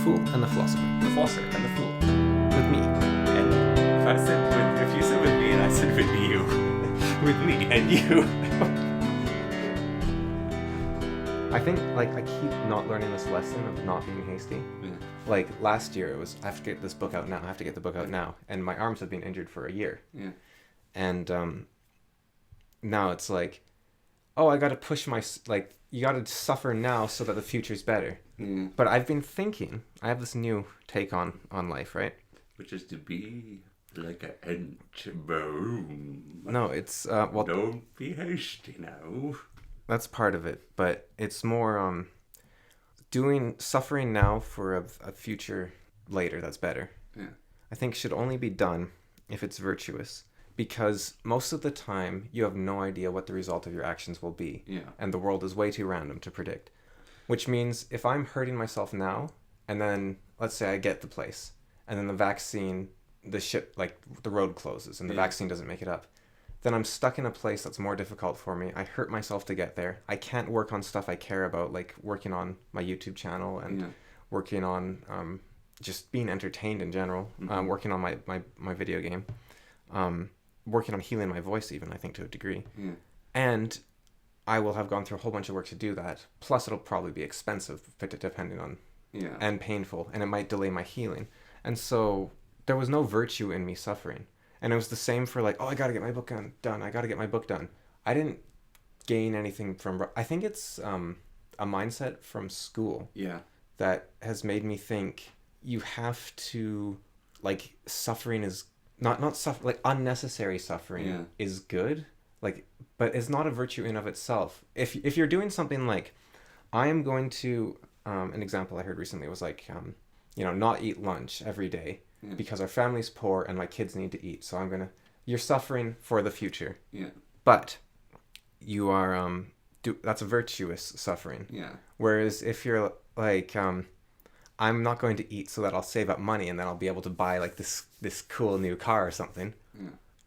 Fool and the Philosopher. The Philosopher and the Fool. With me. And if you said with me and I said with you, with me and you. I think, I keep not learning this lesson of not being hasty. Yeah. Like, last year it was, I have to get this book out now, I have to get the book out now. And my arms have been injured for a year. Yeah. And now it's like, oh, I gotta push you gotta suffer now so that the future's better. Yeah. But I've been thinking, I have this new take on life, right? Which is to be like an inch boom. No, it's, Don't be hasty now. that's part of it, but it's more suffering now for a future later that's better. Yeah. I think should only be done if it's virtuous, because most of the time you have no idea what the result of your actions will be. Yeah. And the world is way too random to predict. Which means if I'm hurting myself now, and then let's say I get the place, and then the vaccine, the road closes and the vaccine doesn't make it up, then I'm stuck in a place that's more difficult for me. I hurt myself to get there. I can't work on stuff I care about, like working on my YouTube channel and working on just being entertained in general, working on my video game, working on healing my voice even, I think, to a degree. Yeah. And I will have gone through a whole bunch of work to do that. Plus, it'll probably be expensive, depending on, and painful, and it might delay my healing. And so there was no virtue in me suffering. And it was the same for I gotta get my book done. I gotta get my book done. I didn't gain anything from, I think it's a mindset from school that has made me think you have to, suffering is, not suffer, unnecessary suffering is good. But it's not a virtue in of itself. If you're doing something I am going to, an example I heard recently was not eat lunch every day because our family's poor and my kids need to eat. So you're suffering for the future. Yeah. But you are, that's a virtuous suffering. Yeah. Whereas if you're I'm not going to eat so that I'll save up money and then I'll be able to buy this cool new car or something.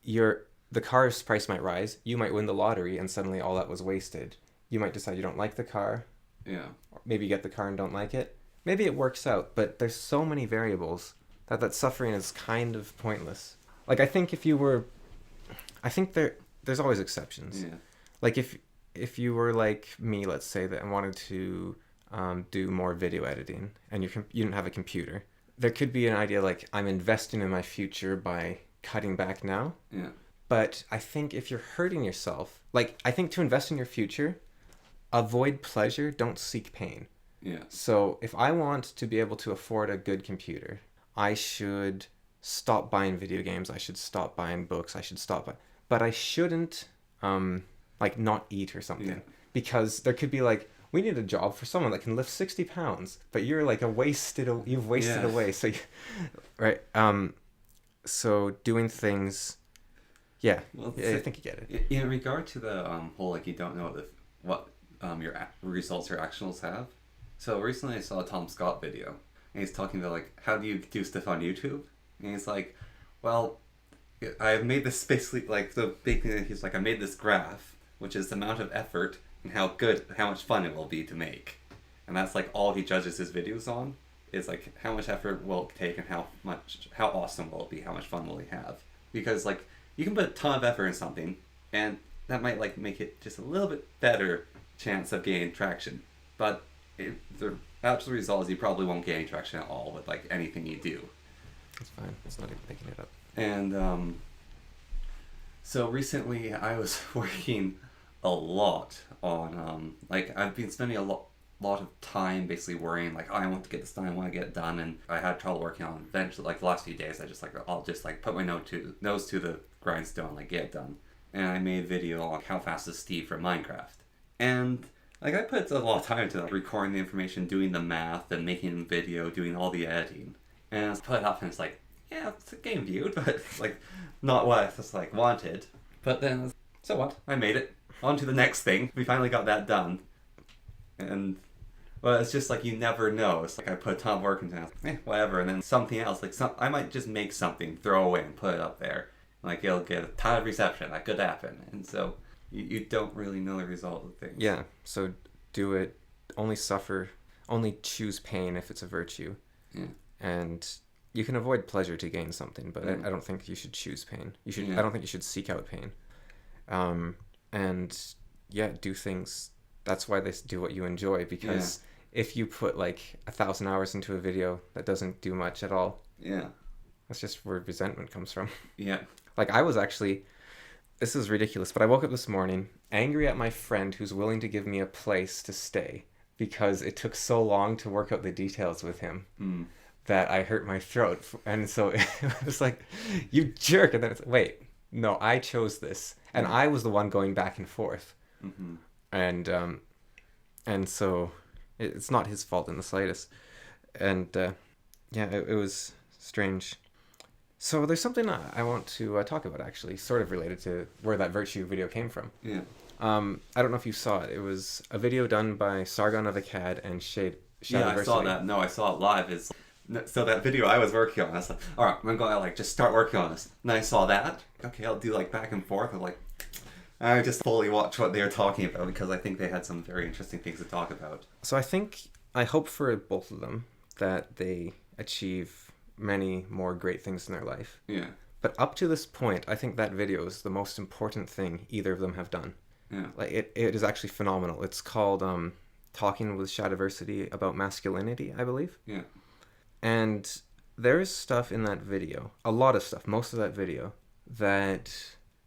Yeah. The car's price might rise. You might win the lottery and suddenly all that was wasted. You might decide you don't like the car. Yeah. Or maybe you get the car and don't like it. Maybe it works out, but there's so many variables that suffering is kind of pointless. I think there's always exceptions. Yeah. If you were like me, let's say, that wanted to do more video editing and you didn't have a computer, there could be an idea I'm investing in my future by cutting back now. Yeah. But I think if you're hurting yourself, I think to invest in your future, avoid pleasure, don't seek pain. Yeah. So if I want to be able to afford a good computer, I should stop buying video games. I should stop buying books. But I shouldn't, not eat or something. Yeah. Because there could be we need a job for someone that can lift 60 pounds, but you're you've wasted away. So, right. So doing things. Yeah, well, I think you get it. In regard to the whole you don't know what your results your actions have. So recently I saw a Tom Scott video, and he's talking about how do you do stuff on YouTube, and he's well, I made this basically the big thing. He's I made this graph, which is the amount of effort and how much fun it will be to make, and that's all he judges his videos on is how much effort will it take and how awesome will it be, how much fun will he have, because you can put a ton of effort in something, and that might make it just a little bit better chance of gaining traction. But the actual result is you probably won't gain traction at all with anything you do. That's fine. It's not even making it up. And so recently I was working a lot on I've been spending a lot of time basically worrying I want to get this done, I want to get it done, and I had trouble working on it. Eventually the last few days I just I'll just put my nose to the grindstone, get it done. And I made a video on how fast is Steve from Minecraft, and I put a lot of time into recording the information, doing the math, and making the video, doing all the editing, and I put it up and it's it's a game viewed, but it's not what I just wanted. But then so what, I made it on to the next thing. We finally got that done, and well, it's just you never know. It's I put a ton of work into it, whatever, and then something else, I might just make something, throw away, and put it up there. It'll get a ton of reception. That could happen. And so you don't really know the result of things. Yeah, so do it. Only choose pain if it's a virtue. Yeah. And you can avoid pleasure to gain something, but I don't think you should choose pain. I don't think you should seek out pain. And do things. That's why they do what you enjoy, because if you put like 1,000 hours into a video that doesn't do much at all, that's just where resentment comes from. Yeah. Like I was actually, this is ridiculous, but I woke up this morning angry at my friend who's willing to give me a place to stay because it took so long to work out the details with him that I hurt my throat. And so it was like, you jerk. And then it's, wait, no, I chose this. And I was the one going back and forth. Mm-hmm. And so it's not his fault in the slightest. And it was strange. So there's something I want to talk about, actually, sort of related to where that virtue video came from. Yeah. I don't know if you saw it. It was a video done by Sargon of Akkad and shadiversity. Yeah, I saw that. No, I saw it live. So that video I was working on, I was like, all right, I'm going to like just start working on this. And then I saw that. Okay, I'll do like back and forth. I'm like, I just fully watched what they were talking about because I think they had some very interesting things to talk about. So I hope for both of them that they achieve many more great things in their life. Yeah. But up to this point, I think that video is the most important thing either of them have done. Yeah. Like it is actually phenomenal. It's called Talking with Shadiversity About Masculinity, I believe. Yeah. And there's stuff in that video, a lot of stuff, most of that video, that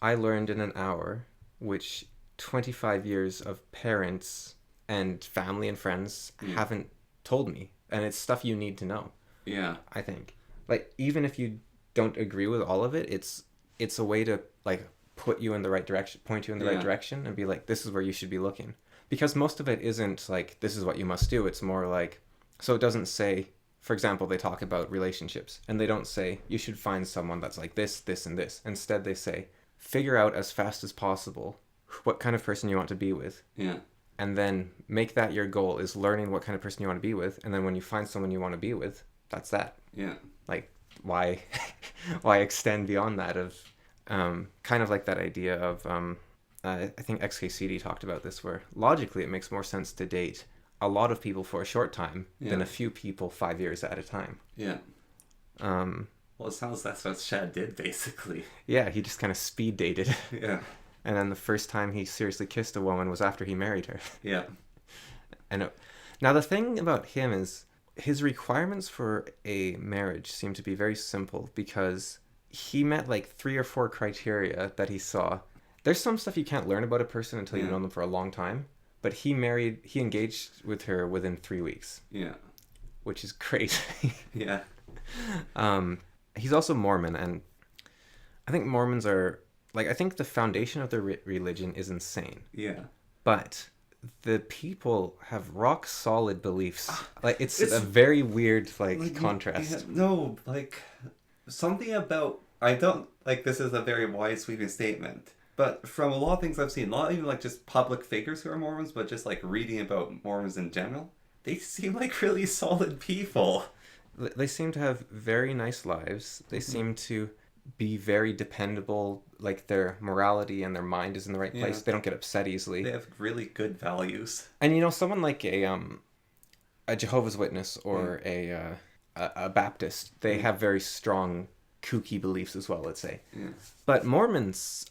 I learned in an hour, which 25 years of parents and family and friends haven't told me. And it's stuff you need to know. Yeah. I think. Like, even if you don't agree with all of it, it's a way to, like, put you in the right direction, point you in the right direction, and be like, this is where you should be looking. Because most of it isn't, like, this is what you must do. It's more like, so it doesn't say, for example, they talk about relationships, and they don't say, you should find someone that's like this, this, and this. Instead, they say, figure out as fast as possible what kind of person you want to be with. Yeah. And then make that your goal, is learning what kind of person you want to be with. And then when you find someone you want to be with, that's that. Yeah. Like, why extend beyond that of, kind of like that idea of, I think XKCD talked about this, where logically it makes more sense to date a lot of people for a short time than a few people 5 years at a time. Yeah. Well, it sounds that's what Shad did, basically. Yeah, he just kind of speed dated. Yeah. And then the first time he seriously kissed a woman was after he married her. Yeah. And now the thing about him is his requirements for a marriage seem to be very simple, because he met like 3 or 4 criteria that he saw. There's some stuff you can't learn about a person until you've known them for a long time. But he engaged with her within 3 weeks. Yeah. Which is crazy. Yeah. He's also Mormon, and I think Mormons are, like, I think the foundation of their religion is insane. Yeah. But the people have rock solid beliefs. Like, it's a very weird, like contrast. Yeah, no, like, something about, I don't, like, this is a very wide sweeping statement. But from a lot of things I've seen, not even like just public figures who are Mormons, but just like reading about Mormons in general, they seem like really solid people. They seem to have very nice lives. They seem to be very dependable. Like, their morality and their mind is in the right place. They don't get upset easily. They have really good values. And, you know, someone like a Jehovah's Witness or a Baptist, they have very strong kooky beliefs as well, let's say. Yeah. But Mormons,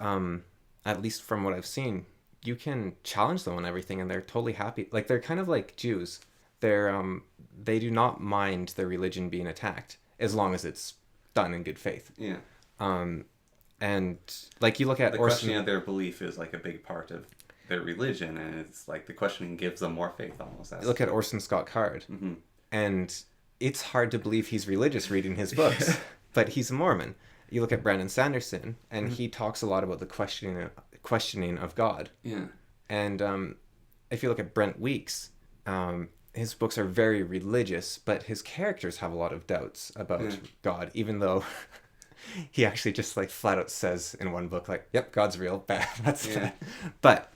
at least from what I've seen, you can challenge them on everything and they're totally happy. Like, they're kind of like Jews. They do not mind their religion being attacked as long as it's done in good faith. Yeah. And like, you look at the questioning of their belief is like a big part of their religion, and it's like the questioning gives them more faith almost. Look at Orson Scott Card, and it's hard to believe he's religious reading his books, but he's a Mormon. You look at Brandon Sanderson, and he talks a lot about the questioning of God. Yeah. And if you look at Brent Weeks, his books are very religious, but his characters have a lot of doubts about God, even though he actually just like flat out says in one book, like, yep, God's real, bad. That's bad. But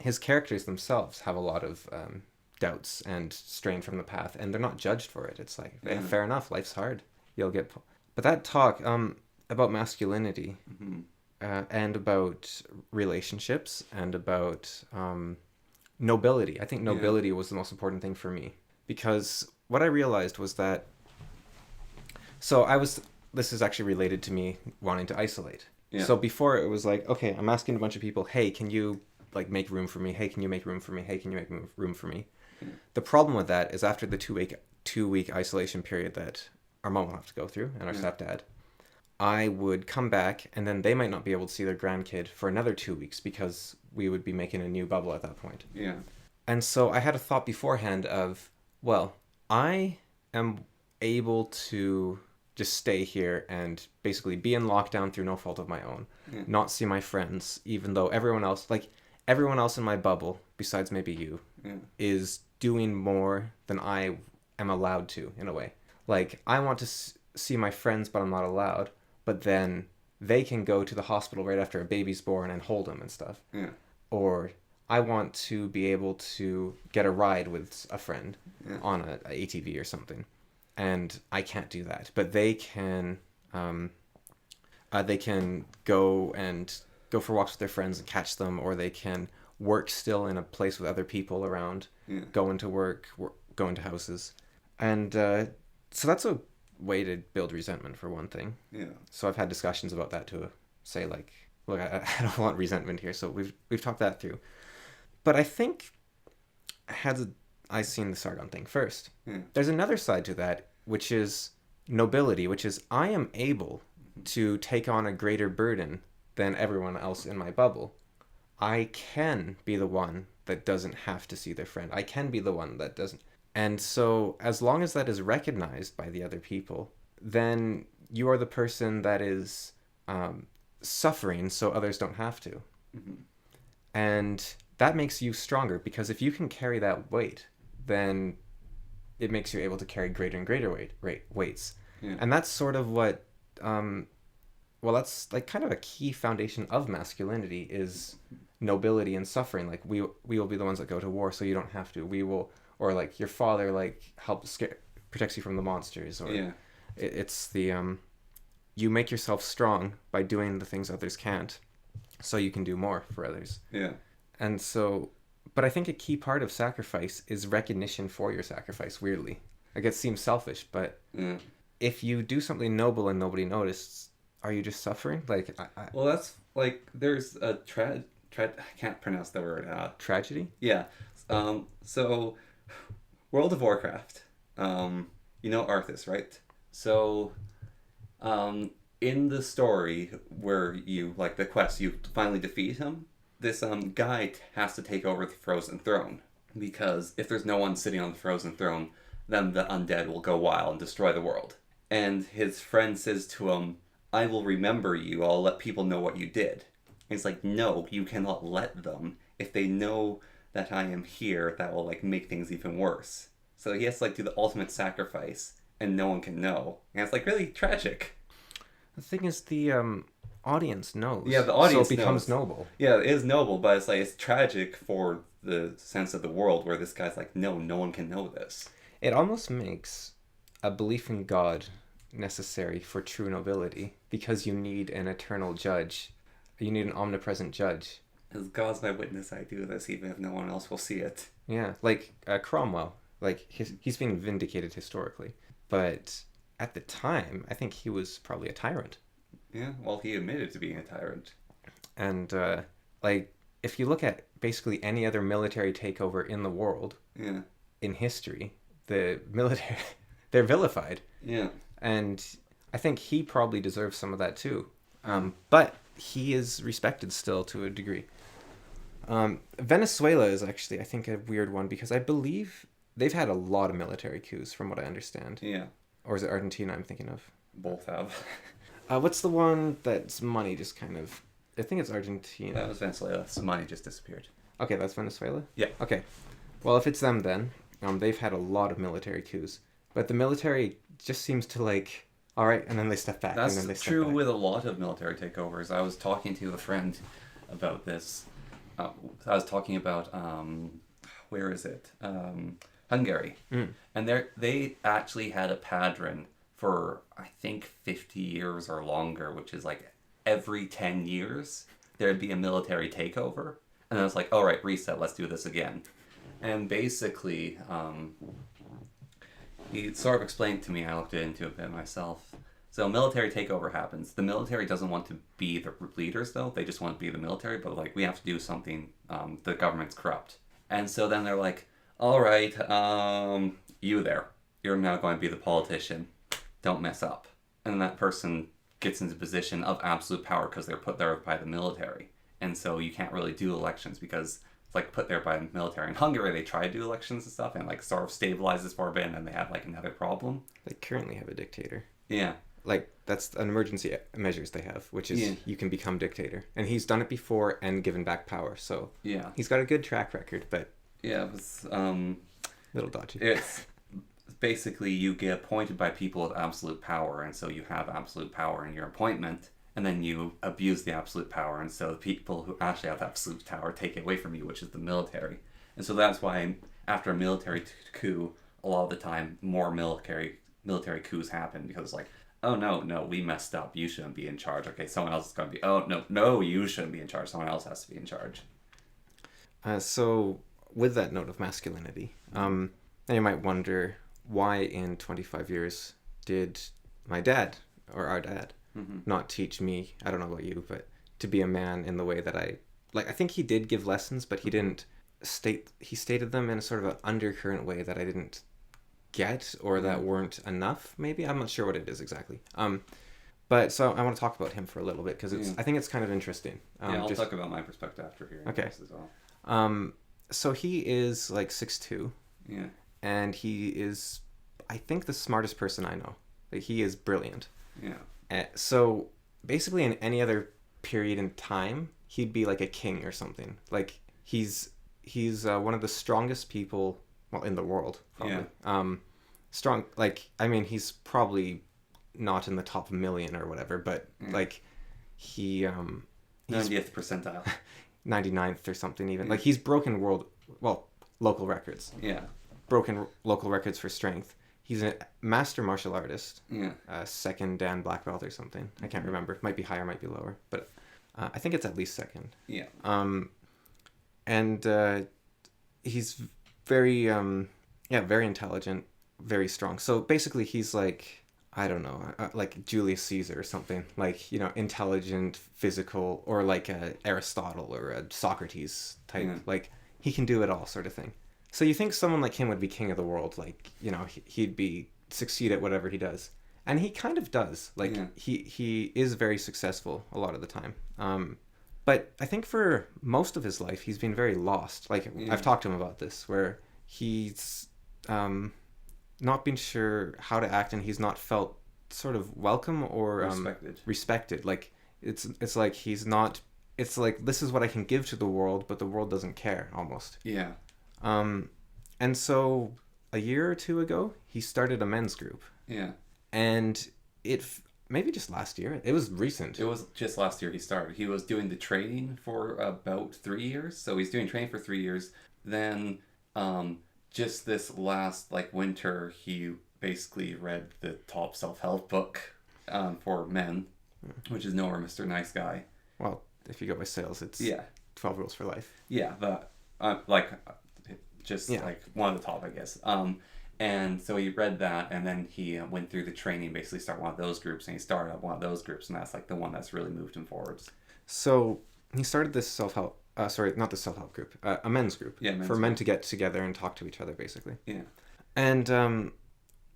his characters themselves have a lot of doubts and strain from the path, and they're not judged for it. It's like, fair enough, life's hard. You'll get... But that talk about masculinity and about relationships and about nobility. I think nobility was the most important thing for me, because what I realized was that, this is actually related to me wanting to isolate. Yeah. So before it was like, okay, I'm asking a bunch of people, hey, can you like make room for me? Hey, can you make room for me? Hey, can you make room for me? Mm. The problem with that is after the 2-week isolation period that our mom will have to go through and our stepdad, I would come back and then they might not be able to see their grandkid for another 2 weeks because we would be making a new bubble at that point. Yeah. And so I had a thought beforehand of, well, I am able to just stay here and basically be in lockdown through no fault of my own, not see my friends, even though everyone else in my bubble, besides maybe you, is doing more than I am allowed to, in a way. Like, I want to see my friends, but I'm not allowed. But then they can go to the hospital right after a baby's born and hold them and stuff. Yeah. Or I want to be able to get a ride with a friend on a ATV or something. And I can't do that. But they can go for walks with their friends and catch them, or they can work still in a place with other people around, go into work, go into houses. And so that's a way to build resentment, for one thing. Yeah. So I've had discussions about that to say, like, look, I don't want resentment here. So we've talked that through. But I think I've seen the Sargon thing first. There's another side to that, which is nobility, which is I am able to take on a greater burden than everyone else in my bubble. I can be the one that doesn't have to see their friend. I can be the one that doesn't. And so as long as that is recognized by the other people, then you are the person that is suffering so others don't have to. Mm-hmm. And that makes you stronger, because if you can carry that weight, then it makes you able to carry greater and greater weights. Yeah. And that's sort of what, that's like kind of a key foundation of masculinity is nobility and suffering. Like we will be the ones that go to war so you don't have to. We will, or like your father like protects you from the monsters, or it's the you make yourself strong by doing the things others can't, so you can do more for others. Yeah. And so, but I think a key part of sacrifice is recognition for your sacrifice, weirdly. Like, it seems selfish, but if you do something noble and nobody noticed, are you just suffering? Like, well, that's, like, there's a I can't pronounce the word. Tragedy? Yeah. So, World of Warcraft, you know Arthas, right? So, in the story where you, like, the quest, you finally defeat him, this guy has to take over the Frozen Throne, because if there's no one sitting on the Frozen Throne, then the undead will go wild and destroy the world. And his friend says to him, I will remember you, I'll let people know what you did. And he's like, no, you cannot let them. If they know that I am here, that will like make things even worse. So he has to like do the ultimate sacrifice, and no one can know. And it's like really tragic. The thing is, the audience knows. Yeah, the audience so it becomes knows. Noble. Yeah, it is noble, but it's like it's tragic for the sense of the world where this guy's like, no one can know this. It almost makes a belief in God necessary for true nobility, because you need an eternal judge. You need an omnipresent judge. As God's my witness, I do this, even if no one else will see it. Yeah, like Cromwell. Like, he's being vindicated historically. But at the time, I think he was probably a tyrant. Yeah, well, he admitted to being a tyrant. And, like, if you look at basically any other military takeover in the world, in history, the military, they're vilified. Yeah. And I think he probably deserves some of that too. But he is respected still to a degree. Venezuela is actually, I think, a weird one, because I believe they've had a lot of military coups, from what I understand. Yeah. Or is it Argentina I'm thinking of? Both have. What's the one that's money just kind of... I think it's Argentina. That was Venezuela. So money just disappeared. Okay, that's Venezuela? Yeah. Okay. Well, if it's them then, they've had a lot of military coups. But the military just seems to like... All right, and then they step back. That's and then they step true back. With a lot of military takeovers. I was talking to a friend about this. I was talking about, where is it? Hungary. And they actually had a padron for, I think, 50 years or longer, which is like every 10 years, there'd be a military takeover. And then it's like, all right, reset, let's do this again. And basically, He sort of explained to me, I looked into it a bit myself. So military takeover happens. The military doesn't want to be the leaders, though. They just want to be the military, but like we have to do something. The government's corrupt. And so then they're like, all right, you there. You're now going to be the politician. Don't mess up. And then that person gets into a position of absolute power because they're put there by the military. And so you can't really do elections because it's like put there by the military. In Hungary, they try to do elections and stuff and like sort of stabilizes for a bit, and then they have like another problem. They currently have a dictator. Yeah. Like, that's an emergency measures they have, which is you can become dictator. And he's done it before and given back power, so yeah, he's got a good track record, but yeah, it was little dodgy. It's basically you get appointed by people with absolute power, and so you have absolute power in your appointment, and then you abuse the absolute power, and so the people who actually have absolute power take it away from you, which is the military. And so that's why after a military coup, a lot of the time more military coups happen, because like, oh no, we messed up, you shouldn't be in charge. Okay, someone else is going to be, oh no, you shouldn't be in charge, someone else has to be in charge. So with that note of masculinity, now you might wonder, why in 25 years did my dad, or our dad, not teach me, I don't know about you, but to be a man in the way that I think he did give lessons, but he didn't he stated them in a sort of an undercurrent way that I didn't get, or that weren't enough, maybe. I'm not sure what it is exactly. But so I want to talk about him for a little bit, because I think it's kind of interesting. I'll talk about my perspective after hearing this as well. So he is like 6'2". Yeah. And he is, I think, the smartest person I know. Like, he is brilliant. Yeah. So basically in any other period in time, he'd be like a king or something. Like, he's one of the strongest people, well, in the world, probably. Yeah. Strong, like, I mean, he's probably not in the top million or whatever, but like, he's 90th percentile. 99th or something even. Like, he's broken local records. Yeah. Broken local records for strength. He's a master martial artist. Yeah. Second Dan black belt or something. I can't remember. Might be higher, might be lower, but I think it's at least second. Yeah. And he's very very intelligent, very strong. So basically he's like, I don't know, like Julius Caesar or something, like, you know, intelligent, physical, or like a Aristotle or a Socrates type. Like, he can do it all, sort of thing. So you think someone like him would be king of the world, like, you know, he'd be succeed at whatever he does, and he kind of does. Like, he is very successful a lot of the time. But I think for most of his life, he's been very lost. Like, I've talked to him about this, where he's not been sure how to act, and he's not felt sort of welcome or respected. Like, it's like he's not. It's like, this is what I can give to the world, but the world doesn't care, almost. Yeah. And so a year or two ago, he started a men's group. Yeah. And maybe just last year. It was recent. It was just last year he started. He was doing the training for about 3 years. So he's doing training for 3 years. Then just this last winter, he basically read the top self-help book for men, which is Nowhere Mr. Nice Guy. Well, if you go by sales, it's 12 Rules for Life. Yeah, but one of the top, I guess. And so he read that, and then he went through the training, basically started one of those groups, and he started up one of those groups, and that's like the one that's really moved him forwards. So he started this self-help, not the self-help group, a men's group, for men to get together and talk to each other, basically. Yeah. And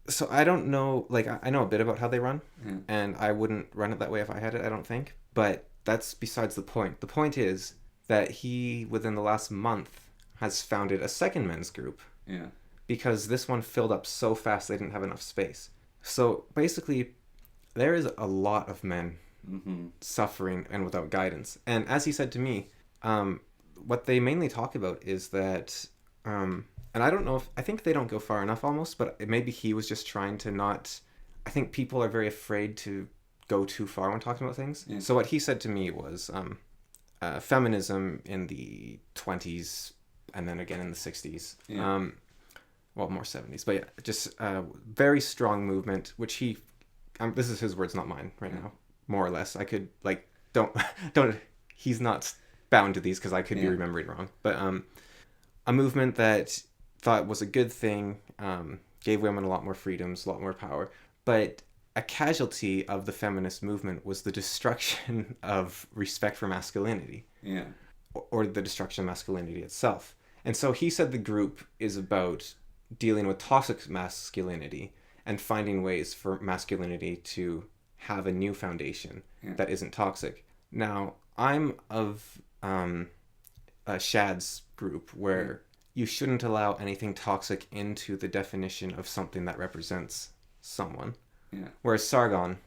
so I don't know, like, I know a bit about how they run, and I wouldn't run it that way if I had it, I don't think, but that's besides the point. The point is that he, within the last month, has founded a second men's group. Yeah. Because this one filled up so fast they didn't have enough space. So basically, there is a lot of men suffering and without guidance. And as he said to me, what they mainly talk about is that, and I don't know I think they don't go far enough almost, but maybe he was just trying to not, I think people are very afraid to go too far when talking about things. Yeah. So what he said to me was, feminism in the 20s and then again in the 60s. Yeah. Well, more 70s, but yeah, just a very strong movement, which he, this is his words, not mine right now, more or less. I could, don't, he's not bound to these because I could be remembering wrong, but a movement that thought was a good thing, gave women a lot more freedoms, a lot more power. But a casualty of the feminist movement was the destruction of respect for masculinity. Yeah. Or the destruction of masculinity itself. And so he said the group is about dealing with toxic masculinity and finding ways for masculinity to have a new foundation that isn't toxic. Now, I'm of Shad's group where you shouldn't allow anything toxic into the definition of something that represents someone. Yeah. Whereas Sargon,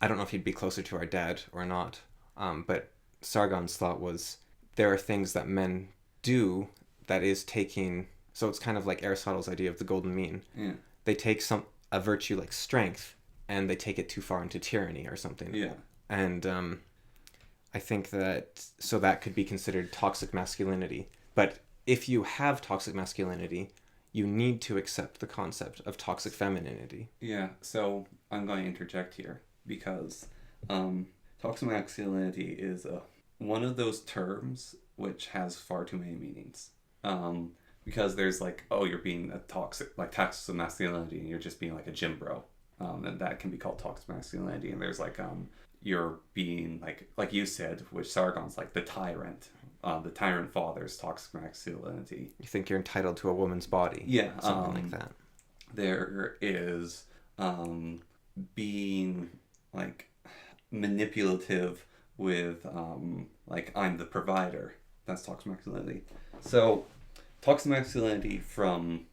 I don't know if he'd be closer to our dad or not, but Sargon's thought was there are things that men do that is taking... So it's kind of like Aristotle's idea of the golden mean. Yeah. They take a virtue like strength and they take it too far into tyranny or something. Yeah. And I think that... So that could be considered toxic masculinity. But if you have toxic masculinity, you need to accept the concept of toxic femininity. Yeah, so I'm going to interject here because toxic masculinity is one of those terms which has far too many meanings. Because there's like, oh, you're being a toxic masculinity and you're just being like a gym bro. And that can be called toxic masculinity. And there's like, you're being like you said, which Sargon's like the tyrant father's toxic masculinity. You think you're entitled to a woman's body. Yeah. Something like that. There is being like manipulative with like I'm the provider. That's toxic masculinity. So toxic masculinity from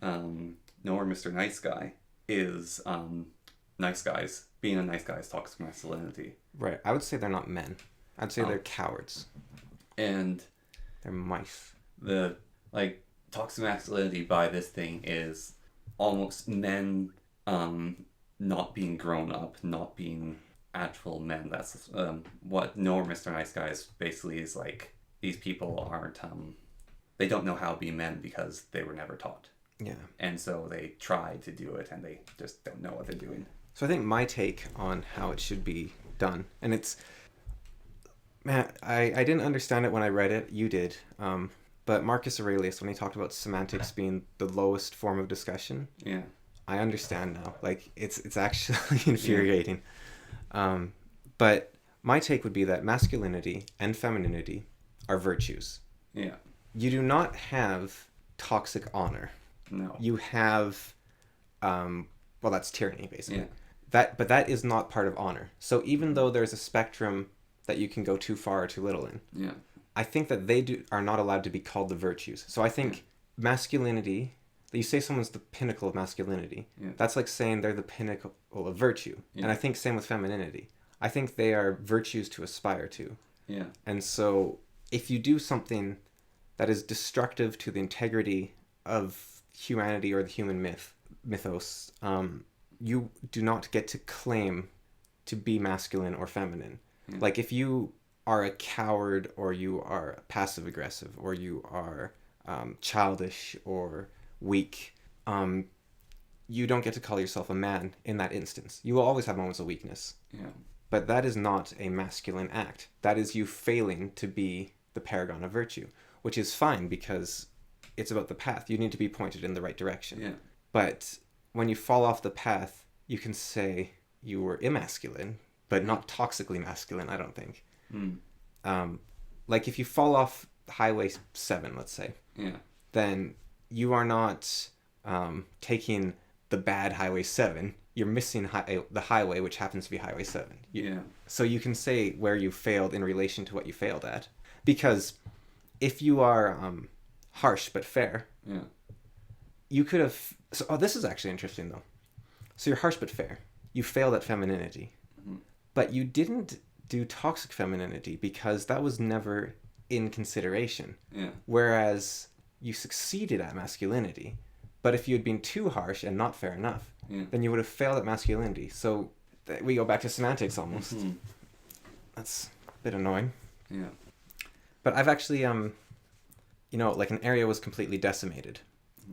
Nor Mr. Nice Guy is nice guys. Being a nice guy is toxic masculinity. Right. I would say they're not men. I'd say they're cowards. And they're mice. The like toxic masculinity by this thing is almost men not being grown up, not being actual men. That's what No Mr. Nice Guy is basically is like. These people aren't they don't know how to be men because they were never taught. Yeah. And so they try to do it and they just don't know what they're doing. So I think my take on how it should be done, and it's, man, I didn't understand it when I read it. You did. But Marcus Aurelius, when he talked about semantics being the lowest form of discussion, yeah, I understand now. Like, it's actually infuriating. Yeah. But my take would be that masculinity and femininity are virtues. Yeah. You do not have toxic honor. No. You have, well, that's tyranny, basically. Yeah. But that is not part of honor. So even though there's a spectrum that you can go too far or too little in, yeah, I think that they are not allowed to be called the virtues. So I think masculinity, you say someone's the pinnacle of masculinity, that's like saying they're the pinnacle of virtue. Yeah. And I think same with femininity. I think they are virtues to aspire to. Yeah. And so if you do something that is destructive to the integrity of humanity or the human mythos, you do not get to claim to be masculine or feminine. Yeah. Like if you are a coward or you are passive aggressive or you are childish or weak, you don't get to call yourself a man in that instance. You will always have moments of weakness. Yeah. But that is not a masculine act. That is you failing to be the paragon of virtue, which is fine because it's about the path. You need to be pointed in the right direction. Yeah. But when you fall off the path, you can say you were emasculine, but not toxically masculine, I don't think. Like if you fall off Highway 7, let's say, then you are not taking the bad Highway 7. You're missing the highway, which happens to be Highway 7. So you can say where you failed in relation to what you failed at. Because if you are harsh but fair, you could have... So, this is actually interesting, though. So you're harsh but fair. You failed at femininity. Mm-hmm. But you didn't do toxic femininity because that was never in consideration. Whereas you succeeded at masculinity. But if you had been too harsh and not fair enough, then you would have failed at masculinity. So we go back to semantics almost. Mm-hmm. That's a bit annoying. Yeah. But I've actually, like an area was completely decimated.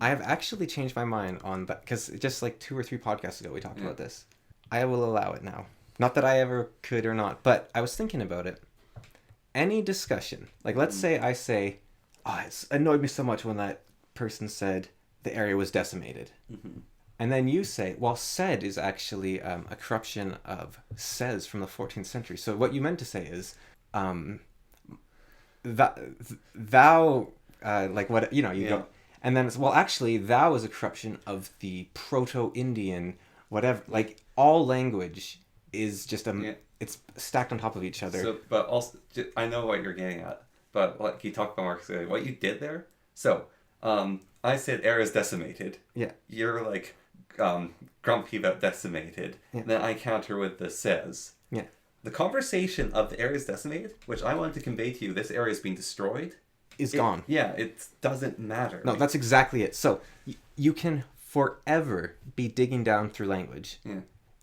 I have actually changed my mind on that because just like 2 or 3 podcasts ago we talked about this. I will allow it now. Not that I ever could or not, but I was thinking about it. Any discussion, like let's say I say, oh, it's annoyed me so much when that person said the area was decimated. Mm-hmm. And then you say, well, said is actually a corruption of says from the 14th century. So what you meant to say is, thou, like what, you go, and then it's, well, actually, thou is a corruption of the Proto-Indian, whatever, like all language is just it's stacked on top of each other. So, but also, I know what you're getting at, but like you talk about Marxism, what you did there. So, I said air is decimated. Yeah. You're like, grumpy about decimated. Yeah. Then I counter with the says. Yeah. The conversation of the area is decimated, which I wanted to convey to you, this area is being destroyed. Is gone. Yeah, it doesn't matter. No, that's exactly it. So you can forever be digging down through language,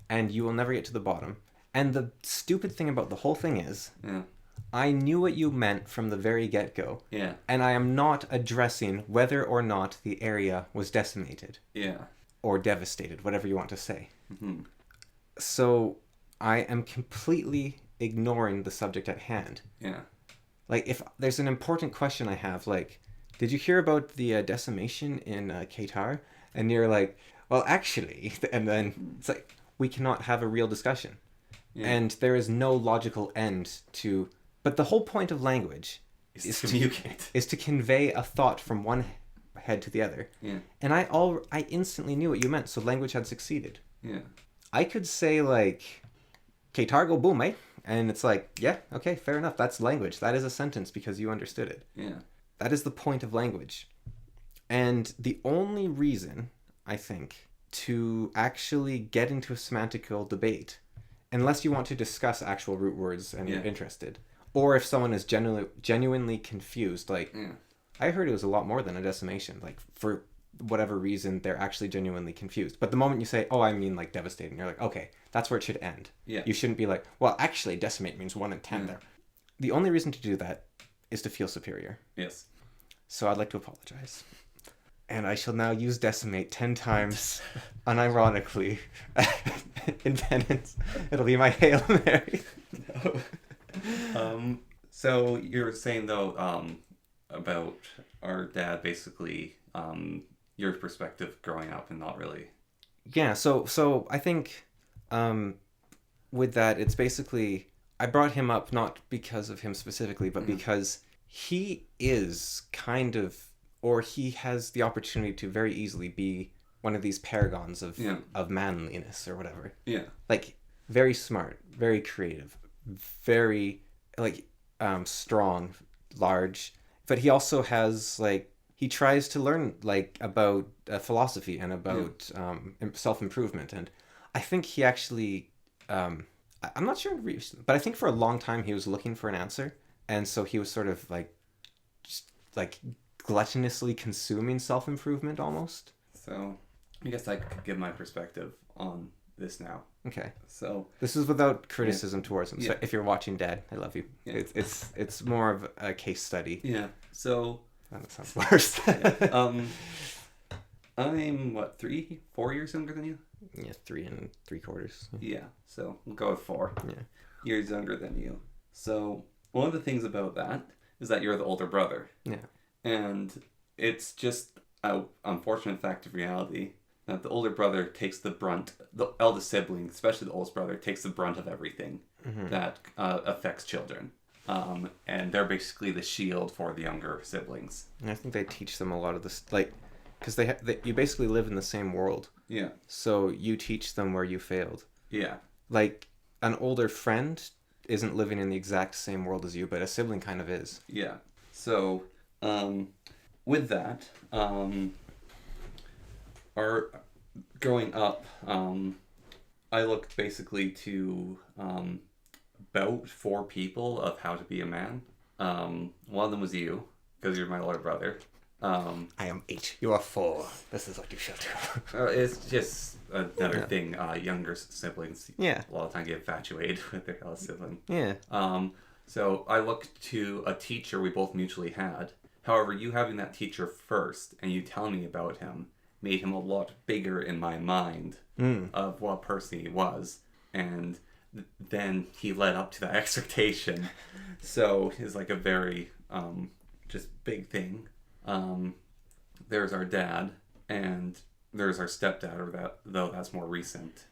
and you will never get to the bottom. And the stupid thing about the whole thing is, I knew what you meant from the very get-go. Yeah. And I am not addressing whether or not the area was decimated. Yeah. Or devastated, whatever you want to say. Mm-hmm. So I am completely ignoring the subject at hand. Yeah. Like, if there's an important question I have, like, did you hear about the decimation in Qatar? And you're like, well, actually, and then it's like, we cannot have a real discussion. Yeah. And there is no logical end to, but the whole point of language is to communicate. Is to convey a thought from one head to the other. Yeah. And I instantly knew what you meant, so language had succeeded. Yeah. I could say, like, Qatar go boom, eh? And it's like, yeah, okay, fair enough. That's language. That is a sentence because you understood it. Yeah. That is the point of language. And the only reason, I think, to actually get into a semantical debate, unless you want to discuss actual root words and you're interested, or if someone is genuinely confused, like, I heard it was a lot more than a decimation. Like, for whatever reason, they're actually genuinely confused. But the moment you say, oh, I mean, like, devastating, you're like, okay, that's where it should end. Yeah. You shouldn't be like, well, actually, decimate means 1 in 10 there. The only reason to do that is to feel superior. Yes. So I'd like to apologize. And I shall now use decimate 10 times, unironically, in penance. It'll be my Hail Mary. No. So you're saying, though, about our dad, basically, your perspective growing up and not really... Yeah, so I think with that, it's basically... I brought him up not because of him specifically, but because he is kind of... Or he has the opportunity to very easily be one of these paragons of manliness or whatever. Yeah. Like, very smart, very creative, very, like, strong, large. But he also has, like, he tries to learn, like, about philosophy and about self-improvement. And I think he actually, I'm not sure, but I think for a long time he was looking for an answer. And so he was sort of, like, just, like, gluttonously consuming self-improvement almost. So I guess I could give my perspective on this now. Okay. So this is without criticism towards him. So if you're watching, Dad, I love you. Yeah. It's more of a case study. Yeah. So that sounds worse. I'm 4 years younger than you? Yeah, 3 3/4. Yeah. So we'll go with 4. Yeah. Years younger than you. So one of the things about that is that you're the older brother. Yeah. And it's just an unfortunate fact of reality that the older brother takes the brunt, the eldest sibling, especially the oldest brother, takes the brunt of everything that affects children. And they're basically the shield for the younger siblings. And I think they teach them a lot of this, like, because you basically live in the same world. Yeah. So you teach them where you failed. Yeah. Like, an older friend isn't living in the exact same world as you, but a sibling kind of is. Yeah. So... with that, our growing up, I looked basically to about 4 people of how to be a man. One of them was you, because you're my older brother. I am 8. You are 4. This is what you shall do. It's just another thing. Younger siblings, a lot of time get infatuated with their eldest sibling. Yeah. So I looked to a teacher we both mutually had. However, you having that teacher first and you telling me about him made him a lot bigger in my mind of what person he was. And then he led up to that expectation. So it's like a very just big thing. There's our dad. And there's our stepdad, though that's more recent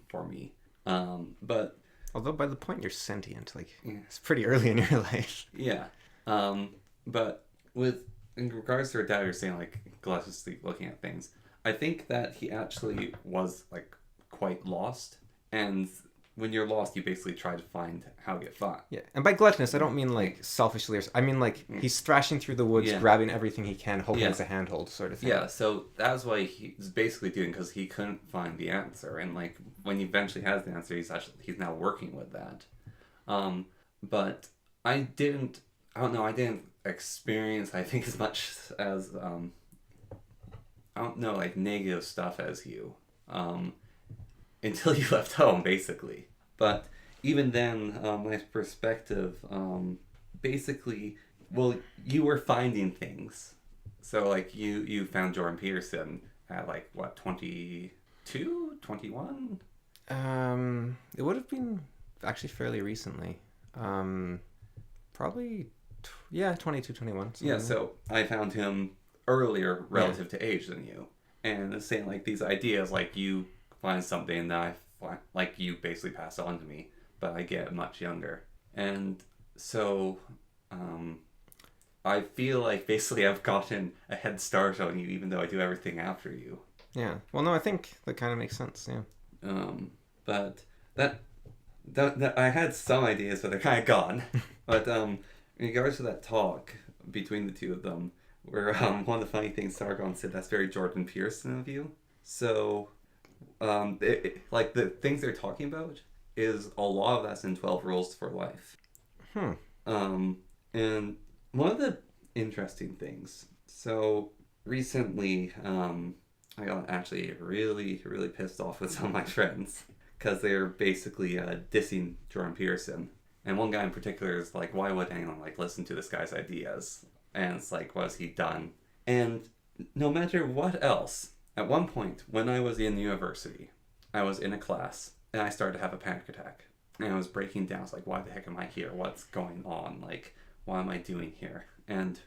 for me. But although by the point you're sentient, like it's pretty early in your life. Yeah. But in regards to her dad, you're saying like gluttonously looking at things. I think that he actually was like quite lost, and when you're lost, you basically try to find how to get fun. Yeah, and by gluttonous, I don't mean like selfishly. I mean like he's thrashing through the woods, grabbing everything he can, hoping it's a handhold sort of thing. Yeah, so that's what he's basically doing, because he couldn't find the answer, and like when he eventually has the answer, he's now working with that. But I didn't experience, I think, as much as I don't know, like negative stuff as you. Until you left home, basically. But even then, my perspective, basically, well, you were finding things. So, like, you found Jordan Peterson at, like, what, 22? 21? It would have been actually fairly recently. Probably, 22, 21. Yeah, so I found him earlier relative to age than you. And it's saying, like, these ideas, like, you find something that like you basically pass on to me, but I get much younger. And so I feel like basically I've gotten a head start on you, even though I do everything after you. Yeah. Well, no, I think that kind of makes sense. Yeah. But that I had some ideas, but they're kind of gone. But in regards to that talk between the two of them, where one of the funny things Sargon said, that's very Jordan Peterson of you. So like the things they're talking about is a lot of that's in 12 Rules for Life. And one of the interesting things, so recently I got actually really, really pissed off with some of my friends because they're basically dissing Jordan Peterson. And one guy in particular is like, why would anyone like listen to this guy's ideas? And it's like, what has he done? And no matter what else, at one point when I was in university, I was in a class and I started to have a panic attack. And I was breaking down. It's like, why the heck am I here? What's going on? Like, what am I doing here? And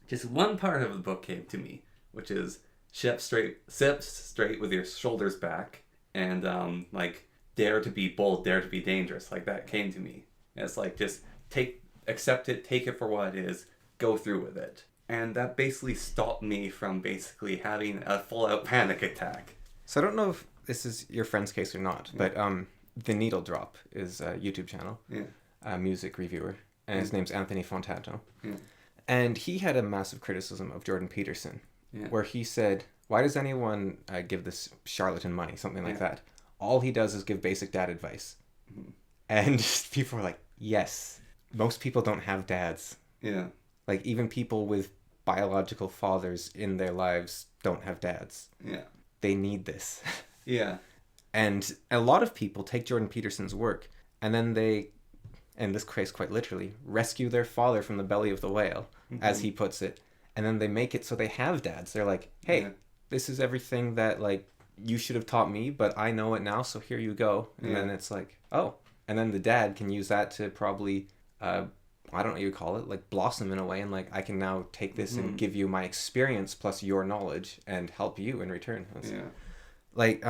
just one part of the book came to me, which is sit straight with your shoulders back, and like dare to be bold, dare to be dangerous. Like that came to me. And it's like just accept it, take it for what it is, go through with it. And that basically stopped me from basically having a full-out panic attack. So I don't know if this is your friend's case or not, but The Needle Drop is a YouTube channel, a music reviewer, and his name's Anthony Fontano. And he had a massive criticism of Jordan Peterson, where he said, why does anyone give this charlatan money, something like that? All he does is give basic dad advice. And people were like, yes, most people don't have dads. Yeah. Like, even people with biological fathers in their lives don't have dads. Yeah. They need this. Yeah. And a lot of people take Jordan Peterson's work and then they, in this case quite literally, rescue their father from the belly of the whale, as he puts it. And then they make it so they have dads. They're like, hey, this is everything that, like, you should have taught me, but I know it now, so here you go. And then it's like, oh. And then the dad can use that to probably... I don't know what you call it, like blossom in a way, and like I can now take this and give you my experience plus your knowledge and help you in return. Like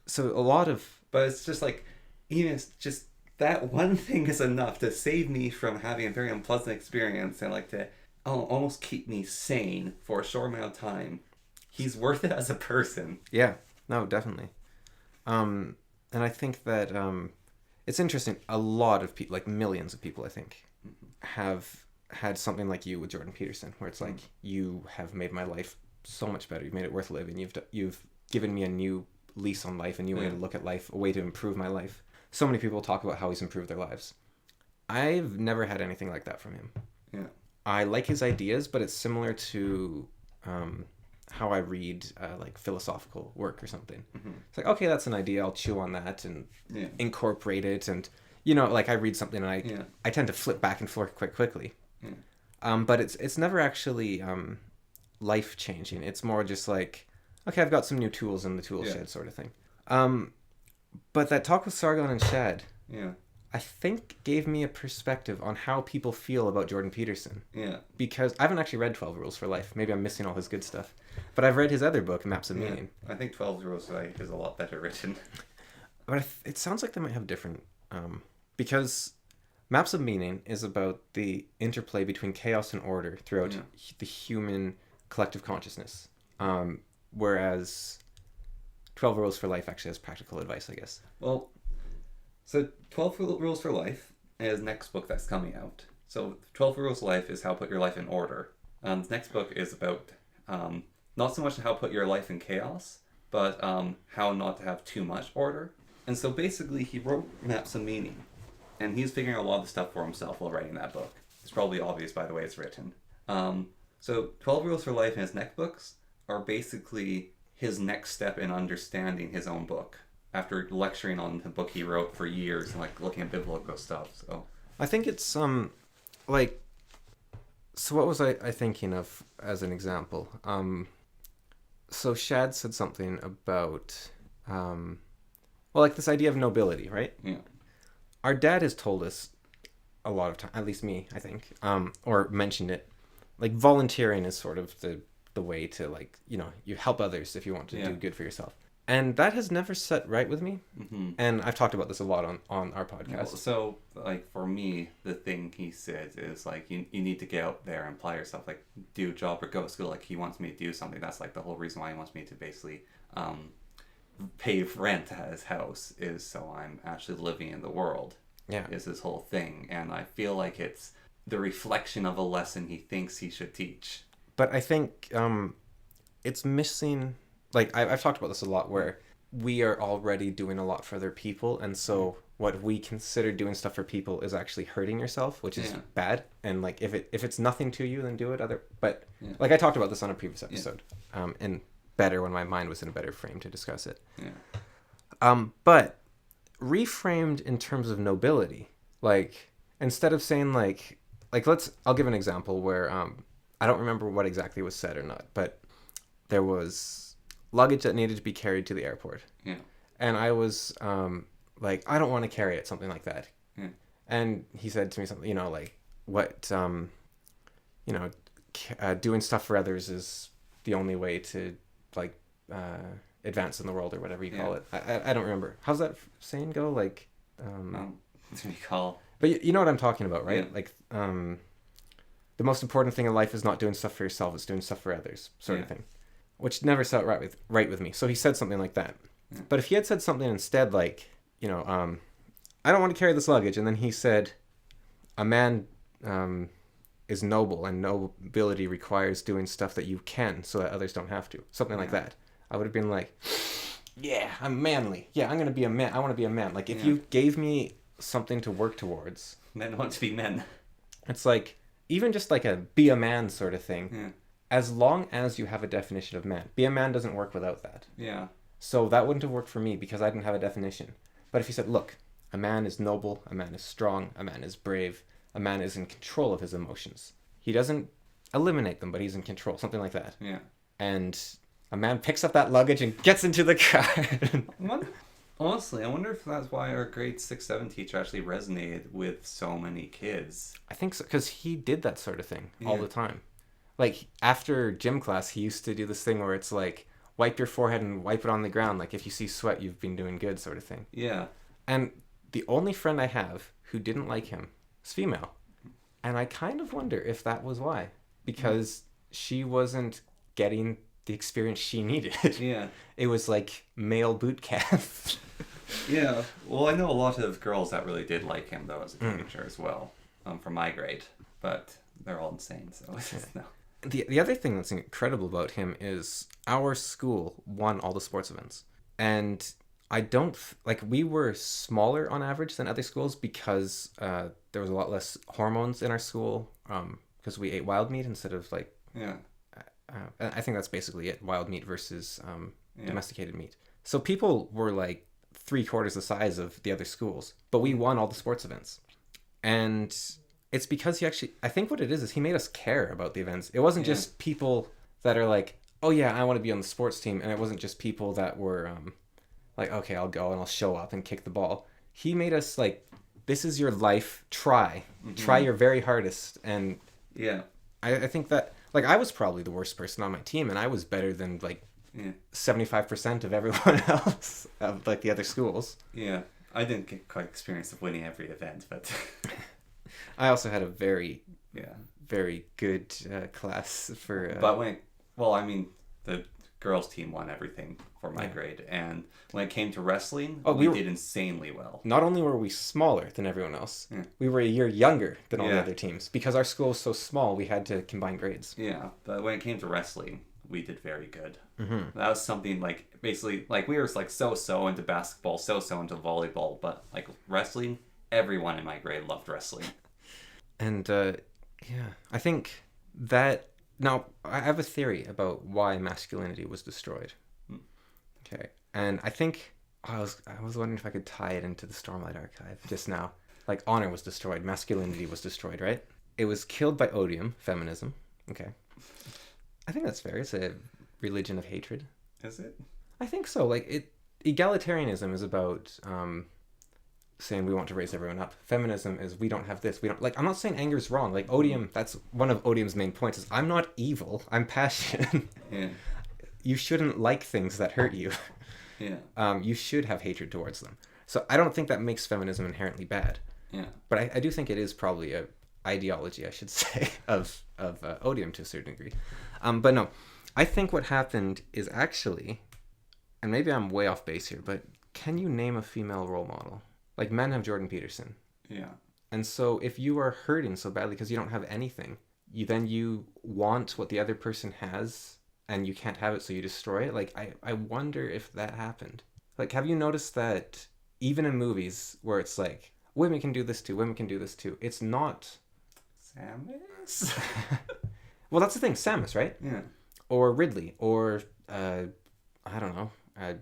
so a lot of, but it's just like, even it's just that one thing is enough to save me from having a very unpleasant experience and like to almost keep me sane for a short amount of time. He's worth it as a person. Yeah, no, definitely. And I think that it's interesting. A lot of people, like millions of people, I think, have had something like you with Jordan Peterson, where it's like, you have made my life so much better. You've made it worth living. You've given me a new lease on life, a new way to look at life, a way to improve my life. So many people talk about how he's improved their lives. I've never had anything like that from him. Yeah. I like his ideas, but it's similar to how I read like philosophical work or something. It's like, okay, that's an idea. I'll chew on that and incorporate it. And, you know, like I read something and I tend to flip back and forth quite quickly. But it's never actually life changing. It's more just like, okay, I've got some new tools in the tool shed sort of thing. But that talk with Sargon and Shad, I think gave me a perspective on how people feel about Jordan Peterson. Yeah. Because I haven't actually read 12 Rules for Life. Maybe I'm missing all his good stuff. But I've read his other book, Maps of Meaning. I think 12 Rules for Life is a lot better written. But it sounds like they might have different... because Maps of Meaning is about the interplay between chaos and order throughout the human collective consciousness. Whereas 12 Rules for Life actually has practical advice, I guess. Well, so 12 Rules for Life is next book that's coming out. So 12 Rules for Life is how to put your life in order. The next book is about not so much how to put your life in chaos, but how not to have too much order. And so basically he wrote Maps of Meaning, and he's figuring out a lot of the stuff for himself while writing that book. It's probably obvious by the way it's written. So 12 Rules for Life and his next books are basically his next step in understanding his own book, after lecturing on the book he wrote for years and like looking at biblical stuff. So I think it's like, so what was I thinking of as an example? So Shad said something about well, like this idea of nobility, right? Yeah. Our dad has told us a lot of time, at least me, I think, or mentioned it, like volunteering is sort of the way to, like, you know, you help others if you want to do good for yourself. And that has never set right with me. Mm-hmm. And I've talked about this a lot on our podcast. Well, so, like, for me, the thing he said is, like, you need to get out there and apply yourself, like, do a job or go to school. Like, he wants me to do something. That's, like, the whole reason why he wants me to basically pay rent at his house, is so I'm actually living in the world. Yeah. Is his whole thing. And I feel like it's the reflection of a lesson he thinks he should teach. But I think it's missing... Like, I've talked about this a lot, where we are already doing a lot for other people, and so what we consider doing stuff for people is actually hurting yourself, which is bad. And, like, if it's nothing to you, then do it. But, like, I talked about this on a previous episode, and better when my mind was in a better frame to discuss it. Yeah. But reframed in terms of nobility, like, instead of saying, like I'll give an example where, I don't remember what exactly was said or not, but there was luggage that needed to be carried to the airport. Yeah. And I was like, I don't want to carry it, something like that. Yeah. And he said to me something, you know, like, what, you know, doing stuff for others is the only way to, like, advance in the world, or whatever you call it. I don't remember. How's that saying go? Like, what do you call? But you know what I'm talking about, right? Yeah. Like, the most important thing in life is not doing stuff for yourself, it's doing stuff for others, sort of thing. Which never sat right with me. So he said something like that. Yeah. But if he had said something instead, like, you know, I don't want to carry this luggage, and then he said, a man is noble, and nobility requires doing stuff that you can so that others don't have to. Something like that. I would have been like, yeah, I'm manly. Yeah, I'm going to be a man. I want to be a man. Like, if you gave me something to work towards. Men want to be men. It's like, even just like a be a man sort of thing. Yeah. As long as you have a definition of man. Be a man doesn't work without that. Yeah. So that wouldn't have worked for me because I didn't have a definition. But if you said, look, a man is noble, a man is strong, a man is brave, a man is in control of his emotions. He doesn't eliminate them, but he's in control. Something like that. Yeah. And a man picks up that luggage and gets into the car. Honestly, I wonder if that's why our grade 6-7 teacher actually resonated with so many kids. I think so, because he did that sort of thing all the time. Like, after gym class, he used to do this thing where it's like, wipe your forehead and wipe it on the ground. Like, if you see sweat, you've been doing good, sort of thing. Yeah. And the only friend I have who didn't like him is female. And I kind of wonder if that was why. Because she wasn't getting the experience she needed. Yeah. It was like male boot camp. Yeah. Well, I know a lot of girls that really did like him, though, as a teenager as well, from my grade. But they're all insane, so it's just no. The other thing that's incredible about him is our school won all the sports events. And I don't... Like, we were smaller on average than other schools because there was a lot less hormones in our school because we ate wild meat instead of, like... Yeah. I think that's basically it. Wild meat versus domesticated meat. So people were, like, 3/4 the size of the other schools. But we won all the sports events. And... It's because he actually... I think what it is he made us care about the events. It wasn't just people that are like, oh yeah, I want to be on the sports team. And it wasn't just people that were like, okay, I'll go and I'll show up and kick the ball. He made us, like, this is your life. Try your very hardest. And I think that, like, I was probably the worst person on my team, and I was better than, like, 75% of everyone else of, like, the other schools. Yeah, I didn't get quite experience of winning every event, but I also had a very good class for. But the girls' team won everything for my grade, and when it came to wrestling, we did insanely well. Not only were we smaller than everyone else, we were a year younger than all the other teams. Because our school was so small, we had to combine grades. Yeah, but when it came to wrestling, we did very good. That was something, like, basically, like, we were, like, so into basketball, so into volleyball, but, like, wrestling, everyone in my grade loved wrestling. And, I think that... Now, I have a theory about why masculinity was destroyed. Okay. And I think... I was wondering if I could tie it into the Stormlight Archive just now. Like, honor was destroyed. Masculinity was destroyed, right? It was killed by odium, feminism. Okay. I think that's fair. It's a religion of hatred. Is it? I think so. Like, egalitarianism is about saying we want to raise everyone up. Feminism is we don't have this. We don't, like, I'm not saying anger is wrong. Like, odium, that's one of odium's main points is I'm not evil. I'm passionate. Yeah. You shouldn't like things that hurt you. Yeah. You should have hatred towards them. So I don't think that makes feminism inherently bad. Yeah. But I do think it is probably a ideology, I should say, of odium to a certain degree. But no, I think what happened is actually, and maybe I'm way off base here, but can you name a female role model? Like, men have Jordan Peterson. Yeah. And so if you are hurting so badly because you don't have anything, you want what the other person has and you can't have it, so you destroy it. Like, I wonder if that happened. Like, have you noticed that even in movies where it's like, women can do this too, women can do this too, it's not... Samus? Well, that's the thing, Samus, right? Yeah. Or Ridley, or, I don't know,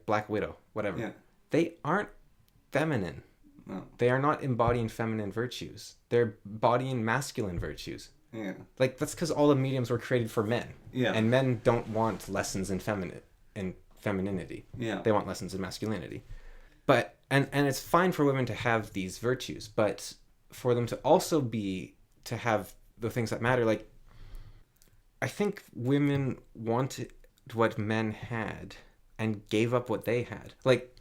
Black Widow, whatever. Yeah. They aren't feminine. No. They are not embodying feminine virtues. They're embodying masculine virtues. Yeah. Like, that's because all the mediums were created for men. Yeah. And men don't want lessons in femininity. Yeah. They want lessons in masculinity. But, and it's fine for women to have these virtues, but for them to also to have the things that matter, like, I think women wanted what men had and gave up what they had. Like,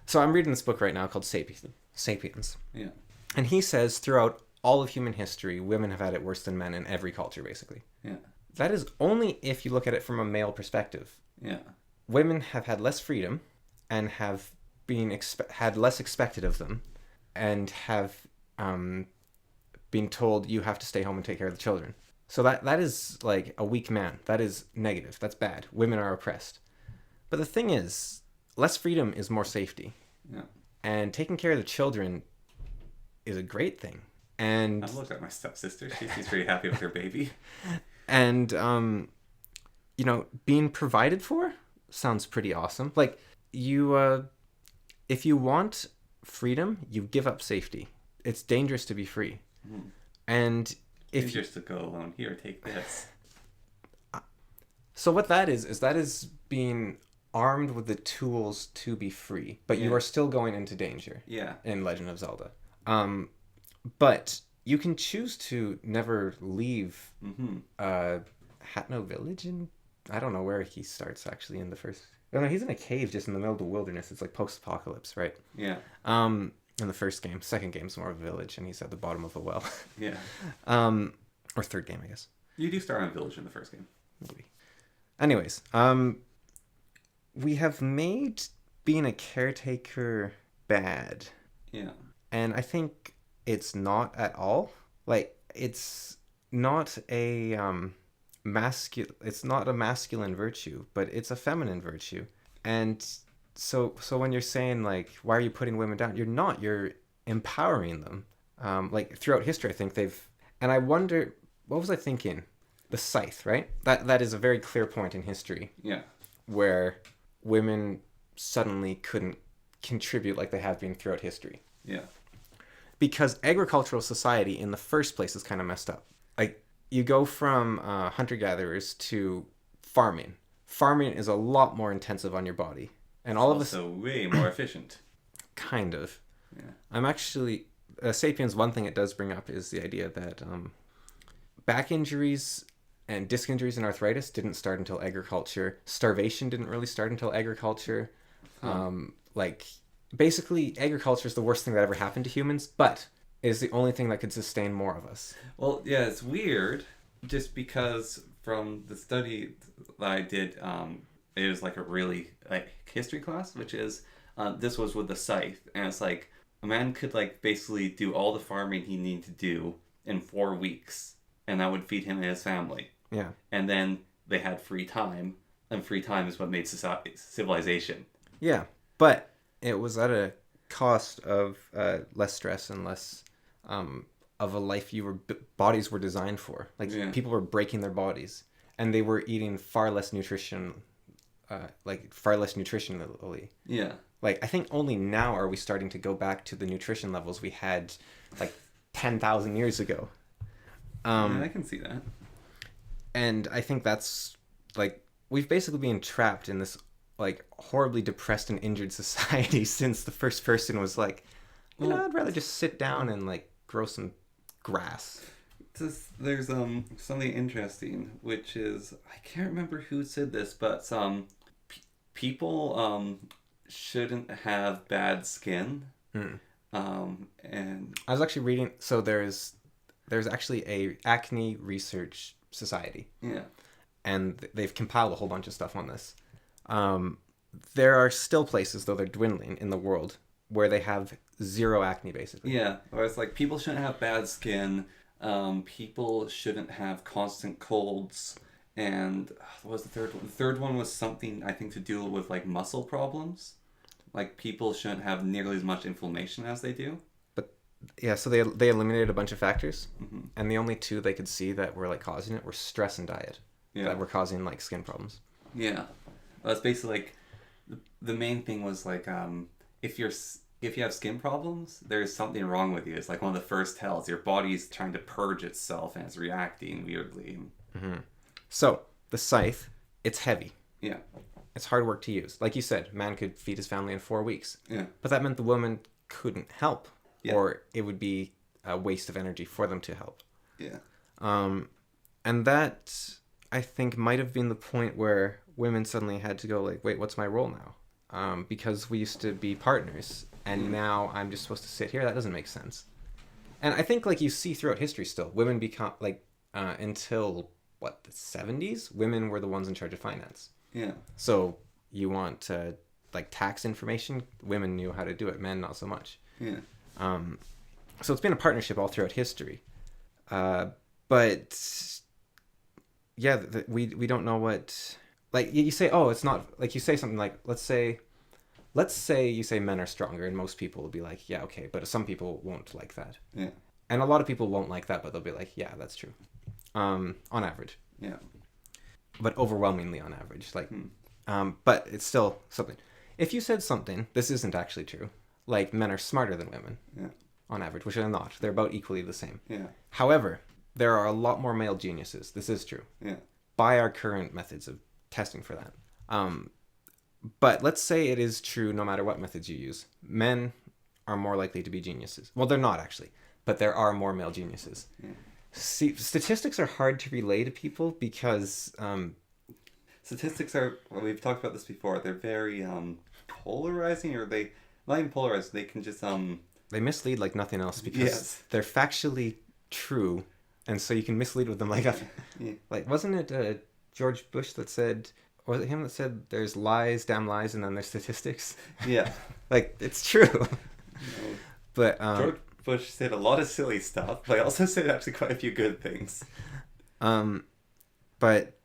so I'm reading this book right now called Sapiens. Yeah. And he says throughout all of human history, women have had it worse than men in every culture, basically. Yeah. That is only if you look at it from a male perspective. Yeah. Women have had less freedom and have had less expected of them and have been told you have to stay home and take care of the children. So that is like a weak man. That is negative. That's bad. Women are oppressed. But the thing is, less freedom is more safety. Yeah. And taking care of the children is a great thing. And I've looked at my stepsister. She's pretty happy with her baby. And, being provided for sounds pretty awesome. Like, if you want freedom, you give up safety. It's dangerous to be free. Mm. And if dangerous to go alone. Here, take this. So what that is being armed with the tools to be free, but you are still going into danger. Yeah. In Legend of Zelda. But you can choose to never leave Hatno Village, and I don't know where he starts actually in the first. No, he's in a cave just in the middle of the wilderness. It's like post-apocalypse, right? Yeah. In the first game. Second game's more of a village, and he's at the bottom of a well. Yeah. Or third game, I guess. You do start on a village in the first game. Maybe. Anyways, we have made being a caretaker bad. Yeah. And I think it's not at all. Like, it's not a it's not a masculine virtue, but it's a feminine virtue. And so when you're saying, like, why are you putting women down? You're empowering them. Like, throughout history, I think and I wonder, what was I thinking? The scythe, right? That is a very clear point in history. Yeah. Where women suddenly couldn't contribute like they have been throughout history. Yeah. Because agricultural society in the first place is kind of messed up. Like, you go from hunter-gatherers to farming. Farming is a lot more intensive on your body. And all of this... also way more efficient. Kind of. Yeah. I'm actually... Sapiens, one thing it does bring up is the idea that back injuries and disc injuries and arthritis didn't start until agriculture. Starvation didn't really start until agriculture. Like, basically, agriculture is the worst thing that ever happened to humans, but it is the only thing that could sustain more of us. Well, yeah, it's weird, just because from the study that I did, it was like a really history class, which is this was with the scythe, and it's like a man could like basically do all the farming he needed to do in 4 weeks, and that would feed him and his family. Yeah. And then they had free time, and free time is what made civilization. Yeah, but it was at a cost of less stress and less of a life bodies were designed for. Like, people were breaking their bodies, and they were eating far less nutritionally. Yeah. Like, I think only now are we starting to go back to the nutrition levels we had like 10,000 years ago. Yeah, I can see that. And I think that's like, we've basically been trapped in this like horribly depressed and injured society since the first person was like, I'd rather just sit down and like grow some grass. There's something interesting, which is, I can't remember who said this, but people shouldn't have bad skin. And I was actually reading, so there's actually a acne research society. Yeah. And they've compiled a whole bunch of stuff on this. There are still places, though they're dwindling, in the world where they have zero acne, basically. Yeah, or it's like people shouldn't have bad skin. People shouldn't have constant colds. And what was the third one? The third one was something, I think, to do with like muscle problems. Like, people shouldn't have nearly as much inflammation as they do. But yeah, so they eliminated a bunch of factors, and the only two they could see that were like causing it were stress and diet. Yeah. That were causing like skin problems. Yeah, that's basically like the main thing was like if you have skin problems, there's something wrong with you. It's like one of the first tells. Your body's trying to purge itself and it's reacting weirdly. So the scythe, it's heavy. Yeah. It's hard work to use. Like you said, man could feed his family in 4 weeks. Yeah. But that meant the woman couldn't help. Yeah. Or it would be a waste of energy for them to help. Yeah. And that, I think, might have been the point where women suddenly had to go like, wait, what's my role now? Because we used to be partners, and now I'm just supposed to sit here? That doesn't make sense. And I think, like, you see throughout history still, women become, like, until, the 70s? Women were the ones in charge of finance. Yeah. So you want, tax information? Women knew how to do it. Men, not so much. Yeah. So it's been a partnership all throughout history. But yeah, we don't know what, like, you say, it's not, like, you say something like, let's say you say men are stronger, and most people will be like, yeah, okay, but some people won't like that. Yeah. And a lot of people won't like that, but they'll be like, yeah, that's true. On average. Yeah. But overwhelmingly on average. Like, but it's still something. If you said something, this isn't actually true, like, men are smarter than women. Yeah. On average, which they're not. They're about equally the same. Yeah. However, there are a lot more male geniuses. This is true. Yeah. By our current methods of testing for that. But let's say it is true no matter what methods you use. Men are more likely to be geniuses. Well, they're not actually, but there are more male geniuses. Yeah. See, statistics are hard to relay to people because... statistics are, we've talked about this before, they're very polarizing, or they, not even polarized, they can just... They mislead like nothing else because they're factually true, and so you can mislead with them like... Yeah. Like, wasn't it George Bush that said... Or was it him that said there's lies, damn lies, and then there's statistics? Yeah. Like, it's true. No. But George Bush said a lot of silly stuff, but I also said actually quite a few good things. But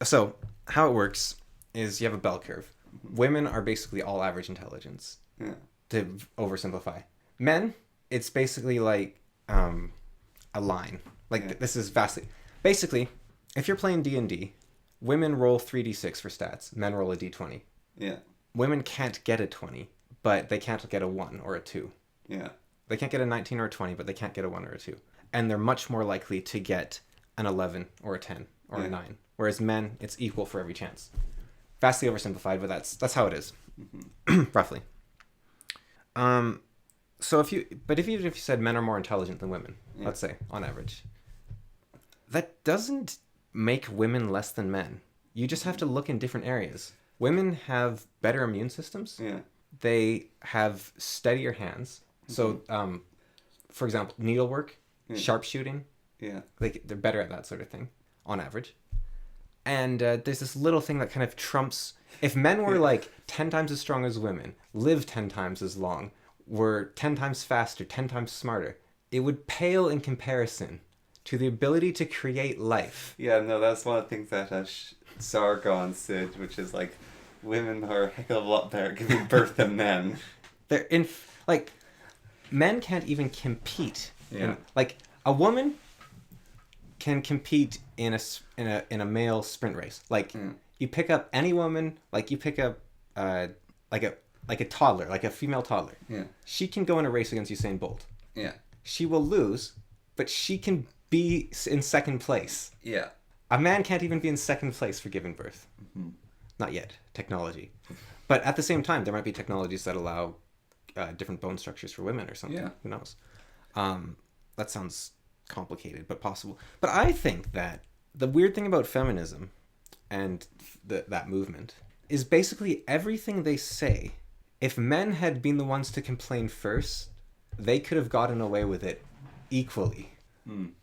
so how it works is you have a bell curve. Women are basically all average intelligence. Yeah. To oversimplify. Men, it's basically like a line. Like this is vastly basically, if you're playing D&D, women roll 3d6 for stats. Men roll a d20. Yeah. Women can't get a 20, but they can't get a 1 or a 2. Yeah. They can't get a 19 or a 20, but they can't get a 1 or a 2. And they're much more likely to get an 11 or a 10 or a 9. Whereas men, it's equal for every chance. Vastly oversimplified, but that's how it is. Roughly. So even if you said men are more intelligent than women, let's say on average, that doesn't make women less than men. You just have to look in different areas. Women have better immune systems. Yeah. They have steadier hands. So, for example, needlework, sharpshooting. Yeah. They're better at that sort of thing, on average. And there's this little thing that kind of trumps... If men were like 10 times as strong as women, lived 10 times as long, were 10 times faster, 10 times smarter, it would pale in comparison to the ability to create life. Yeah, no, that's one of the things that Sargon said, which is like, women are a heck of a lot better at giving birth than men. They're like, men can't even compete. Yeah. Like, a woman can compete in a male sprint race. Like, you pick up any woman, like you pick up like a toddler, like a female toddler. Yeah. She can go in a race against Usain Bolt. Yeah. She will lose, but she can be in second place. Yeah. A man can't even be in second place for giving birth. Mm-hmm. Not yet. Technology. But at the same time, there might be technologies that allow different bone structures for women or something. Yeah. Who knows? That sounds complicated, but possible. But I think that the weird thing about feminism and that movement is basically everything they say. If men had been the ones to complain first, they could have gotten away with it equally.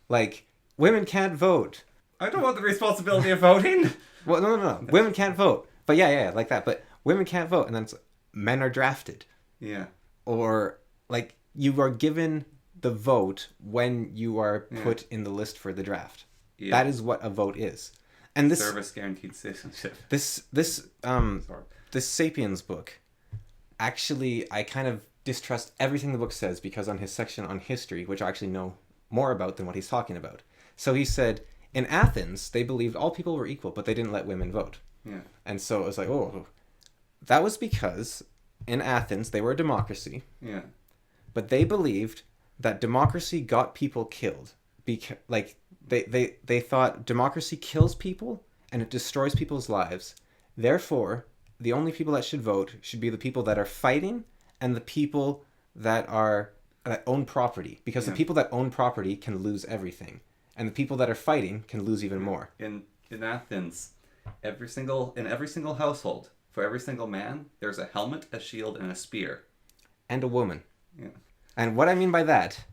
Like, women can't vote. I don't want the responsibility of voting. Well, no. Women can't vote. But yeah, like that. But women can't vote, and then men are drafted. Yeah. Or, like, you are given the vote when you are put in the list for the draft. Yeah. That is what a vote is. And this service guaranteed citizenship. This Sapiens book, actually, I kind of distrust everything the book says, because on his section on history, which I actually know more about than what he's talking about. So he said, in Athens, they believed all people were equal, but they didn't let women vote. Yeah. And so it was like, oh, that was because in Athens, they were a democracy. Yeah. But they believed that democracy got people killed. Like, they thought democracy kills people and it destroys people's lives. Therefore, the only people that should vote should be the people that are fighting and the people that own property. Because the people that own property can lose everything. And the people that are fighting can lose even more. In Athens, in every single household, for every single man, there's a helmet, a shield, and a spear. And a woman. Yeah. And what I mean by that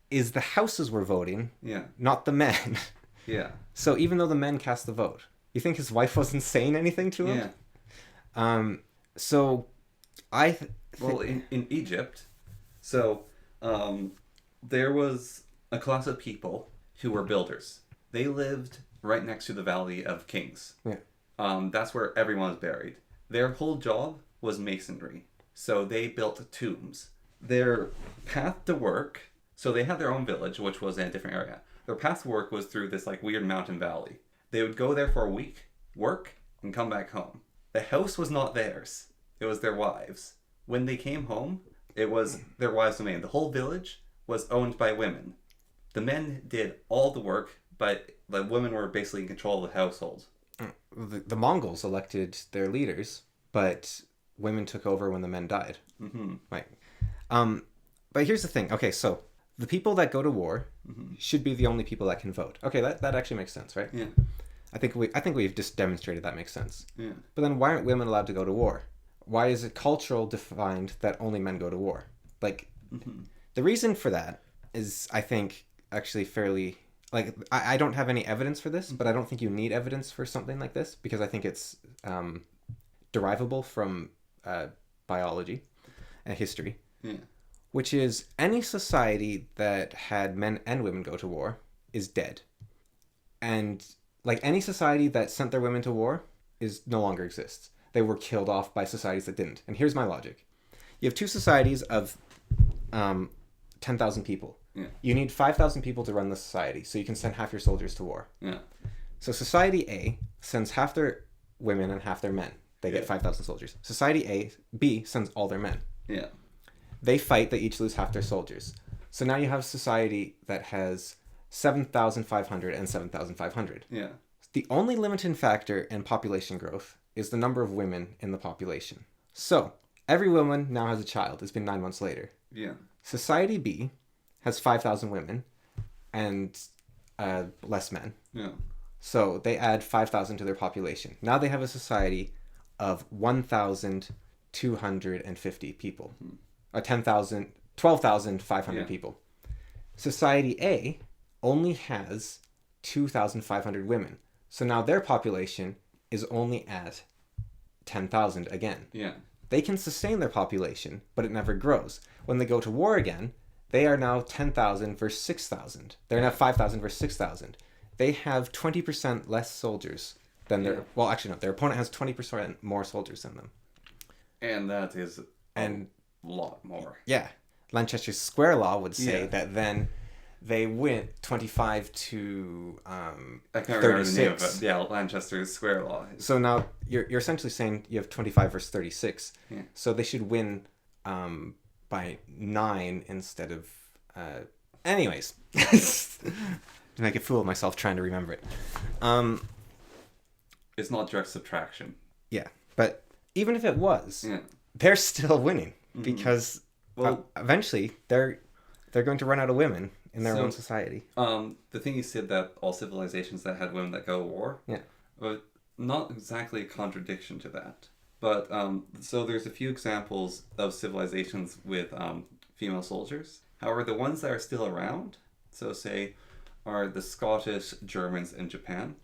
is the houses were voting, not the men. Yeah. So even though the men cast the vote, you think his wife wasn't saying anything to him? Yeah. So I... Well, in Egypt, there was a class of people who were builders. They lived right next to the Valley of Kings. Yeah. That's where everyone was buried. Their whole job was masonry. So they built tombs. Their path to work, so they had their own village, which was in a different area. Their path to work was through this like weird mountain valley. They would go there for a week, work, and come back home. The house was not theirs. It was their wives. When they came home, it was their wives' domain. The whole village was owned by women. The men did all the work, but the women were basically in control of the household. The Mongols elected their leaders, but women took over when the men died. Mm-hmm. Right. But here's the thing. Okay, so the people that go to war should be the only people that can vote. Okay, that actually makes sense, right? Yeah. I think we've just demonstrated that makes sense. Yeah. But then why aren't women allowed to go to war? Why is it cultural defined that only men go to war? Like, the reason for that is, I think, actually fairly... Like, I don't have any evidence for this, but I don't think you need evidence for something like this, because I think it's derivable from biology and history. Yeah. Which is, any society that had men and women go to war is dead. And, like, any society that sent their women to war no longer exists. They were killed off by societies that didn't. And here's my logic. You have two societies of 10,000 people. Yeah. You need 5,000 people to run the society, so you can send half your soldiers to war. Yeah. So Society A sends half their women and half their men. They get 5,000 soldiers. Society B sends all their men. Yeah. They fight, they each lose half their soldiers. So now you have a society that has 7,500 and 7,500. Yeah. The only limiting factor in population growth is the number of women in the population. So, every woman now has a child. It's been 9 months later. Yeah. Society B has 5,000 women and less men. Yeah. So they add 5,000 to their population. Now they have a society of 1,250 people. 12,500 people. Society A only has 2,500 women. So now their population is only at 10,000 again. Yeah. They can sustain their population, but it never grows. When they go to war again, they are now 10,000 versus 6,000. They're now 5,000 versus 6,000. They have 20% less soldiers than their... Well, actually, no. Their opponent has 20% more soldiers than them. And that is a lot more. Yeah. Lanchester's square law would say that then they win 25 to I can't 36. remember the name of it. Yeah, Lanchester's square law. So now you're essentially saying you have 25 versus 36. Yeah. So they should win by 9 instead of... Anyways. To make a fool of myself trying to remember it. It's not direct subtraction. Yeah. But even if it was, they're still winning. Because eventually they're going to run out of women in their own society. The thing you said that all civilizations that had women that go to war, not exactly a contradiction to that. But so there's a few examples of civilizations with female soldiers. However, the ones that are still around, so say, are the Scottish, Germans, and Japan.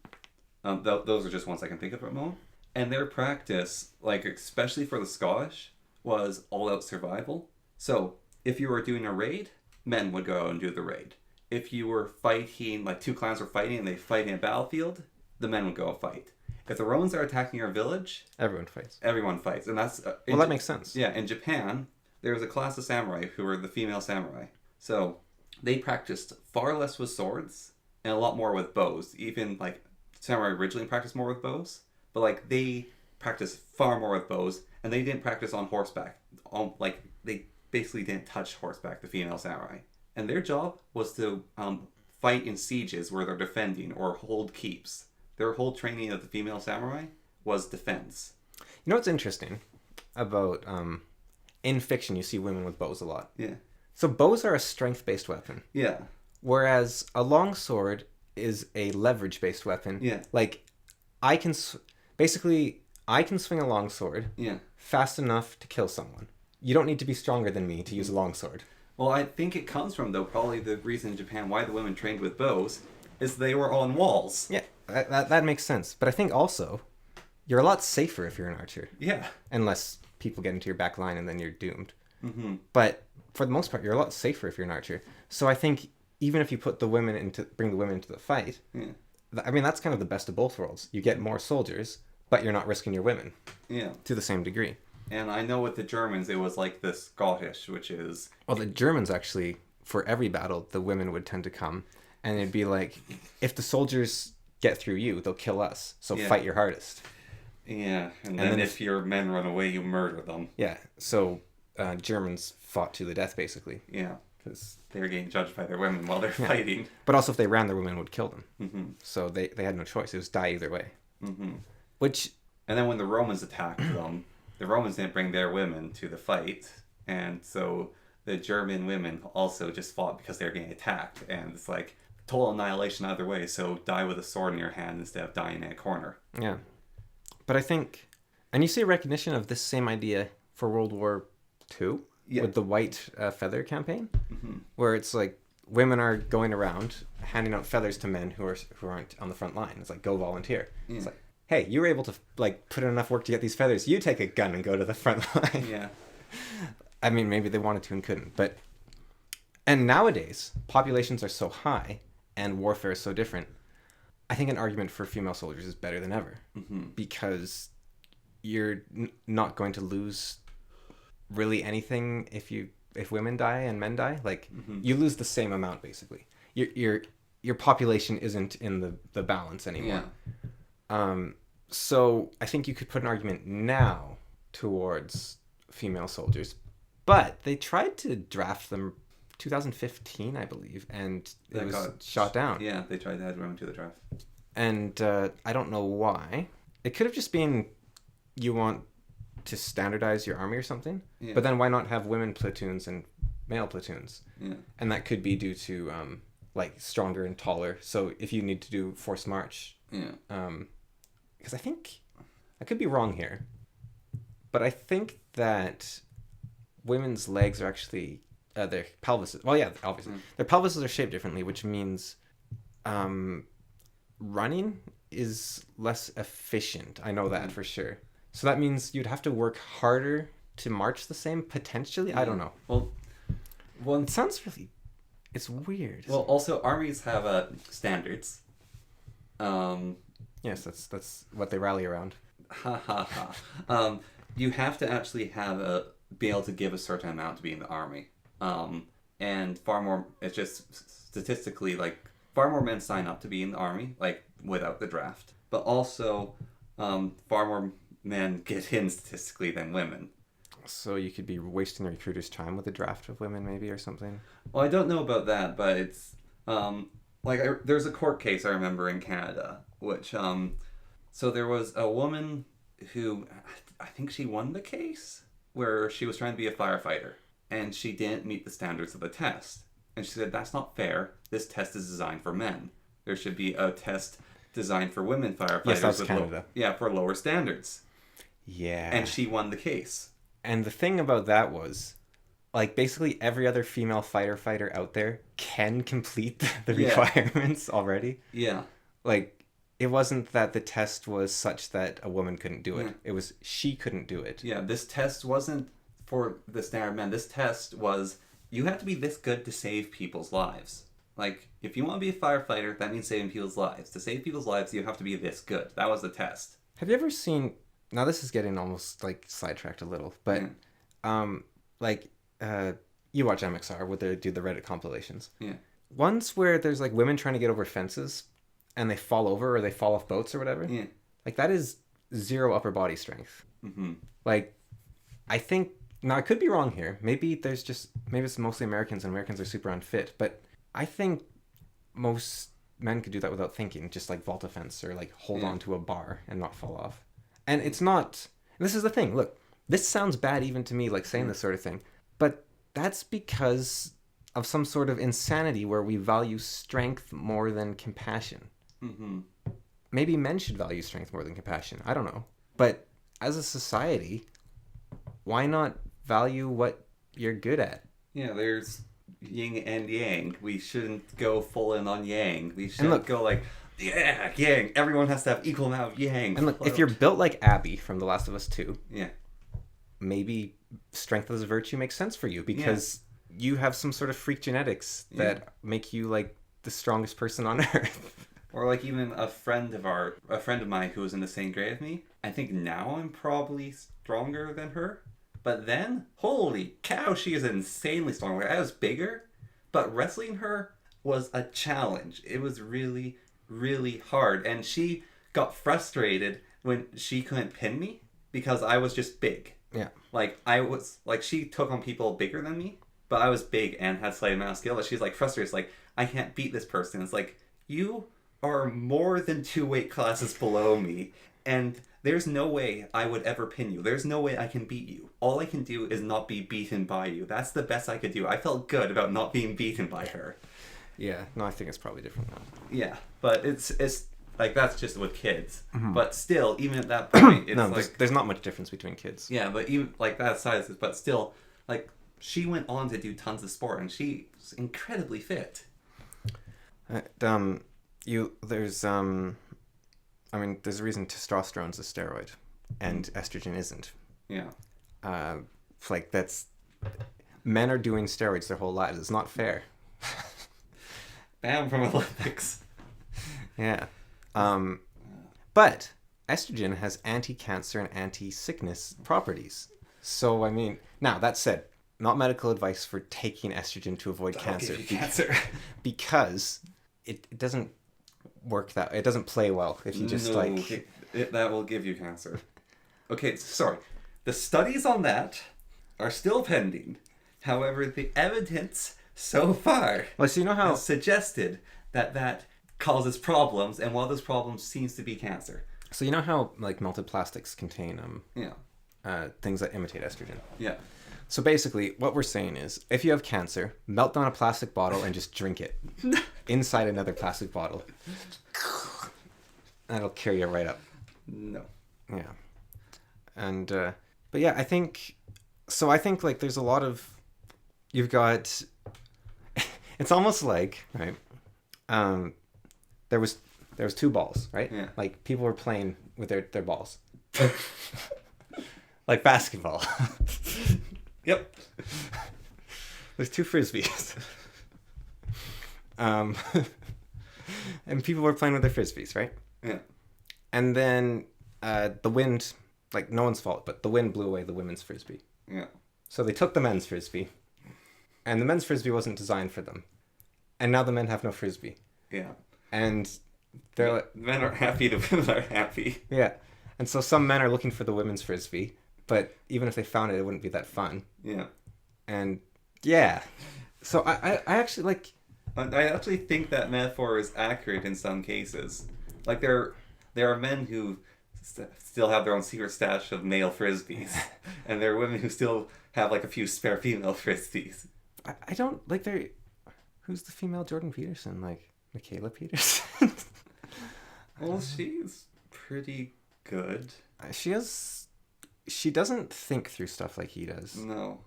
Those are just ones I can think of at the moment. And their practice, like especially for the Scottish, was all-out survival. So if you were doing a raid, men would go out and do the raid. If you were fighting, like two clans were fighting and they fight in a battlefield, the men would go out fight. If the Romans are attacking your village, everyone fights. Everyone fights, and that's well, that makes sense. Yeah, in Japan, there was a class of samurai who were the female samurai. So they practiced far less with swords and a lot more with bows. Even like samurai originally practiced more with bows, but like they practiced far more with bows, and they didn't practice on horseback. Like they basically didn't touch horseback, the female samurai, and their job was to fight in sieges where they're defending or hold keeps. Their whole training of the female samurai was defense. You know what's interesting about in fiction, you see women with bows a lot. Yeah. So bows are a strength-based weapon. Yeah. Whereas a longsword is a leverage-based weapon. Yeah. Like, I can swing a longsword fast enough to kill someone. You don't need to be stronger than me to use a longsword. Well, I think it comes from, though, probably the reason in Japan why the women trained with bows is they were on walls. Yeah, that makes sense. But I think also, you're a lot safer if you're an archer. Yeah. Unless people get into your back line and then you're doomed. Mm-hmm. But for the most part, you're a lot safer if you're an archer. So I think even if you bring the women into the fight, I mean, that's kind of the best of both worlds. You get more soldiers, but you're not risking your women. Yeah. To the same degree. And I know with the Germans, it was like the Scottish, which is... Well, the Germans actually, for every battle, the women would tend to come. And it'd be like, if the soldiers get through you, they'll kill us. So fight your hardest. Yeah. And then if your men run away, you murder them. Yeah. So Germans fought to the death, basically. Yeah. Because they were getting judged by their women while they're fighting. But also if they ran, their women would kill them. Mm-hmm. So they had no choice. It was die either way. Mm-hmm. And then when the Romans attacked them, the Romans didn't bring their women to the fight. And so the German women also just fought because they were getting attacked. And it's like total annihilation either way. So die with a sword in your hand instead of dying in a corner. Yeah. But I think... And you see a recognition of this same idea for World War II? Yeah. With the white feather campaign, where it's like women are going around handing out feathers to men who aren't on the front line. It's like, go volunteer. Yeah. It's like, hey, you were able to like put in enough work to get these feathers. You take a gun and go to the front line. Yeah. I mean, maybe they wanted to and couldn't, but and nowadays populations are so high and warfare is so different. I think an argument for female soldiers is better than ever because you're not going to lose really anything if women die and men die. Like you lose the same amount basically. Your population isn't in the balance anymore. So I think you could put an argument now towards female soldiers, but they tried to draft them 2015 I believe, and it was shot down. Yeah, they tried to add women to the draft, and I don't know why. It could have just been you want to standardize your army or something, but then why not have women platoons and male platoons. Yeah. And that could be due to like stronger and taller. So if you need to do forced march, because I think I could be wrong here, but I think that women's legs are actually their pelvises. Well, yeah, obviously their pelvises are shaped differently, which means running is less efficient. I know that for sure. So that means you'd have to work harder to march the same potentially. I don't know. Well, it sounds really. It's weird. Well, also armies have standards. Yes, that's what they rally around. Ha ha ha. You have to actually be able to give a certain amount to be in the army. And far more. It's just statistically like far more men sign up to be in the army, like without the draft. But also, far more men get in statistically than women. So you could be wasting the recruiter's time with a draft of women, maybe, or something. Well, I don't know about that, but it's there's a court case I remember in Canada, which so there was a woman who I think she won the case where she was trying to be a firefighter and she didn't meet the standards of the test, and she said that's not fair. This test is designed for men. There should be a test designed for women firefighters. Yes, that's Canada. For lower standards. Yeah. And she won the case. And the thing about that was, like, basically every other female fighter out there can complete the requirements already. Yeah. Like, it wasn't that the test was such that a woman couldn't do it. Yeah. It was she couldn't do it. Yeah, this test wasn't for the standard men. This test was, you have to be this good to save people's lives. Like, if you want to be a firefighter, that means saving people's lives. To save people's lives, you have to be this good. That was the test. Have you ever seen... Now, this is getting almost, like, sidetracked a little, but, you watch MXR, where they do the Reddit compilations. Yeah. Ones where there's, like, women trying to get over fences, and they fall over, or they fall off boats or whatever. Yeah. Like, that is zero upper body strength. Mm-hmm. Like, I think... Now, I could be wrong here. Maybe it's mostly Americans, and Americans are super unfit, but I think most men could do that without thinking, just, like, vault a fence, or, like, hold on to a bar and not fall off. And it's not... This is the thing. Look, this sounds bad even to me, like, saying this sort of thing. But that's because of some sort of insanity where we value strength more than compassion. Mm-hmm. Maybe men should value strength more than compassion. I don't know. But as a society, why not value what you're good at? Yeah, there's yin and yang. We shouldn't go full in on yang. We shouldn't go like... Yeah, yang. Everyone has to have equal amount of yang. And look, if you're built like Abby from The Last of Us 2, maybe strength as a virtue makes sense for you because you have some sort of freak genetics that make you like the strongest person on earth. Or like even a friend of mine who was in the same grade as me. I think now I'm probably stronger than her. But then, holy cow, she is insanely strong. Like, I was bigger, but wrestling her was a challenge. It was really... really hard, and she got frustrated when she couldn't pin me because I was just big. Yeah. Like, I was, like, she took on people bigger than me, but I was big and had slight amount of skill, but she's, like, frustrated. It's like, I can't beat this person. It's like, you are more than 2 weight classes below me, and there's no way I would ever pin you. There's no way I can beat you. All I can do is not be beaten by you. That's the best I could do. I felt good about not being beaten by her. Yeah, no, I think it's probably different now. Yeah, but it's like that's just with kids. Mm-hmm. But still, even at that point, it's like there's not much difference between kids. Yeah, but even like that size, but still, like she went on to do tons of sport, and she's incredibly fit. There's a reason testosterone's a steroid, and estrogen isn't. Yeah. Like that's men are doing steroids their whole lives. It's not fair. Bam from Olympics. Yeah. But estrogen has anti-cancer and anti-sickness properties. So, I mean, now that said, not medical advice for taking estrogen to avoid cancer. Because it doesn't work it doesn't play well if you just that will give you cancer. Okay, sorry. The studies on that are still pending. However, the evidence so far has suggested that causes problems, and one of those problems seems to be cancer. So you know how like melted plastics contain things that imitate estrogen? Yeah. So basically, what we're saying is, if you have cancer, melt down a plastic bottle and just drink it inside another plastic bottle. That'll carry you right up. No. Yeah. And, but yeah, I think like there's a lot of, you've got, it's almost like, right, there was two balls, right? Yeah. Like people were playing with their balls. Like basketball. Yep. There's two frisbees. And people were playing with their frisbees, right? Yeah. And then the wind, like no one's fault, but the wind blew away the women's frisbee. Yeah. So they took the men's frisbee, and the men's frisbee wasn't designed for them. And now the men have no frisbee. Yeah. And they're like, men are happy, the women are happy. Yeah. And so some men are looking for the women's frisbee, but even if they found it, it wouldn't be that fun. Yeah. And yeah. So I actually like... I actually think that metaphor is accurate in some cases. Like there are men who still have their own secret stash of male frisbees, and there are women who still have like a few spare female frisbees. I don't like there. Who's the female Jordan Peterson? Like Michaela Peterson? Well, she's pretty good. She doesn't think through stuff like he does. No.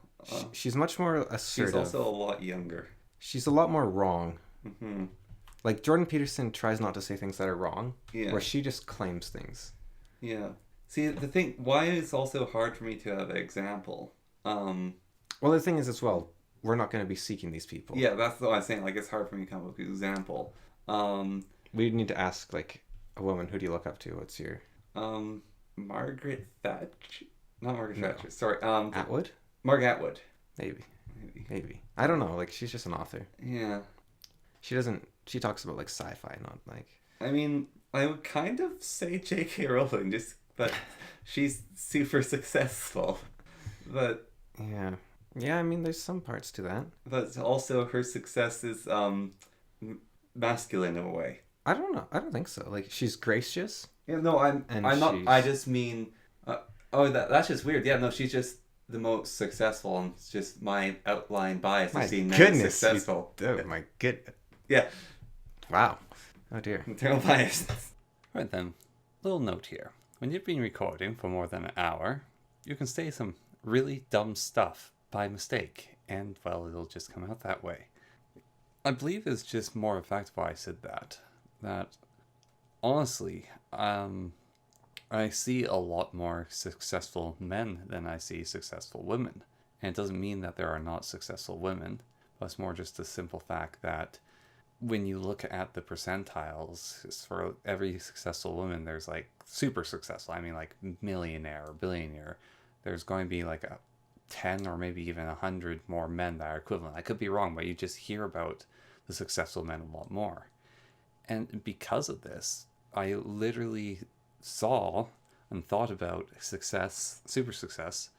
She's much more assertive. She's also a lot younger. She's a lot more wrong. Mm-hmm. Like Jordan Peterson tries not to say things that are wrong, yeah. where she just claims things. Yeah. See, the thing, why it's also hard for me to have an example. Well, the thing is as well, we're not going to be seeking these people. Yeah, that's what I'm saying. Like, it's hard for me to come up with an example. We need to ask, like, a woman, who do you look up to? What's your... Margaret Thatcher? Not Margaret Thatcher, No. sorry. Atwood? Margaret Atwood. Maybe. I don't know. Like, she's just an author. Yeah. She talks about, like, sci-fi, not, like... I mean, I would kind of say J.K. Rowling, just that she's super successful. But... Yeah. Yeah, I mean, there's some parts to that. But also, her success is, masculine in a way. I don't know. I don't think so. Like, she's gracious. Yeah, no, I'm not... I just mean... that's just weird. Yeah, no, she's just the most successful, and it's just my outline bias of seeing men successful. Oh, my goodness. Yeah. Wow. Oh, dear. Internal bias. Right then, little note here. When you've been recording for more than an hour, you can say some really dumb stuff by mistake, and, well, it'll just come out that way. I believe it's just more a fact why I said that. That, honestly, I see a lot more successful men than I see successful women. And it doesn't mean that there are not successful women, but it's more just the simple fact that when you look at the percentiles, for every successful woman, there's like super successful. I mean, like millionaire or billionaire. There's going to be like 10 or maybe even 100 more men that are equivalent. I could be wrong, but you just hear about the successful men a lot more. And because of this, I literally saw and thought about success, super success,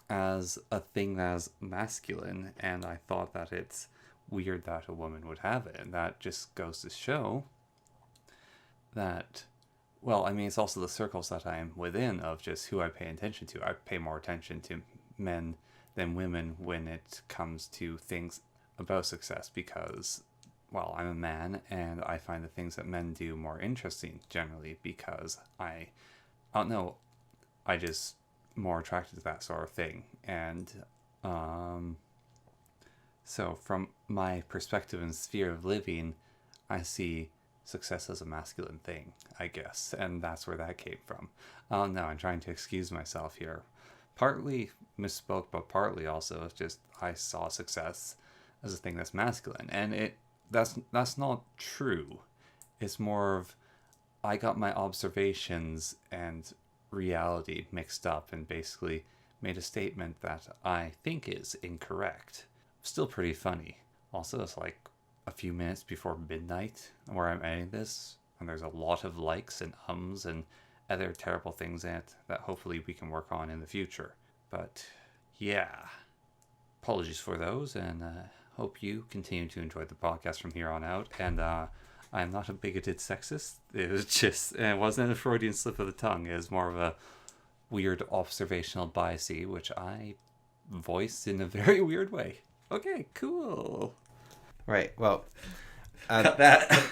as a thing that's masculine, and I thought that it's weird that a woman would have it, and that just goes to show that, well, I mean, it's also the circles that I'm within of just who I pay attention to. I pay more attention to men than women when it comes to things about success because, well, I'm a man and I find the things that men do more interesting generally because I don't know, I just more attracted to that sort of thing. And so from my perspective and sphere of living, I see success as a masculine thing, I guess, and that's where that came from. No, I'm trying to excuse myself here. Partly misspoke, but partly also it's just I saw success as a thing that's masculine, and that's not true. It's more of I got my observations and reality mixed up and basically made a statement that I think is incorrect. Still pretty funny. Also, it's like a few minutes before midnight where I'm editing this, and there's a lot of likes and ums and other terrible things in it that hopefully we can work on in the future. But yeah, apologies for those, and hope you continue to enjoy the podcast from here on out. And I'm not a bigoted sexist. It wasn't a Freudian slip of the tongue. It was more of a weird observational bias, which I voiced in a very weird way. Okay, cool. Right. Well, Cut that.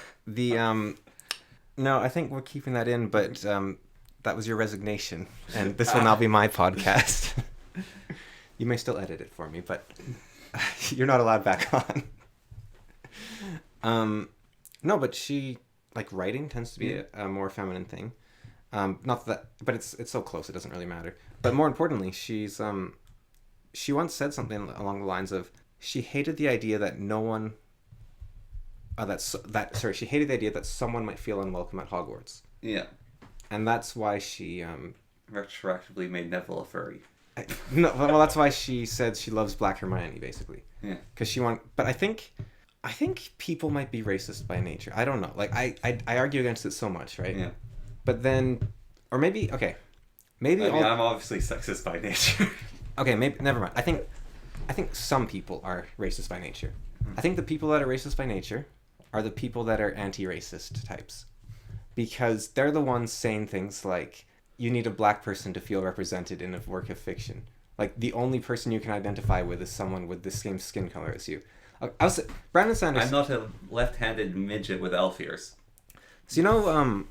No, I think we're keeping that in, but that was your resignation, and this will now be my podcast. You may still edit it for me, but you're not allowed back on. No, but she, like, writing tends to be a more feminine thing. Not that, but it's so close it doesn't really matter. But more importantly, she once said something along the lines of she hated the idea that no one. She hated the idea that someone might feel unwelcome at Hogwarts. Yeah. And that's why she retroactively made Neville a furry. No, well, that's why she said she loves Black Hermione, basically. Yeah. Because but I think people might be racist by nature. I don't know. Like I argue against it so much, right? Yeah. But then, or maybe I'm obviously sexist by nature. Okay, maybe never mind. I think some people are racist by nature. I think the people that are racist by nature are the people that are anti-racist types, because they're the ones saying things like, you need a black person to feel represented in a work of fiction. Like, the only person you can identify with is someone with the same skin color as you. Brandon Sanderson... I'm not a left-handed midget with elf ears. So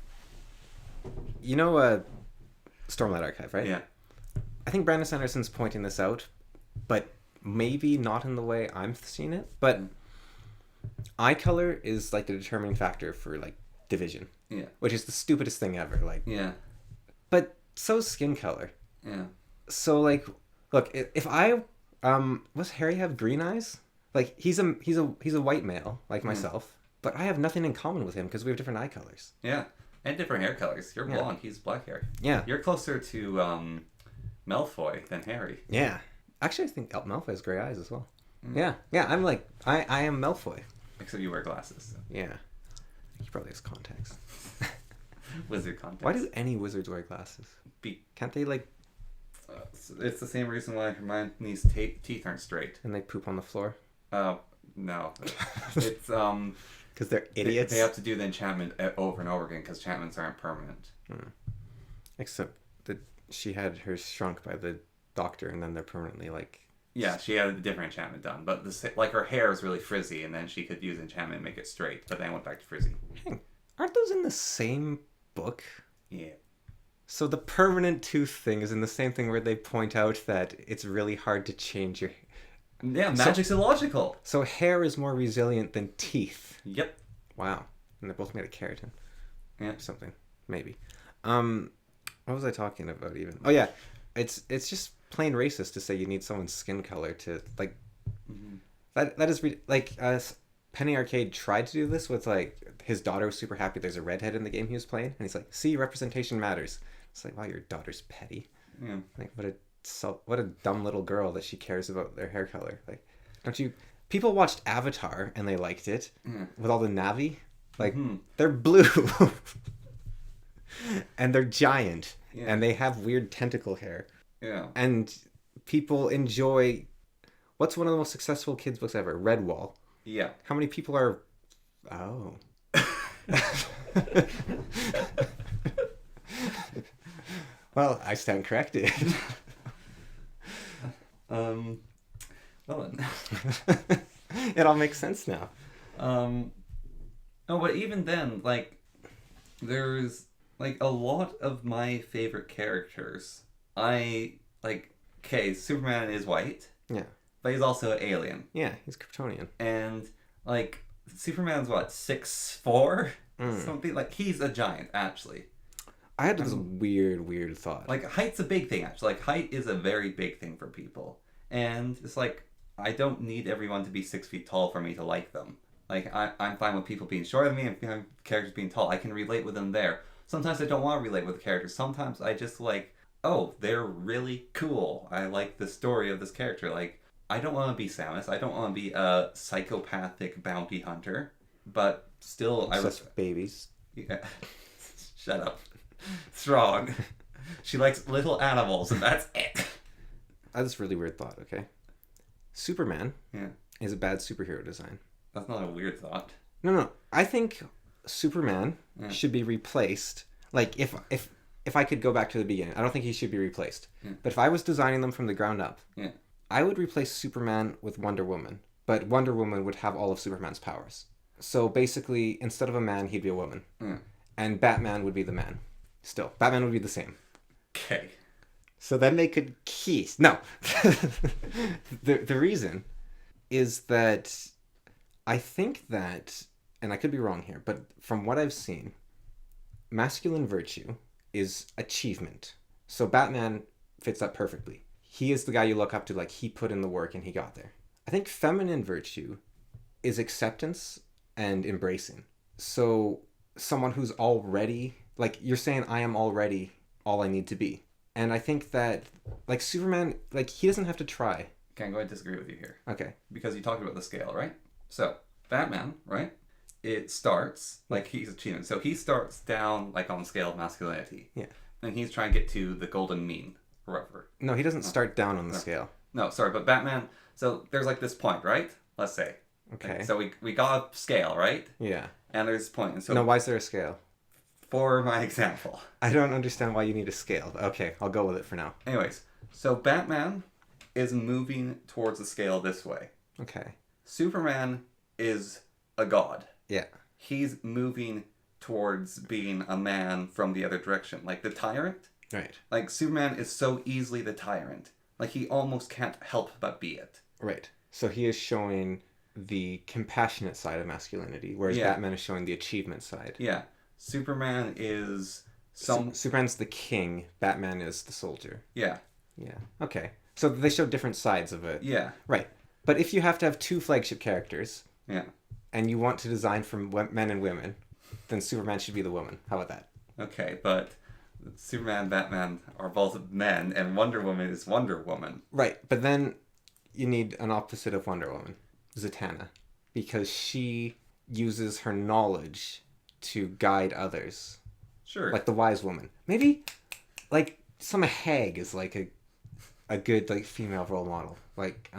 Stormlight Archive, right? Yeah. I think Brandon Sanderson's pointing this out, but maybe not in the way I'm seeing it. But eye color is, like, the determining factor for, like, division. Yeah. Which is the stupidest thing ever. Like. Yeah. But so's skin color. Yeah. So, like, look, if I does Harry have green eyes? Like, he's a white male like myself, but I have nothing in common with him because we have different eye colors. Yeah, and different hair colors. You're blonde. He's black hair. Yeah. You're closer to Malfoy than Harry. Yeah. Actually, I think Malfoy has gray eyes as well. Yeah. Yeah. I'm like I am Malfoy. Except you wear glasses. So. Yeah. He probably has contacts. Wizard contacts. Why do any wizards wear glasses? Can't they, like... it's the same reason why Hermione's teeth aren't straight. And they poop on the floor? No. It's, because they're idiots? They have to do the enchantment over and over again, because enchantments aren't permanent. Except that she had hers shrunk by the doctor, and then they're permanently, like... Yeah, she had a different enchantment done, but like her hair is really frizzy, and then she could use enchantment and make it straight, but then it went back to frizzy. Aren't those in the same book? Yeah. So the permanent tooth thing is in the same thing where they point out that it's really hard to change your... Yeah, magic's illogical. So hair is more resilient than teeth. Yep. Wow. And they're both made of keratin. Yeah. Something. Maybe. What was I talking about even? Oh yeah. It's just plain racist to say you need someone's skin color to, like... That is... Penny Arcade tried to do this with, like, his daughter was super happy there's a redhead in the game he was playing, and he's like, see, representation matters. It's like, wow, your daughter's petty. Yeah. Like, what a dumb little girl that she cares about their hair color. Like, don't you... People watched Avatar, and they liked it, with all the Na'vi. Like, they're blue. And they're giant. Yeah. And they have weird tentacle hair. Yeah. And people enjoy... What's one of the most successful kids' books ever? Redwall. Yeah. How many people are... Oh. Well, I stand corrected. Well then. It all makes sense now. No, but even then, like, there's, like, a lot of my favorite characters. Superman is white. Yeah. But he's also an alien. Yeah, he's Kryptonian. And, like, Superman's, 6'4"? Something, like, he's a giant, actually. I had this weird thought. Like, height's a big thing, actually. Like, height is a very big thing for people. And it's like, I don't need everyone to be 6 feet tall for me to like them. Like, I'm fine with people being shorter than me and characters being tall. I can relate with them there. Sometimes I don't want to relate with the characters. Sometimes I just like, oh, they're really cool. I like the story of this character. Like, I don't want to be Samus. I don't want to be a psychopathic bounty hunter. But still, Obsessed with babies. Yeah. Shut up. It's wrong. She likes little animals, and that's it. I had this really weird thought, okay? Superman is a bad superhero design. That's not a weird thought. No. I think Superman should be replaced. Like, if I could go back to the beginning, I don't think he should be replaced. Yeah. But if I was designing them from the ground up, I would replace Superman with Wonder Woman, but Wonder Woman would have all of Superman's powers. So basically, instead of a man, he'd be a woman. Mm. And Batman would be the man. Still, Batman would be the same. Okay. So then they could kiss. No. The reason is that I think that, and I could be wrong here, but from what I've seen, masculine virtue is achievement. So Batman fits that perfectly. He is the guy you look up to, like he put in the work and he got there. I think feminine virtue is acceptance and embracing. So someone who's already, like you're saying, I am already all I need to be. And I think that, like Superman, like he doesn't have to try. Okay, I'm going to disagree with you here. Okay. Because you talked about the scale, right? So, Batman, right? It starts, like he's achieving. So he starts down, like on the scale of masculinity. Yeah. And he's trying to get to the golden mean, or whatever. No, he doesn't start down on the scale. No, sorry, but Batman, so there's like this point, right? Let's say. Okay. So we got a scale, right? Yeah. And there's this point. And so No, why is there a scale? for my example. I don't understand why you need a scale. Okay, I'll go with it for now. Anyways, so Batman is moving towards the scale this way. Okay. Superman is a god. Yeah. He's moving towards being a man from the other direction. Like the tyrant. Right. Like Superman is so easily the tyrant. Like he almost can't help but be it. Right. So he is showing the compassionate side of masculinity, whereas Yeah. Batman is showing the achievement side. Yeah. Superman is Superman's the king, Batman is the soldier. Yeah. Yeah. Okay. So they show different sides of it. Yeah. Right. But if you have to have two flagship characters, Yeah. and you want to design for men and women, then Superman should be the woman. How about that? Okay, but Superman and Batman are both men, and Wonder Woman is Wonder Woman. Right. But then you need an opposite of Wonder Woman, Zatanna, because she uses her knowledge to guide others. Sure. Like the wise woman. Maybe, like, some hag is like a good, like, female role model. Like,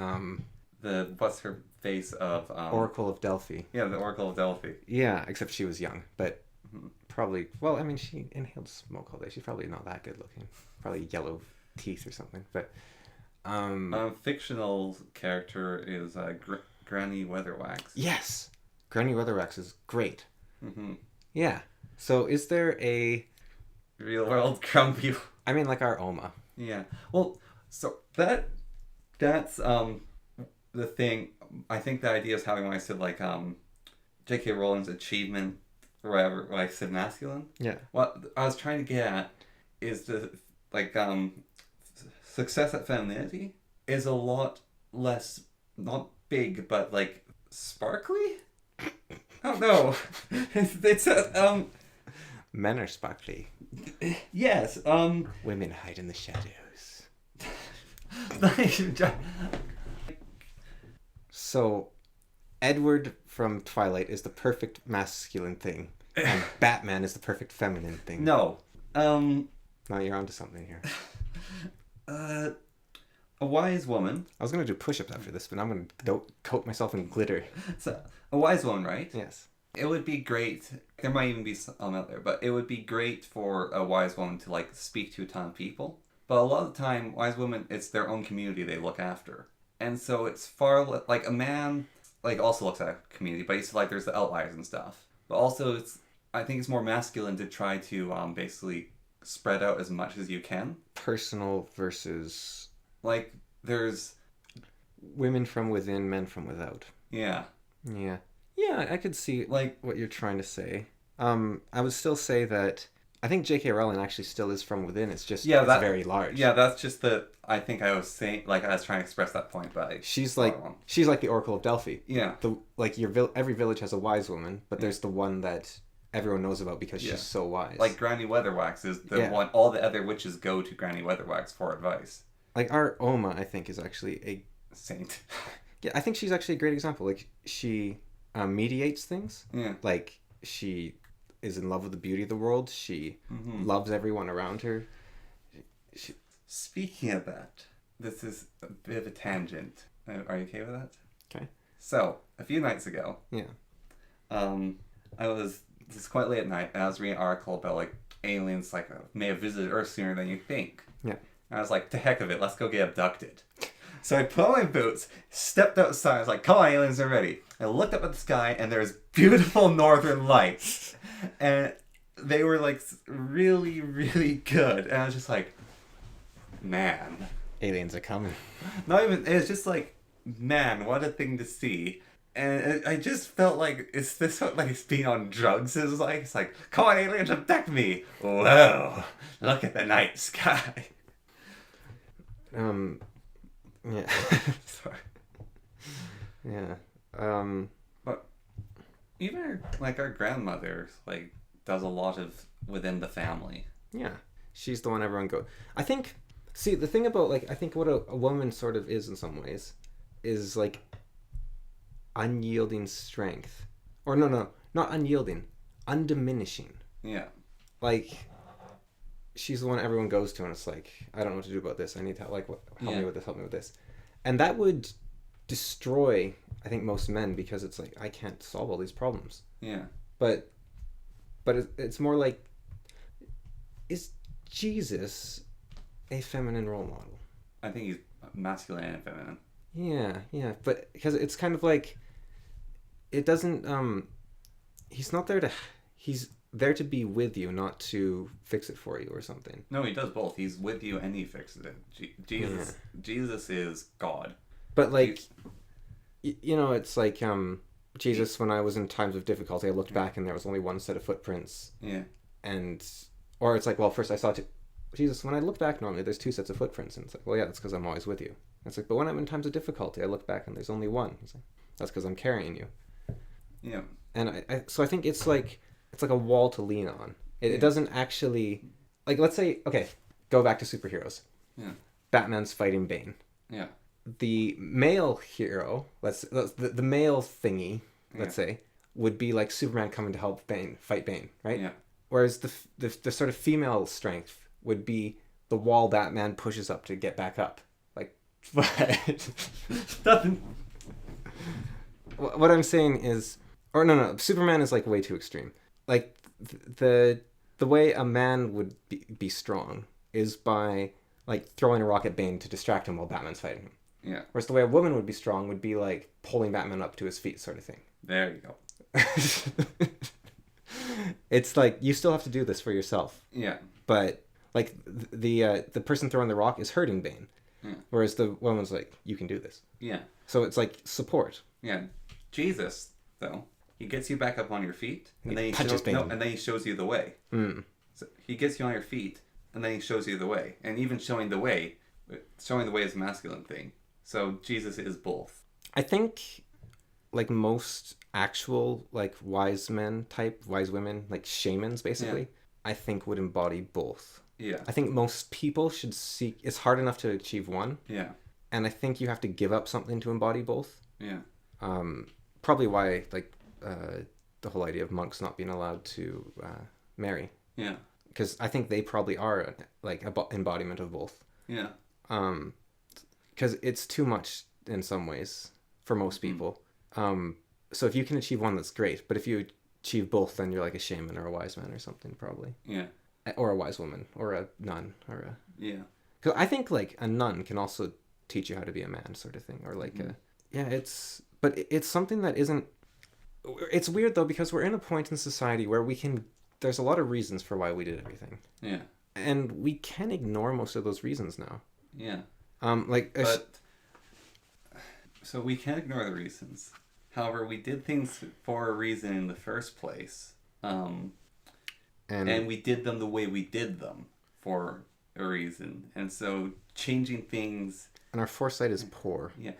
the what's her face of Oracle of Delphi. Yeah, the Oracle of Delphi. Yeah, except she was young, but probably, well, I mean, she inhaled smoke all day. She's probably not that good looking. Probably yellow teeth or something. But fictional character is Granny Weatherwax. yes, Granny Weatherwax is great. Mm-hmm. Yeah. So is there a Real world grumpy? I mean, like our Oma. Yeah. Well, so that's the thing. I think the idea is having when I said like J.K. Rowling's achievement, or whatever, when I said masculine. Yeah. What I was trying to get at is the like success at femininity is a lot less, not big, but like sparkly. I don't know. It's Men are sparkly. yes. Women hide in the shadows. So, Edward from Twilight is the perfect masculine thing, and Batman is the perfect feminine thing. No. Now you're onto something here. A wise woman. I was gonna do push-ups after this, but I'm gonna coat myself in glitter. So, a wise woman, right? Yes. It would be great. There might even be some out there, but it would be great for a wise woman to like speak to a ton of people. But a lot of the time, wise women, it's their own community they look after, and so it's far like a man like also looks at a community, but he's like there's the outliers and stuff. But also, I think it's more masculine to try to basically spread out as much as you can. Personal versus like there's women from within, men from without. Yeah. Yeah. Yeah, I could see like what you're trying to say. I would still say that I think J.K. Rowling actually still is from within. It's just it's very large. Yeah, that's just I think I was saying, like I was trying to express that point, but she's like the Oracle of Delphi. Yeah. Every village has a wise woman, but there's the one that everyone knows about because she's so wise. Like Granny Weatherwax is the one. All the other witches go to Granny Weatherwax for advice. Like our Oma, I think, is actually a saint. Yeah, I think she's actually a great example. Like she mediates things. Yeah. Like she is in love with the beauty of the world. She loves everyone around her. Speaking of that, this is a bit of a tangent. Are you okay with that? Okay. So, a few nights ago, this is quite late at night, and I was reading an article about like aliens may have visited Earth sooner than you think. Yeah. And I was like, to heck of it, let's go get abducted. So I put on my boots, stepped outside, I was like, come on, aliens are ready. I looked up at the sky, and there's beautiful northern lights. And they were, like, really, really good. And I was just like, man. Aliens are coming. Not even, it's just like, man, what a thing to see. And I just felt like, is this what, like, being on drugs is like? It's like, come on, aliens, abduct me. Whoa, look at the night sky. Yeah. Sorry. Yeah. But even our grandmother, like, does a lot of within the family. Yeah. She's the one everyone goes. I think, see, the thing about, like, I think what a woman sort of is in some ways is, like, unyielding strength. Or no, not unyielding. Undiminishing. Yeah. Like, she's the one everyone goes to, and it's like, I don't know what to do about this. I need help. Like, help me with this, help me with this. And that would destroy, I think, most men, because it's like, I can't solve all these problems. Yeah. But it's more like, is Jesus a feminine role model? I think he's masculine and feminine. Yeah. But because it's kind of like, it doesn't, he's not there to, he's there to be with you, not to fix it for you or something. No, he does both. He's with you and he fixes it. Jesus is God. But like, you know, it's like Jesus, when I was in times of difficulty, I looked back and there was only one set of footprints. Yeah. Or it's like, well, first I saw Jesus, when I look back normally, there's two sets of footprints. And it's like, well, yeah, that's because I'm always with you. And it's like, but when I'm in times of difficulty, I look back and there's only one. He's like, that's because I'm carrying you. Yeah. And so I think it's like a wall to lean on. It doesn't actually, like, let's say, okay, go back to superheroes. Yeah. Batman's fighting Bane. Yeah. The male hero, the male thingy, let's say, would be like Superman coming to help fight Bane, right? Yeah. Whereas the sort of female strength would be the wall Batman pushes up to get back up. Like, Nothing. What I'm saying is, or no, Superman is like way too extreme. Like the way a man would be strong is by like throwing a rock at Bane to distract him while Batman's fighting him. Yeah. Whereas the way a woman would be strong would be like pulling Batman up to his feet, sort of thing. There you go. It's like you still have to do this for yourself. Yeah. But like the person throwing the rock is hurting Bane. Yeah. Whereas the woman's like, you can do this. Yeah. So it's like support. Yeah. Jesus, though, he gets you back up on your feet, and then he shows you the way. Mm. So he gets you on your feet, and then he shows you the way. And even showing the way is a masculine thing. So Jesus is both. I think, like most actual like wise women, like shamans, basically, I think would embody both. Yeah. I think most people should seek. It's hard enough to achieve one. Yeah. And I think you have to give up something to embody both. Yeah. Probably why like the whole idea of monks not being allowed to marry. Yeah. Because I think they probably are like an embodiment of both. Yeah. Because it's too much in some ways for most people. So if you can achieve one, that's great. But if you achieve both, then you're like a shaman or a wise man or something, probably. Yeah. Or a wise woman or a nun or a. Yeah. Because I think like a nun can also teach you how to be a man, sort of thing, or like it's something that isn't. It's weird though, because we're in a point in society where there's a lot of reasons for why we did everything. Yeah. And we can ignore most of those reasons now. Yeah. So we can't ignore the reasons. However, we did things for a reason in the first place. And we did them the way we did them for a reason. And so changing things... And our foresight is poor. Yeah.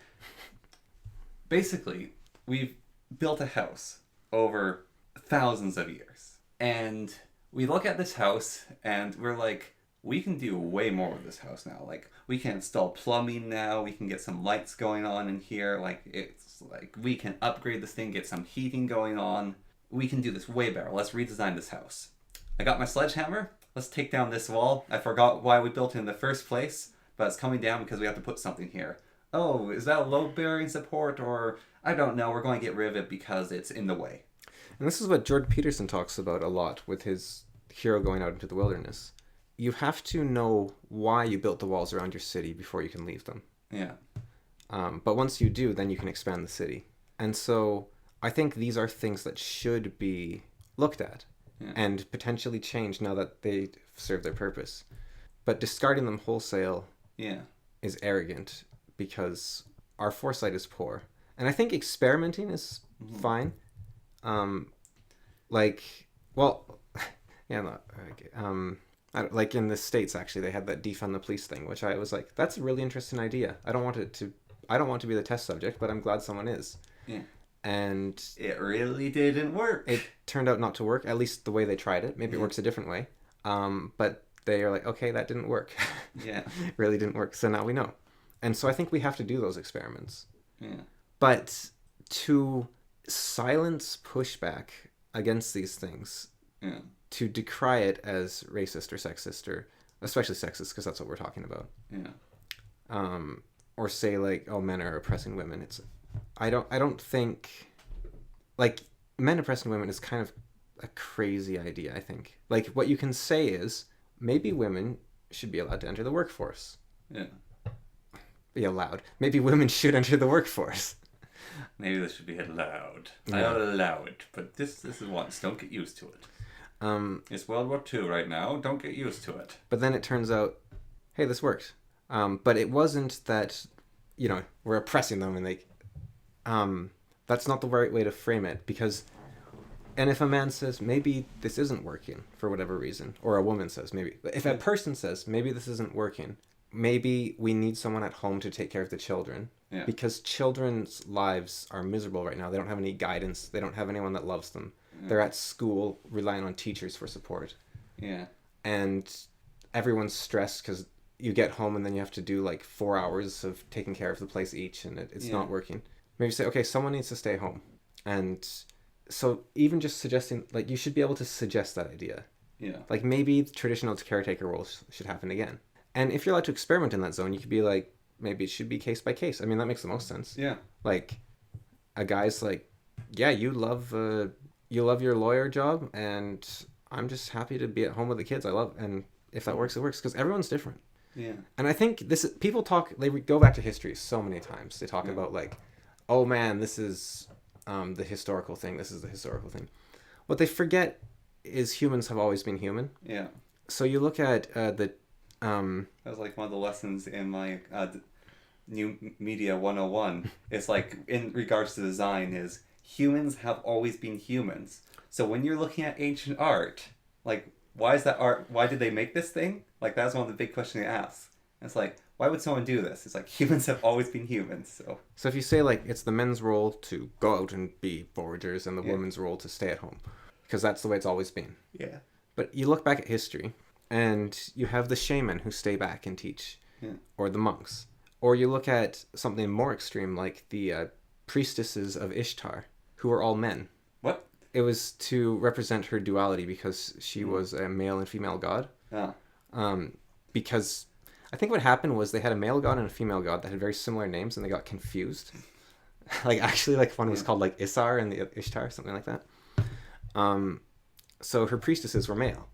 Basically, we've built a house over thousands of years. And we look at this house and we're like, we can do way more with this house now. Like, we can install plumbing now. We can get some lights going on in here. Like, it's like, we can upgrade this thing, get some heating going on. We can do this way better. Let's redesign this house. I got my sledgehammer. Let's take down this wall. I forgot why we built it in the first place, but it's coming down because we have to put something here. Oh, is that a load-bearing support? Or, I don't know, we're going to get rid of it because it's in the way. And this is what Jordan Peterson talks about a lot with his hero going out into the wilderness. You have to know why you built the walls around your city before you can leave them. Yeah. But once you do, then you can expand the city. And so I think these are things that should be looked at and potentially changed now that they serve their purpose. But discarding them wholesale is arrogant because our foresight is poor. And I think experimenting is fine. Like in the States, actually, they had that defund the police thing, which I was like, that's a really interesting idea. I don't want to be the test subject, but I'm glad someone is. Yeah. And it really didn't work. It turned out not to work, at least the way they tried it. Maybe it works a different way. But they are like, okay, that didn't work. Yeah. It really didn't work. So now we know. And so I think we have to do those experiments. Yeah. But to silence pushback against these things, to decry it as racist or sexist, or especially sexist, because that's what we're talking about. Yeah. Or say like, oh, men are oppressing women. I don't think, like, men oppressing women is kind of a crazy idea, I think. Like, what you can say is, maybe women should be allowed to enter the workforce. Yeah. Be allowed. Maybe women should enter the workforce. Maybe this should be allowed. I don't allow it, but this is once. Don't get used to it. It's World War II right now. Don't get used to it. But then it turns out, hey, this worked. But it wasn't that, we're oppressing them and that's not the right way to frame it, because, and if a man says, maybe this isn't working for whatever reason, or a woman says, maybe, if a person says, maybe this isn't working, maybe we need someone at home to take care of the children, because children's lives are miserable right now. They don't have any guidance. They don't have anyone that loves them. They're at school relying on teachers for support. Yeah. And everyone's stressed because you get home and then you have to do like 4 hours of taking care of the place each, and it's not working. Maybe say, okay, someone needs to stay home. And so even just suggesting, like, you should be able to suggest that idea. Yeah. Like, maybe traditional caretaker roles should happen again. And if you're allowed to experiment in that zone, you could be like, maybe it should be case by case. I mean, that makes the most sense. Yeah. Like, a guy's like, yeah, you love your lawyer job, and I'm just happy to be at home with the kids. And if that works, it works, because everyone's different. Yeah. And I think people talk, they go back to history so many times. They talk about like, oh man, this is the historical thing. This is the historical thing. What they forget is humans have always been human. Yeah. So you look at that was like one of the lessons in my New Media 101. It's like, in regards to design, is humans have always been humans. So when you're looking at ancient art, like, why is that art? Why did they make this thing? Like, that's one of the big questions they ask. It's like, why would someone do this? It's like, humans have always been humans. So if you say, like, it's the men's role to go out and be foragers and the women's role to stay at home, because that's the way it's always been. Yeah. But you look back at history, and you have the shaman who stay back and teach, or the monks. Or you look at something more extreme, like the priestesses of Ishtar, who were all men. What? It was to represent her duality, because she was a male and female god. Yeah. Because I think what happened was they had a male god and a female god that had very similar names, and they got confused. Like, actually, like, one was called, like, Isar and the Ishtar, something like that. So her priestesses were male.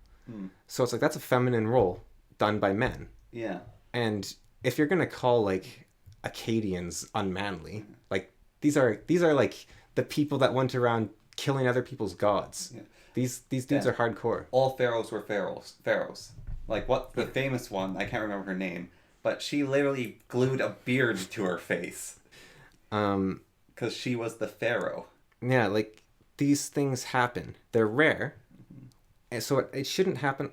So it's like, that's a feminine role done by men. Yeah. And if you're gonna call, like, Akkadians unmanly, like, these are like the people that went around killing other people's gods. Yeah. These dudes are hardcore. All pharaohs were pharaohs. Like, what the famous one, I can't remember her name, but she literally glued a beard to her face. Because she was the pharaoh. Yeah, like, these things happen. They're rare. And so it shouldn't happen.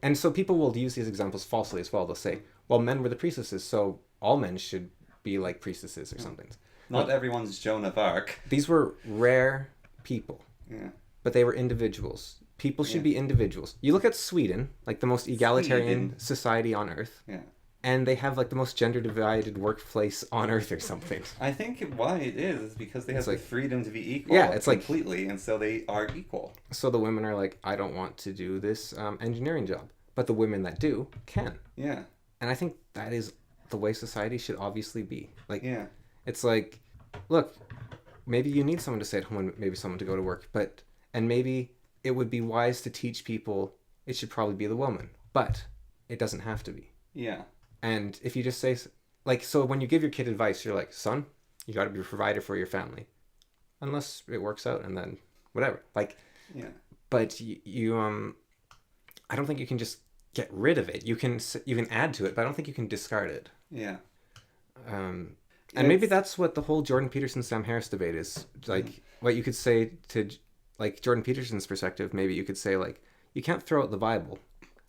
And so people will use these examples falsely as well. They'll say, well, men were the priestesses, so all men should be like priestesses or something. Not everyone's Joan of Arc. These were rare people. Yeah. But they were individuals. People should be individuals. You look at Sweden, like the most egalitarian society on earth. Yeah. And they have like the most gender divided workplace on earth or something. I think why it is because they have the freedom to be equal. Yeah, it's completely, and so they are equal. So the women are like, I don't want to do this engineering job. But the women that do can. Yeah. And I think that is the way society should obviously be. Like, it's like, look, maybe you need someone to stay at home and maybe someone to go to work, and maybe it would be wise to teach people it should probably be the woman, but it doesn't have to be. Yeah. And if you just say, like, so when you give your kid advice, you're like, son, you got to be a provider for your family, unless it works out, and then whatever. Like, yeah. But I don't think you can just get rid of it. You can add to it, but I don't think you can discard it. Yeah. And maybe that's what the whole Jordan Peterson Sam Harris debate is. Like, what you could say to, like, Jordan Peterson's perspective, maybe you could say, like, you can't throw out the Bible.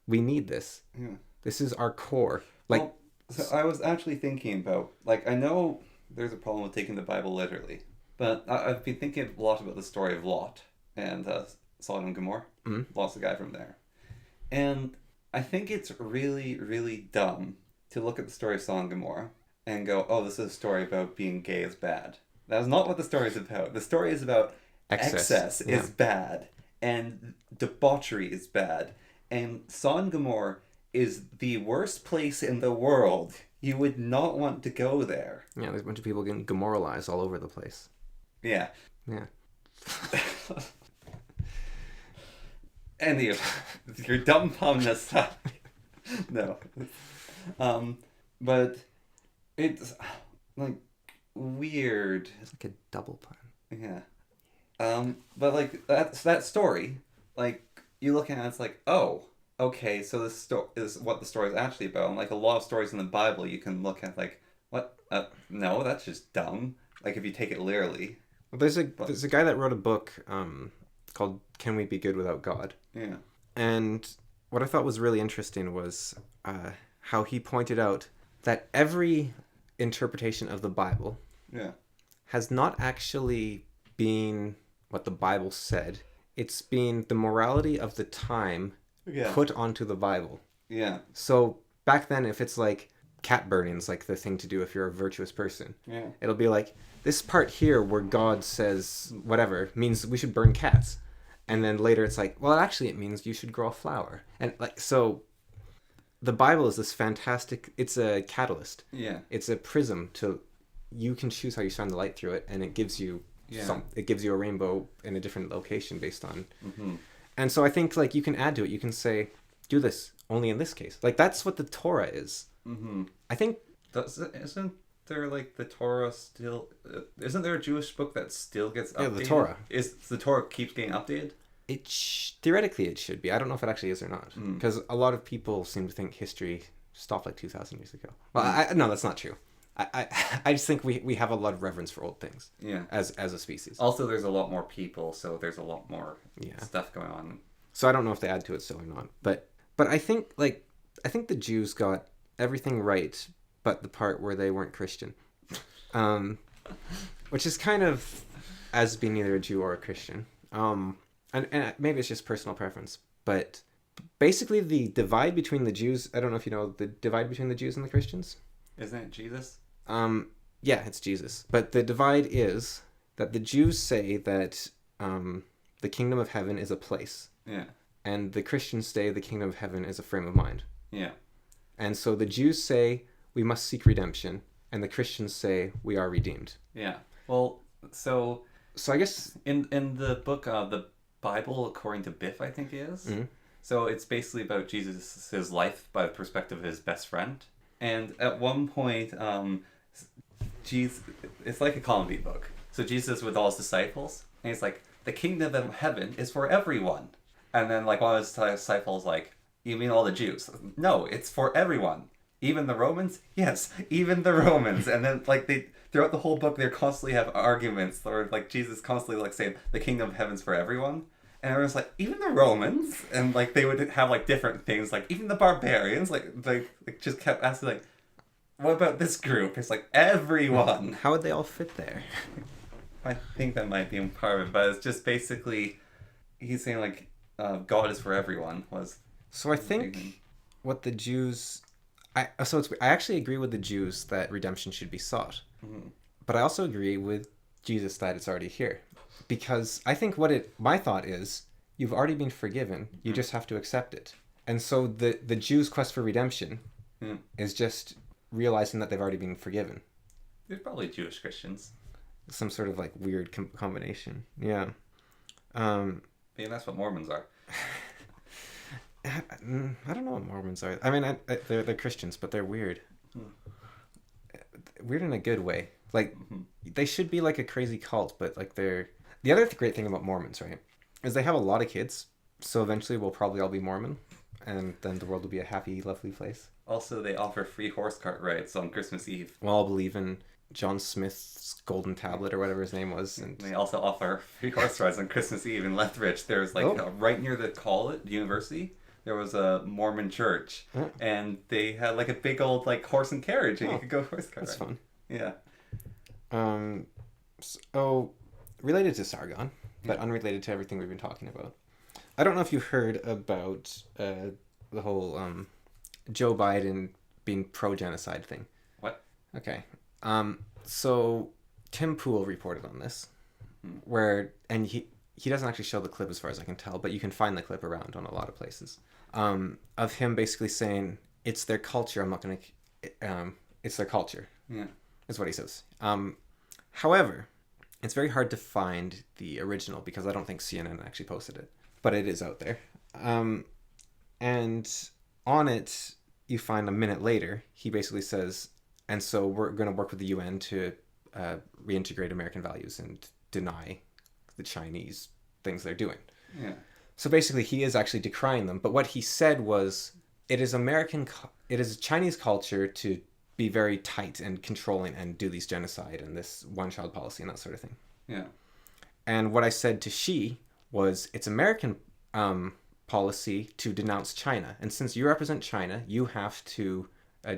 We need this. Yeah. This is our core. Like, well, so I was actually thinking about, like, I know there's a problem with taking the Bible literally, but I've been thinking a lot about the story of Lot and Sodom and Gomorrah. Mm-hmm. Lot's the guy from there. And I think it's really, really dumb to look at the story of Sodom and Gomorrah and go, oh, this is a story about being gay is bad. That is not what the story is about. The story is about excess is bad, and debauchery is bad. And Sodom and Gomorrah is the worst place in the world. You would not want to go there. Yeah, there's a bunch of people getting Gomorrahized all over the place. Yeah. Yeah. Anyway, your dumb punness. No. But it's like weird. It's like a double pun. Yeah. But like that story, like you look at it, it's like, oh, okay, so this is what the story is actually about. And like a lot of stories in the Bible, you can look at like, what? No, that's just dumb. Like if you take it literally. Well, there's a guy that wrote a book called "Can We Be Good Without God?" Yeah. And what I thought was really interesting was how he pointed out that every interpretation of the Bible has not actually been what the Bible said. It's been the morality of the time put onto the Bible. Yeah. So back then, if it's like cat burning's like the thing to do if you're a virtuous person, it'll be like this part here where God says whatever means we should burn cats. And then later it's like, well, actually it means you should grow a flower. And like, so the Bible is this fantastic, it's a catalyst. Yeah. It's a prism you can choose how you shine the light through it, and it gives you it gives you a rainbow in a different location based on. Mm-hmm. And so I think like you can add to it. You can say, do this only in this case. Like that's what the Torah is. Mm-hmm. I think. Isn't there like the Torah still? Isn't there a Jewish book that still gets updated? Yeah, the Torah. Is the Torah keeps getting updated? Theoretically it should be. I don't know if it actually is or not, because a lot of people seem to think history stopped like 2,000 years ago. Well, no, that's not true. I just think we have a lot of reverence for old things. Yeah. As a species. Also, there's a lot more people, so there's a lot more stuff going on. So I don't know if they add to it still or not, but I think the Jews got everything right, but the part where they weren't Christian, which is kind of as being neither a Jew or a Christian. And maybe it's just personal preference, but basically the divide between the Jews, I don't know if you know the divide between the Jews and the Christians. Isn't it Jesus? Yeah, it's Jesus. But the divide is that the Jews say that the kingdom of heaven is a place. Yeah. And the Christians say the kingdom of heaven is a frame of mind. Yeah. And so the Jews say we must seek redemption, and the Christians say we are redeemed. Yeah. Well, so I guess in the book the Bible according to Biff, I think it is. Mm-hmm. So it's basically about Jesus' life by the perspective of his best friend. And at one point, Jesus, it's like a comedy book. So Jesus with all his disciples, and he's like, the kingdom of heaven is for everyone. And then like one of his disciples like, you mean all the Jews? No, it's for everyone. Even the Romans? Yes, even the Romans. And then like throughout the whole book, they constantly have arguments, or like Jesus constantly like saying the kingdom of heaven's for everyone. And everyone's like, even the Romans? And like they would have like different things, like even the barbarians, like just kept asking like, what about this group? It's like everyone. How would they all fit there? I think that might be part of it, but it's just basically he's saying like God is for everyone was. So I think what the Jews, I actually agree with the Jews that redemption should be sought, but I also agree with Jesus that it's already here, because I think my thought is you've already been forgiven, you just have to accept it, and so the Jews' quest for redemption is just realizing that they've already been forgiven. There's probably Jewish Christians. Some sort of like weird combination. Yeah. Maybe that's what Mormons are. I don't know what Mormons are. I mean, they're Christians, but they're weird. weird in a good way. Like, they should be like a crazy cult, but like they're... The other great thing about Mormons, right, is they have a lot of kids, so eventually we'll probably all be Mormon, and then the world will be a happy, lovely place. Also, they offer free horse cart rides on Christmas Eve. We'll all believe in John Smith's golden tablet or whatever his name was. And they also offer free horse rides on Christmas Eve in Lethbridge. There's like right near the college, university, there was a Mormon church, and they had like a big old like horse and carriage, and you could go horse cart. That's fun. Yeah. So, related to Sargon, but unrelated to everything we've been talking about. I don't know if you heard about the whole Joe Biden being pro-genocide thing. What? Okay. So Tim Pool reported on this, and he doesn't actually show the clip as far as I can tell, but you can find the clip around on a lot of places, of him basically saying, it's their culture, I'm not going to... it's their culture. Yeah. Is what he says. However, it's very hard to find the original because I don't think CNN actually posted it, but it is out there. And on it, you find a minute later, he basically says, and so we're going to work with the UN to reintegrate American values and deny the Chinese things they're doing. Yeah. So basically, he is actually decrying them. But what he said was, it is Chinese culture to be very tight and controlling and do these genocide and this one-child policy and that sort of thing. Yeah. And what I said to she was, it's American policy to denounce China. And since you represent China, you have to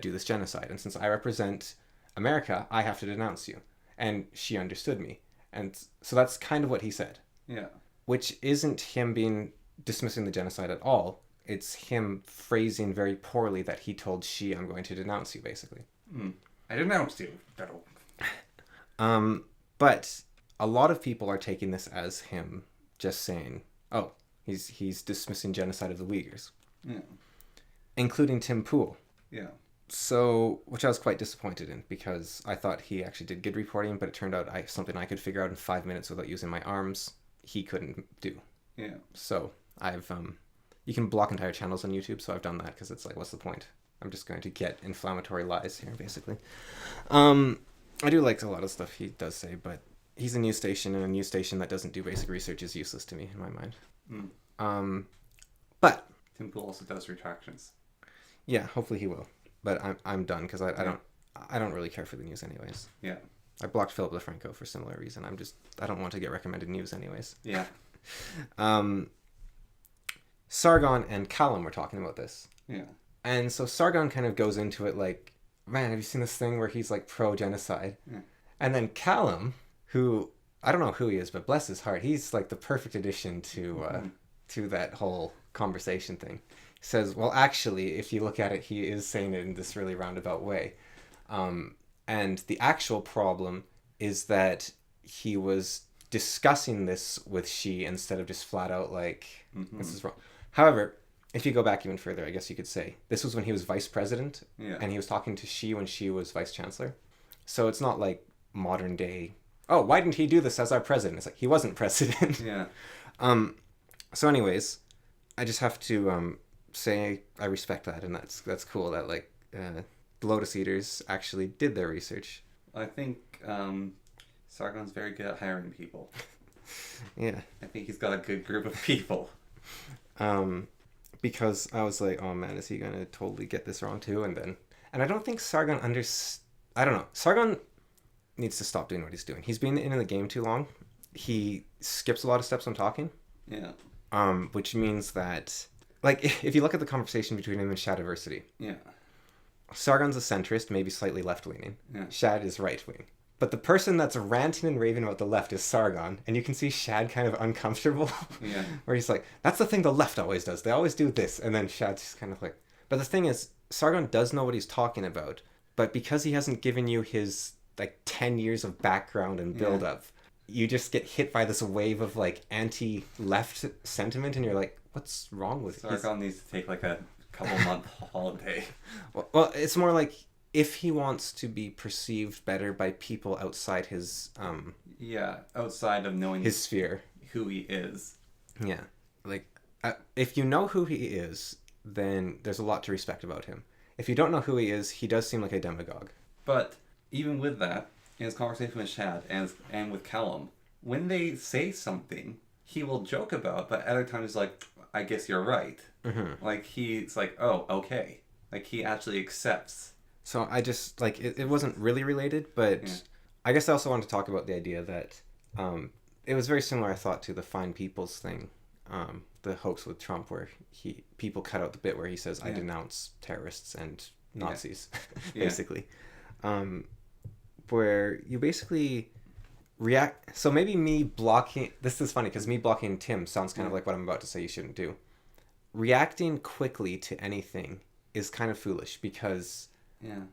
do this genocide. And since I represent America, I have to denounce you. And she understood me. And so that's kind of what he said. Yeah. Which isn't him dismissing the genocide at all. It's him phrasing very poorly that he told she, I'm going to denounce you, basically. I denounced you. But a lot of people are taking this as him just saying, oh, he's dismissing genocide of the Uyghurs. Yeah. Including Tim Pool. Yeah. So, which I was quite disappointed in because I thought he actually did good reporting, but it turned out something I could figure out in 5 minutes without using my arms, he couldn't do. Yeah. So, I've... You can block entire channels on YouTube, so I've done that because it's like, what's the point? I'm just going to get inflammatory lies here, basically. I do like a lot of stuff he does say, but he's a news station, and a news station that doesn't do basic research is useless to me, in my mind. But Tim Pool also does retractions. Yeah, hopefully he will. But I'm done because I don't really care for the news anyways. Yeah. I blocked Philip DeFranco for a similar reason. I don't want to get recommended news anyways. Yeah. Sargon and Callum were talking about this. Yeah. And so Sargon kind of goes into it like, man, have you seen this thing where he's like pro-genocide? Yeah. And then Callum, who, I don't know who he is, but bless his heart, he's like the perfect addition to that whole conversation thing. He says, well, actually, if you look at it, he is saying it in this really roundabout way. And the actual problem is that he was discussing this with she instead of just flat out like, this is wrong. However, if you go back even further, I guess you could say, this was when he was vice president, and he was talking to she when she was vice chancellor. So it's not like modern day, oh, why didn't he do this as our president? It's like, he wasn't president. Yeah. So anyways, I just have to say I respect that, and that's cool that like the Lotus Eaters actually did their research. I think Sargon's very good at hiring people. Yeah. I think he's got a good group of people. Because I was like, oh man, is he gonna totally get this wrong too? And I don't think Sargon I don't know. Sargon needs to stop doing what he's doing. He's been in the game too long. He skips a lot of steps when talking. Yeah. Which means that, like, if you look at the conversation between him and shadiversity. Yeah. Sargon's a centrist, maybe slightly left-leaning. Yeah. Shad is right-wing. But the person that's ranting and raving about the left is Sargon, and you can see Shad kind of uncomfortable. Yeah. Where he's like, that's the thing the left always does. They always do this. And then Shad's just kind of like... But the thing is, Sargon does know what he's talking about, but because he hasn't given you his, like, 10 years of background and build-up, you just get hit by this wave of, like, anti-left sentiment, and you're like, what's wrong with Sargon needs to take, like, a couple-month holiday. Well, it's more like... if he wants to be perceived better by people outside his outside of knowing his sphere, who he is. Yeah, like if you know who he is, then there's a lot to respect about him. If you don't know who he is, he does seem like a demagogue. But even with that, in his conversation with Shad and with Callum, when they say something, he will joke about, but at other times he's like, I guess you're right. Mm-hmm. Like, he's like, oh, okay. Like, he actually accepts. So I just, like, it wasn't really related, but yeah. I guess I also wanted to talk about the idea that it was very similar, I thought, to the Fine People's thing, the hoax with Trump, where people cut out the bit where he says, I denounce terrorists and Nazis, basically. Where you basically react. So maybe me blocking, this is funny because me blocking Tim sounds kind of like what I'm about to say you shouldn't do. Reacting quickly to anything is kind of foolish because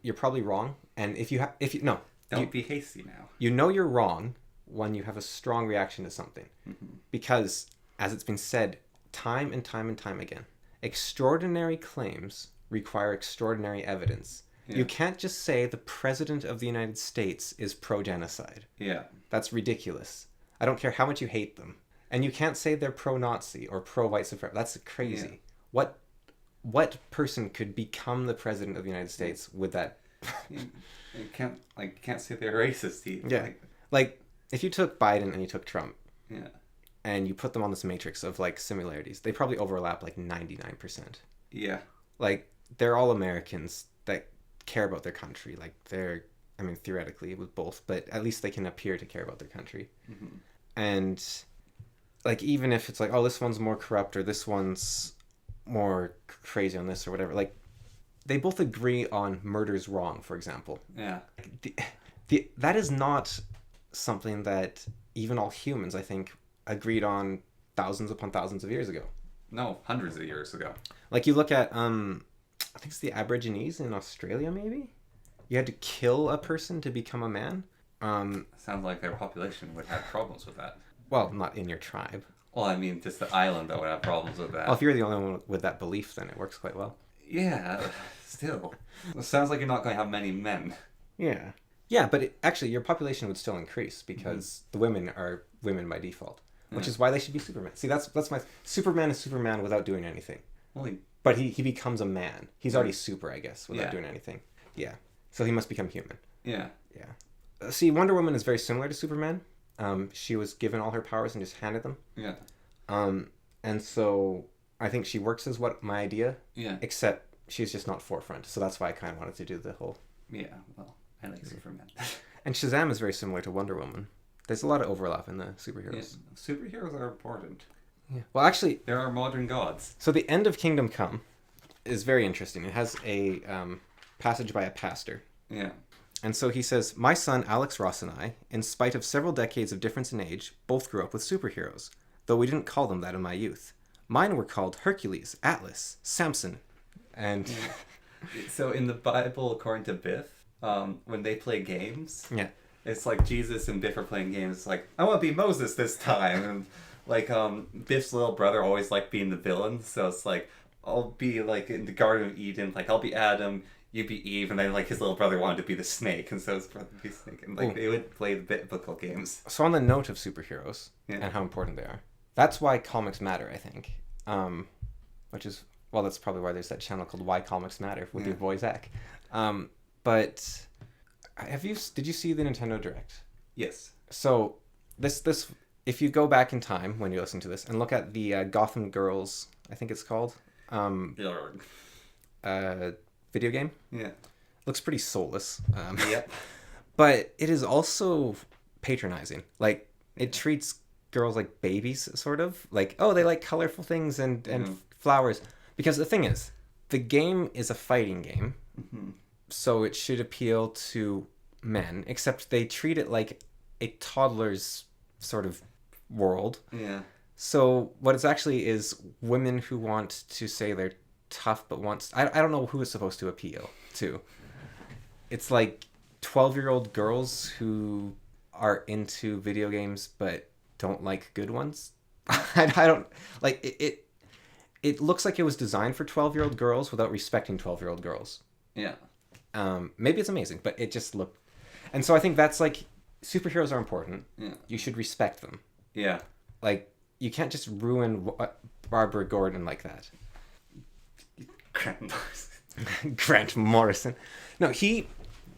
you're probably wrong. And don't be hasty now. You know you're wrong when you have a strong reaction to something. Mm-hmm. Because, as it's been said time and time and time again, extraordinary claims require extraordinary evidence. Yeah. You can't just say the President of the United States is pro-genocide. Yeah. That's ridiculous. I don't care how much you hate them. And you can't say they're pro-Nazi or pro-white supremacy. That's crazy. Yeah. What person could become the President of the United States with that? You can't say they're racist either. Yeah. Like if you took Biden and you took Trump. Yeah. And you put them on this matrix of like similarities, they probably overlap like 99%. Yeah. Like they're all Americans that care about their country. Like theoretically with both, but at least they can appear to care about their country. Mm-hmm. And like even if it's like, oh, this one's more corrupt or this one's more crazy on this or whatever, like they both agree on murder's wrong, for example. Yeah. That is not something that even all humans, I think, agreed on thousands upon thousands of years ago. No, hundreds of years ago. Like you look at I think it's the Aborigines in Australia, maybe? You had to kill a person to become a man. Sounds like their population would have problems with that. Well, not in your tribe. Well, I mean, just the island that would have problems with that. Well, if you're the only one with that belief, then it works quite well. Yeah, still. It sounds like you're not going to have many men. Yeah. Yeah, but actually, your population would still increase because the women are women by default. Which is why they should be Superman. See, that's my... Superman is Superman without doing anything. But he becomes a man. He's already super, I guess, without doing anything. Yeah. So he must become human. Yeah. Yeah. See, Wonder Woman is very similar to Superman. She was given all her powers and just handed them. Yeah. And so I think she works as my idea. Yeah. Except she's just not forefront. So that's why I kind of wanted to do the whole... Yeah, well, I like Superman. And Shazam is very similar to Wonder Woman. There's a lot of overlap in the superheroes. Yeah. Superheroes are important. Yeah. Well, actually... There are modern gods. So the end of Kingdom Come is very interesting. It has a passage by a pastor. Yeah. And so he says, my son Alex Ross and I, in spite of several decades of difference in age, both grew up with superheroes, though we didn't call them that in my youth. Mine were called Hercules, Atlas, Samson, and... So in the Bible, according to Biff, when they play games... Yeah. It's like Jesus and Biff are playing games. It's like, I want to be Moses this time. And like Biff's little brother always liked being the villain. So it's like, I'll be like in the Garden of Eden. Like I'll be Adam, you be Eve. And then like his little brother wanted to be the snake. And so his brother would be snake. And like they would play the biblical games. So on the note of superheroes and how important they are, that's why comics matter, I think. Which is, well, that's probably why there's that channel called Why Comics Matter with your boy Zach. But... Did you see the Nintendo Direct? Yes. So this if you go back in time when you listen to this and look at the Gotham Girls, I think it's called, video game. Yeah. Looks pretty soulless. Yep. But it is also patronizing. Like it treats girls like babies, sort of. Like, oh, they like colorful things and flowers. Because the thing is, the game is a fighting game. Mm-hmm. So it should appeal to men, except they treat it like a toddler's sort of world. Yeah. So what it's actually is women who want to say they're tough, but I don't know who it's supposed to appeal to. It's like 12-year-old girls who are into video games but don't like good ones. I don't like it. It looks like it was designed for 12-year-old girls without respecting 12-year-old girls. Yeah. Maybe it's amazing, but it just looked... And so I think that's like, superheroes are important. Yeah. You should respect them. Yeah. Like, you can't just ruin Barbara Gordon like that. Grant Morrison. Grant Morrison. No,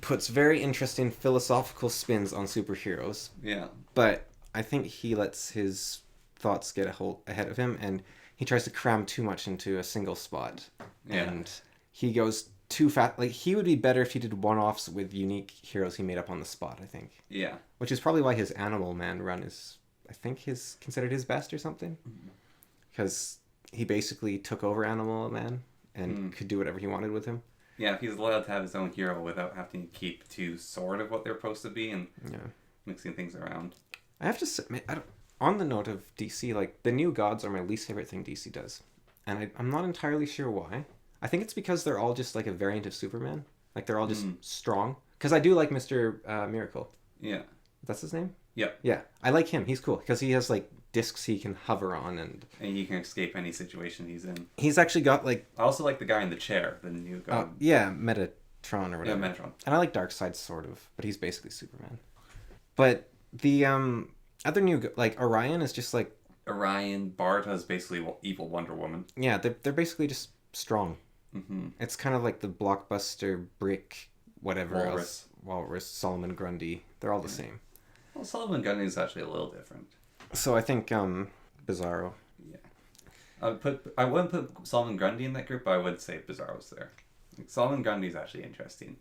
puts very interesting philosophical spins on superheroes. Yeah. But I think he lets his thoughts get ahead of him, and he tries to cram too much into a single spot. Yeah. And he goes too fast. Like, he would be better if he did one-offs with unique heroes he made up on the spot, I think. Yeah. Which is probably why his Animal Man run is, I think, considered his best or something. Because he basically took over Animal Man and could do whatever he wanted with him. Yeah, if he's allowed to have his own hero without having to keep to sort of what they're supposed to be and mixing things around. I have to say, on the note of DC, like, the New Gods are my least favorite thing DC does. And I'm not entirely sure why. I think it's because they're all just like a variant of Superman. Like, they're all just strong. Because I do like Mr. Miracle. Yeah. That's his name? Yep. Yeah. I like him. He's cool. Because he has, like, discs he can hover on. And he can escape any situation he's in. He's actually got, like... I also like the guy in the chair, the New God. Yeah, Metatron or whatever. Yeah, Metatron. And I like Darkseid, sort of. But he's basically Superman. But the other like, Orion is just, like... Orion, Barta is basically evil Wonder Woman. Yeah, they're basically just strong. Mm-hmm. It's kind of like the Blockbuster, Brick, whatever else. Walrus, Solomon Grundy. They're all the same. Well, Solomon Grundy is actually a little different. So I think Bizarro. Yeah. I wouldn't put Solomon Grundy in that group, but I would say Bizarro's there. Like, Solomon Grundy is actually interesting.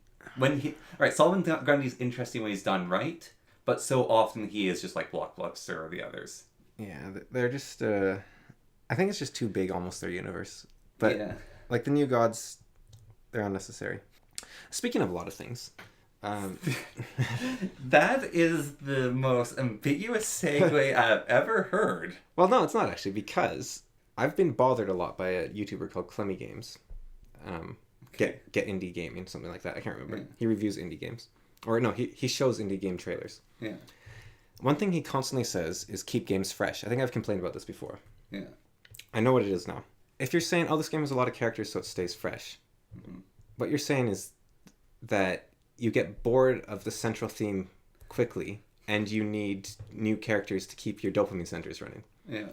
Solomon Grundy's interesting when he's done right, but so often he is just like Blockbuster or the others. Yeah, they're just... I think it's just too big, almost, their universe. But... Yeah. Like, the New Gods, they're unnecessary. Speaking of a lot of things... That is the most ambiguous segue I've ever heard. Well, no, it's not, actually, because I've been bothered a lot by a YouTuber called Clemmy Games. Get Indie Gaming, something like that. I can't remember. Yeah. He reviews indie games. Or, no, he shows indie game trailers. Yeah. One thing he constantly says is keep games fresh. I think I've complained about this before. Yeah. I know what it is now. If you're saying, oh, this game has a lot of characters so it stays fresh, what you're saying is that you get bored of the central theme quickly and you need new characters to keep your dopamine centers running. Yeah.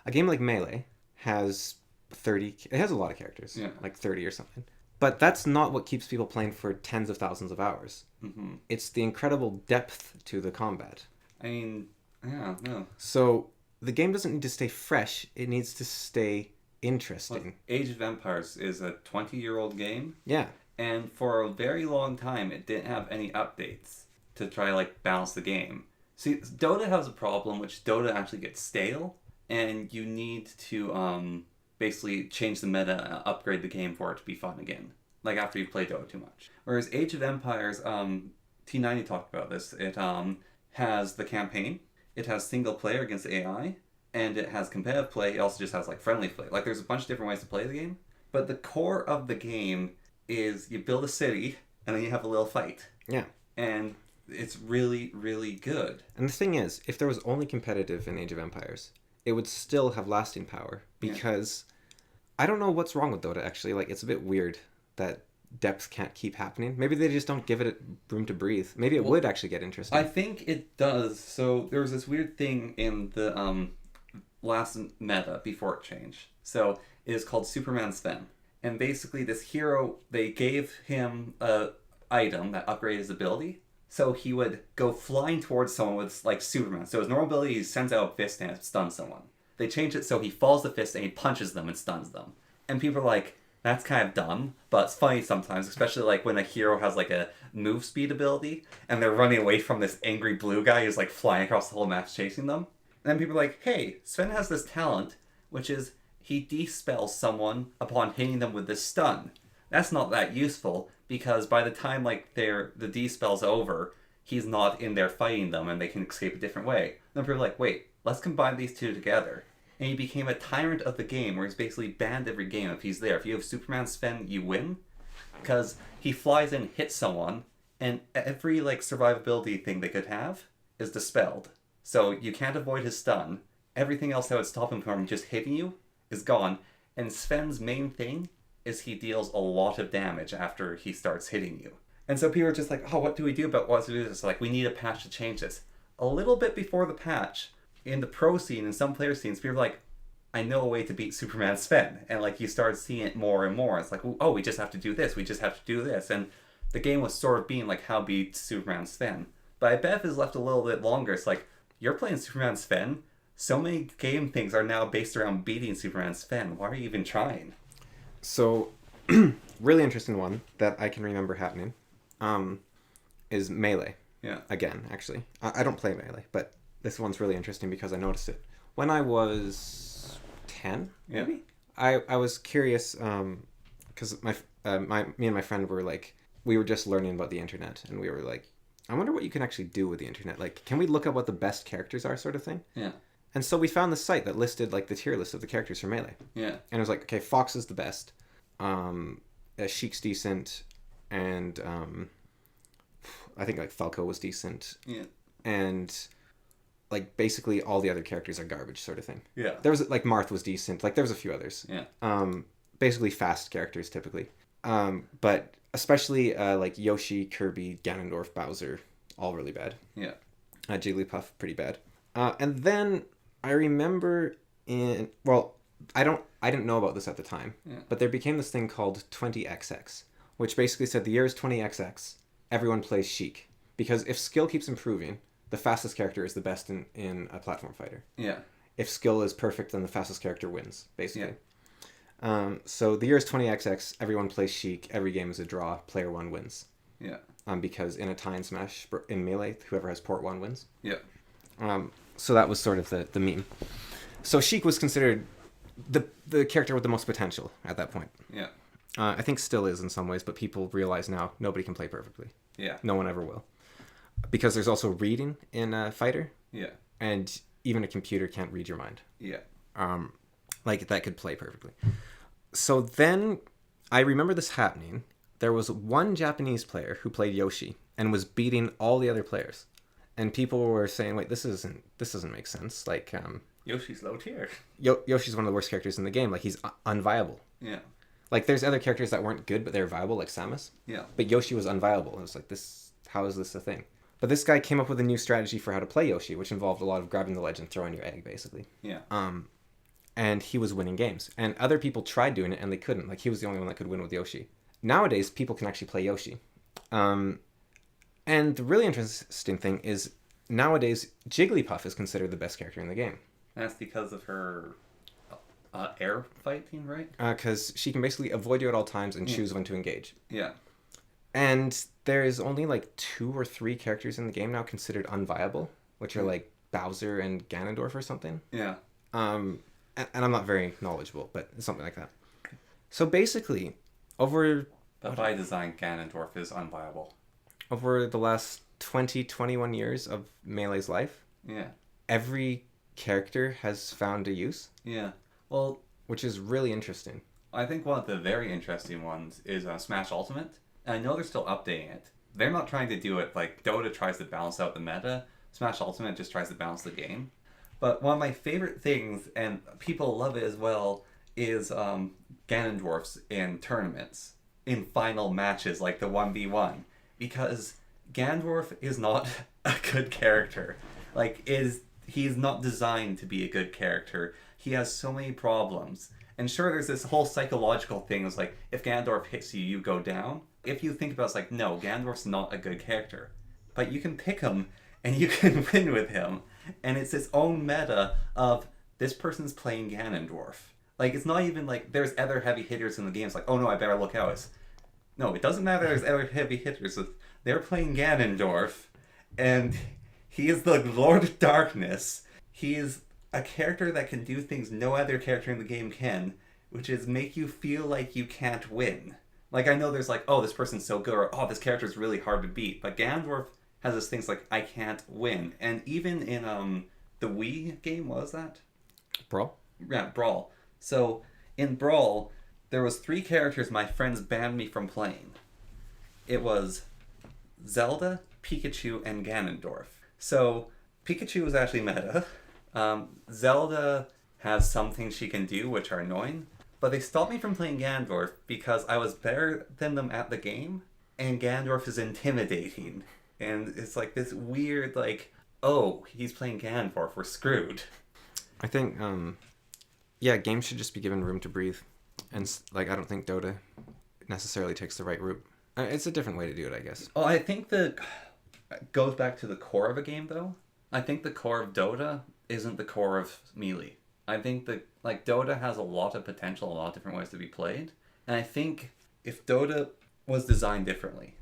A game like Melee has 30... It has a lot of characters, like 30 or something. But that's not what keeps people playing for tens of thousands of hours. Mm-hmm. It's the incredible depth to the combat. I mean, yeah, no. So the game doesn't need to stay fresh. It needs to stay... interesting. Well, Age of Empires is a 20-year-old game. Yeah. And for a very long time, it didn't have any updates to try, like, balance the game. See, Dota has a problem, which Dota actually gets stale, and you need to basically change the meta and upgrade the game for it to be fun again. Like, after you play Dota too much. Whereas Age of Empires, T90 talked about this, it has the campaign, it has single player against AI, and it has competitive play. It also just has, like, friendly play. Like, there's a bunch of different ways to play the game. But the core of the game is you build a city, and then you have a little fight. Yeah. And it's really, really good. And the thing is, if there was only competitive in Age of Empires, it would still have lasting power. Because I don't know what's wrong with Dota, actually. Like, it's a bit weird that depth can't keep happening. Maybe they just don't give it room to breathe. Maybe it would actually get interesting. I think it does. So there was this weird thing in the... last meta before it changed. So it is called Superman Sven. And basically this hero, they gave him a item that upgraded his ability. So he would go flying towards someone with, like, Superman. So his normal ability, he sends out a fist and it stuns someone. They changed it so he falls the fist and he punches them and stuns them. And people are like, that's kind of dumb, but it's funny sometimes, especially like when a hero has like a move speed ability and they're running away from this angry blue guy who's like flying across the whole map chasing them. And then people are like, hey, Sven has this talent, which is he de-spells someone upon hitting them with this stun. That's not that useful, because by the time like the de-spell's over, he's not in there fighting them and they can escape a different way. And then people are like, wait, let's combine these two together. And he became a tyrant of the game, where he's basically banned every game if he's there. If you have Superman Sven, you win. Because he flies in, hits someone, and every like survivability thing they could have is dispelled. So you can't avoid his stun. Everything else that would stop him from just hitting you is gone. And Sven's main thing is he deals a lot of damage after he starts hitting you. And so people are just like, oh, what do we do about what to do this? Like, we need a patch to change this. A little bit before the patch, in the pro scene and some player scenes, people are like, I know a way to beat Superman Sven. And like you start seeing it more and more. It's like, oh, we just have to do this. We just have to do this. And the game was sort of being like, how beat Superman Sven. But I bet if it's left a little bit longer, it's like, you're playing Superman Sven. So many game things are now based around beating Superman Sven. Why are you even trying? So, really interesting one that I can remember happening is Melee. Yeah. Again, actually. I don't play Melee, but this one's really interesting because I noticed it. When I was 10, maybe? Yeah. I was curious because me and my friend were like, we were just learning about the internet, and we were like, I wonder what you can actually do with the internet. Like, can we look up what the best characters are, sort of thing? Yeah. And so we found the site that listed like the tier list of the characters for Melee. Yeah. And it was like, okay, Fox is the best. Sheik's decent, and I think like Falco was decent. Yeah. And like basically all the other characters are garbage, sort of thing. Yeah. There was like Marth was decent. Like there was a few others. Yeah. Basically fast characters typically. But especially like Yoshi, Kirby, Ganondorf, Bowser, all really bad. Yeah. Jigglypuff, pretty bad. And then I remember I didn't know about this at the time, but there became this thing called 20XX, which basically said the year is 20XX, everyone plays Sheik. Because if skill keeps improving, the fastest character is the best in a platform fighter. Yeah. If skill is perfect, then the fastest character wins, basically. Yeah. So the year is 20XX, everyone plays Sheik, every game is a draw, player 1 wins. Yeah. Because in a tie and smash in Melee, whoever has port 1 wins. Yeah. So that was sort of the meme. So Sheik was considered the character with the most potential at that point. Yeah. I think still is in some ways, but people realize now nobody can play perfectly. Yeah. No one ever will. Because there's also reading in a fighter. Yeah. And even a computer can't read your mind. Yeah. Like that could play perfectly. So then I remember this happening. There was one Japanese player who played Yoshi and was beating all the other players. And people were saying, wait, this doesn't make sense. Like, Yoshi's low tier. Yoshi's one of the worst characters in the game. Like, he's unviable. Yeah. Like, there's other characters that weren't good, but they're viable, like Samus. Yeah. But Yoshi was unviable. And it's like, how is this a thing? But this guy came up with a new strategy for how to play Yoshi, which involved a lot of grabbing the ledge and throwing your egg, basically. Yeah. And he was winning games. And other people tried doing it, and they couldn't. Like, he was the only one that could win with Yoshi. Nowadays, people can actually play Yoshi. And the really interesting thing is, nowadays, Jigglypuff is considered the best character in the game. That's because of her air fighting, right? Because she can basically avoid you at all times and choose when to engage. Yeah. And there is only like 2 or 3 characters in the game now considered unviable, which are like Bowser and Ganondorf or something. Yeah. And I'm not very knowledgeable, but it's something like that. So basically, over by design, Ganondorf is unviable. Over the last 21 years of Melee's life, every character has found a use. Yeah. Well, which is really interesting. I think one of the very interesting ones is Smash Ultimate. And I know they're still updating it. They're not trying to do it like Dota tries to balance out the meta. Smash Ultimate just tries to balance the game. But one of my favorite things, and people love it as well, is Ganondorfs in tournaments, in final matches like the 1v1. Because Ganondorf is not a good character. Like, he's not designed to be a good character. He has so many problems. And sure, there's this whole psychological thing. It's like, if Ganondorf hits you, you go down. If you think about it, it's like, no, Ganondorf's not a good character. But you can pick him, and you can win with him. And it's its own meta of, this person's playing Ganondorf. Like, it's not even like, there's other heavy hitters in the game. It's like, oh no, I better look out. No, it doesn't matter there's other heavy hitters. They're playing Ganondorf, and he is the Lord of Darkness. He is a character that can do things no other character in the game can, which is make you feel like you can't win. Like, I know there's like, oh, this person's so good, or oh, this character's really hard to beat, but Ganondorf has this things like, I can't win. And even in the Wii game, what was that? Brawl? Yeah, Brawl. So, in Brawl, there was 3 characters my friends banned me from playing. It was Zelda, Pikachu, and Ganondorf. So, Pikachu is actually meta. Zelda has some things she can do, which are annoying. But they stopped me from playing Ganondorf because I was better than them at the game, and Ganondorf is intimidating. And it's like this weird, like, oh, he's playing Ganondorf, we're screwed. I think, games should just be given room to breathe. And, like, I don't think Dota necessarily takes the right route. It's a different way to do it, I guess. Oh, I think that goes back to the core of a game, though. I think the core of Dota isn't the core of Melee. I think that, like, Dota has a lot of potential, a lot of different ways to be played. And I think if Dota was designed differently,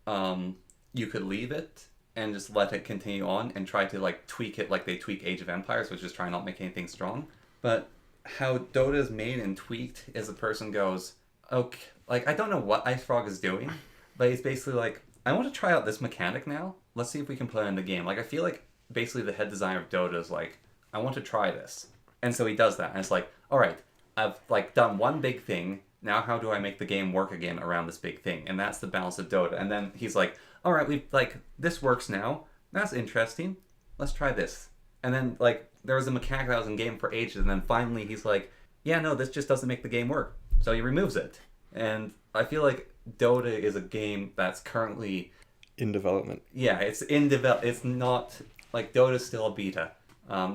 you could leave it and just let it continue on and try to, like, tweak it like they tweak Age of Empires, which is try not make anything strong. But how Dota is made and tweaked is the person goes, okay, like, I don't know what IceFrog is doing, but he's basically like, I want to try out this mechanic now. Let's see if we can play in the game. Like, I feel like basically the head designer of Dota is like, I want to try this. And so he does that. And it's like, all right, I've, like, done one big thing. Now how do I make the game work again around this big thing? And that's the balance of Dota. And then he's like, all right, we've, like, this works now. That's interesting. Let's try this. And then, like, there was a mechanic that was in game for ages. And then finally he's like, yeah, no, this just doesn't make the game work. So he removes it. And I feel like Dota is a game that's currently in development. Yeah, it's in develop. It's not like Dota's still a beta,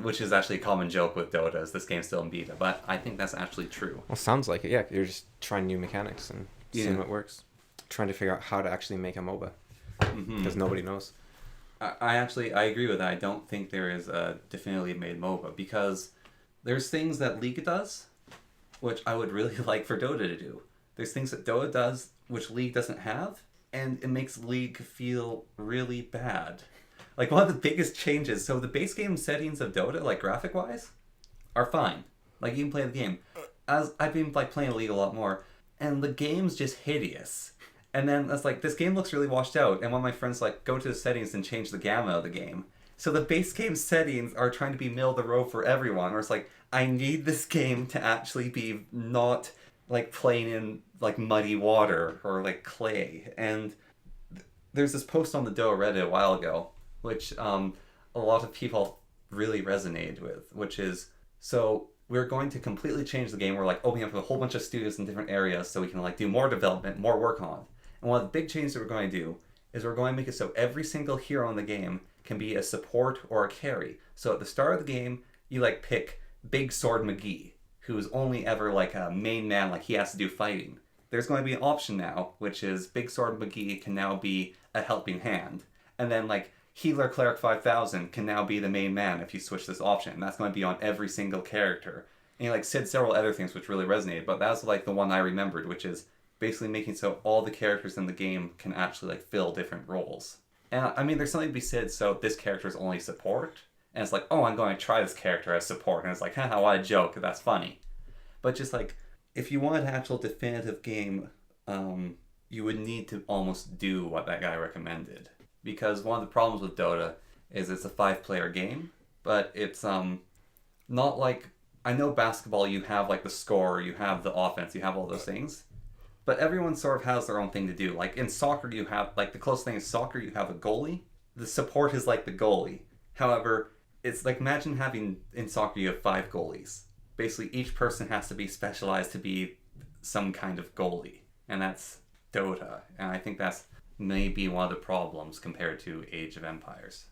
which is actually a common joke with Dota. Is this game's still in beta? But I think that's actually true. Well, sounds like it. Yeah, you're just trying new mechanics and seeing what works. Trying to figure out how to actually make a MOBA because nobody knows. I agree with that. I don't think there is a definitively made MOBA because there's things that League does, which I would really like for Dota to do. There's things that Dota does which League doesn't have, and it makes League feel really bad. Like, one of the biggest changes, so the base game settings of Dota, like, graphic-wise, are fine. Like, you can play the game. As I've been, like, playing League a lot more, and the game's just hideous. And then it's like, this game looks really washed out, and one of my friends, like, go to the settings and change the gamma of the game. So the base game settings are trying to be middle of the road for everyone, where it's like, I need this game to actually be not, like, playing in, like, muddy water or, like, clay. And there's this post on the Dota Reddit a while ago, which a lot of people really resonated with, which is, so we're going to completely change the game. We're, like, opening up a whole bunch of studios in different areas so we can, like, do more development, more work on. And one of the big changes that we're going to do is we're going to make it so every single hero in the game can be a support or a carry. So at the start of the game, you, like, pick Big Sword McGee, who's only ever, like, a main man, like, he has to do fighting. There's going to be an option now, which is Big Sword McGee can now be a helping hand. And then, like, Healer Cleric 5000 can now be the main man if you switch this option. And that's going to be on every single character. And he, like, said several other things which really resonated, but that's, like, the one I remembered, which is basically making so all the characters in the game can actually, like, fill different roles. And, I mean, there's something to be said, so this character is only support. And it's like, oh, I'm going to try this character as support. And it's like, haha, what a joke, that's funny. But just, like, if you want an actual definitive game, you would need to almost do what that guy recommended. Because one of the problems with Dota is it's a 5-player game, but it's not like, I know basketball, you have, like, the score, you have the offense, you have all those things, but everyone sort of has their own thing to do. Like, in soccer, you have, like, the closest thing is soccer, you have a goalie. The support is like the goalie. However, it's like, imagine having, in soccer, you have 5 goalies. Basically, each person has to be specialized to be some kind of goalie. And that's Dota. And I think that's maybe one of the problems compared to Age of Empires.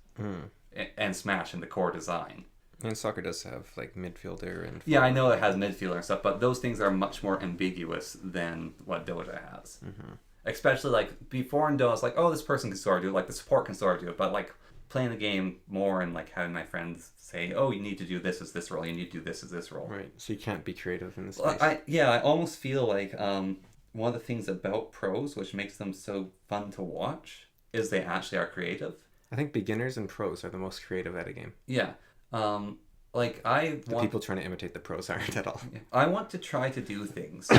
And Smash in the core design. And soccer does have, like, midfielder and... Yeah, I know it has midfielder and stuff, but those things are much more ambiguous than what Dota has. Especially, like, before in Dota, it's like, oh, this person can sort of do it, like, the support can sort of do it, but, like, playing the game more and, like, having my friends say, oh, you need to do this as this role, you need to do this as this role. Right, so you can't be creative in this well, space. I almost feel like one of the things about pros, which makes them so fun to watch, is they actually are creative. I think beginners and pros are the most creative at a game. Yeah. Like, The people trying to imitate the pros aren't at all. I want to try to do things,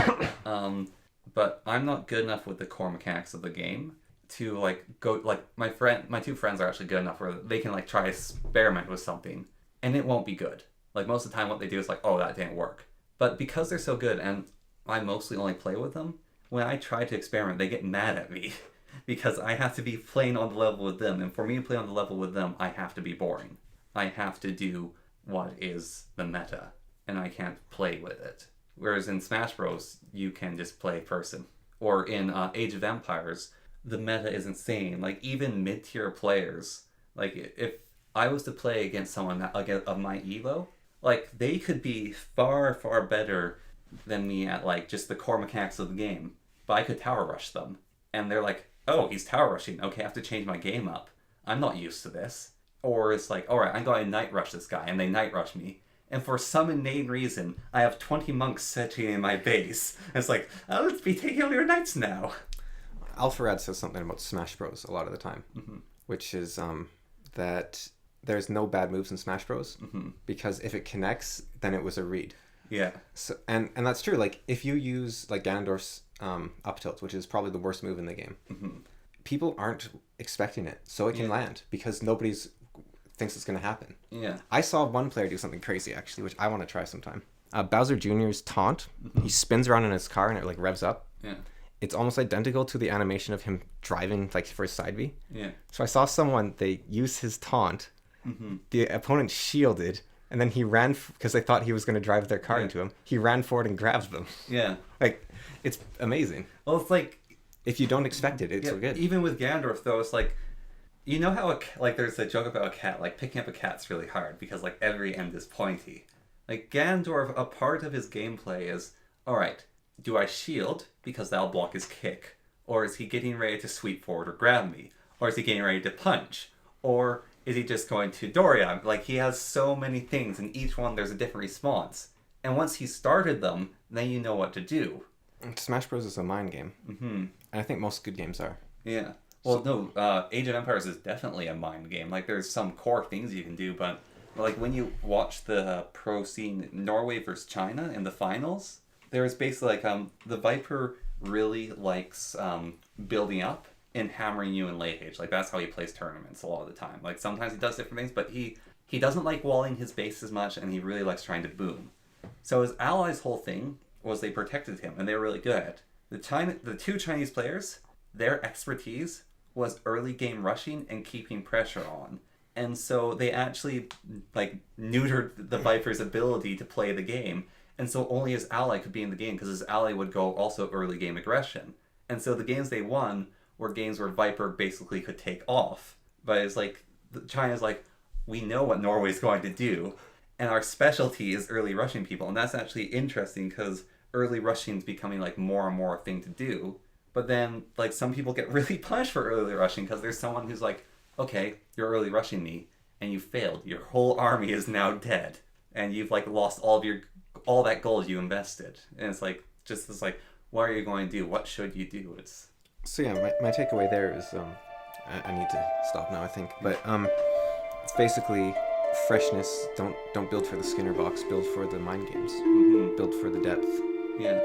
but I'm not good enough with the core mechanics of the game to, like, go, like, my 2 friends are actually good enough where they can, like, try experiment with something, and it won't be good. Like, most of the time what they do is like, oh, that didn't work. But because they're so good, and I mostly only play with them, when I try to experiment, they get mad at me because I have to be playing on the level with them, and for me to play on the level with them, I have to be boring. I have to do what is the meta, and I can't play with it. Whereas in Smash Bros, you can just play person. Or in Age of Empires, the meta is insane. Like, even mid-tier players, like, if I was to play against someone of my elo, like, they could be far, far better than me at, like, just the core mechanics of the game. But I could tower rush them. and they're like, oh, he's tower rushing. Okay, I have to change my game up. I'm not used to this. Or it's like, alright, I'm going to night rush this guy, and they night rush me. And for some inane reason, I have 20 monks sitting in my base. And it's like, oh, let's be taking all your knights now. Alpharad says something about Smash Bros. A lot of the time, which is that there's no bad moves in Smash Bros. Because if it connects, then it was a read. Yeah. So and that's true. Like if you use like Ganondorf's up tilt, which is probably the worst move in the game, people aren't expecting it, so it can land because nobody's thinks it's going to happen. Yeah. I saw one player do something crazy actually, which I want to try sometime. Bowser Jr.'s taunt, he spins around in his car and it like revs up. Yeah. It's almost identical to the animation of him driving like for his side B. Yeah. So I saw someone, they used his taunt, the opponent shielded, and then he ran because they thought he was going to drive their car into him. He ran forward and grabbed them. Yeah. Like, it's amazing. Well, it's like... If you don't expect it, it's so good. Even with Ganondorf, though, it's like... You know how, like, there's a joke about a cat, like, picking up a cat's really hard because, like, every end is pointy. Like, Ganondorf, a part of his gameplay is, alright, do I shield because that'll block his kick? Or is he getting ready to sweep forward or grab me? Or is he getting ready to punch? Or is he just going to Doria? Like, he has so many things, and each one there's a different response. And once he started them, then you know what to do. Smash Bros. Is a mind game. And I think most good games are. Yeah. Well, no, Age of Empires is definitely a mind game. Like, there's some core things you can do, but, like, when you watch the pro scene, Norway versus China in the finals, there's basically, like, the Viper really likes building up and hammering you in late age. Like, that's how he plays tournaments a lot of the time. Like, sometimes he does different things, but he doesn't like walling his base as much, and he really likes trying to boom. So his allies' whole thing was they protected him, and they were really good at it. The two Chinese players, their expertise was early game rushing and keeping pressure on. And so they actually, like, neutered the Viper's ability to play the game. And so only his ally could be in the game because his ally would go also early game aggression. And so the games they won were games where Viper basically could take off. But it's like, China's like, we know what Norway's going to do. And our specialty is early rushing people. And that's actually interesting because early rushing is becoming, like, more and more a thing to do. But then, like, some people get really punished for early rushing because there's someone who's like, okay, you're early rushing me, and you failed. Your whole army is now dead, and you've, like, lost all that gold you invested. And it's like, just this, like, what are you going to do? What should you do? It's... So yeah, my takeaway there is, I need to stop now, I think. But it's basically freshness. Don't build for the Skinner box. Build for the mind games. Build for the depth. Yeah.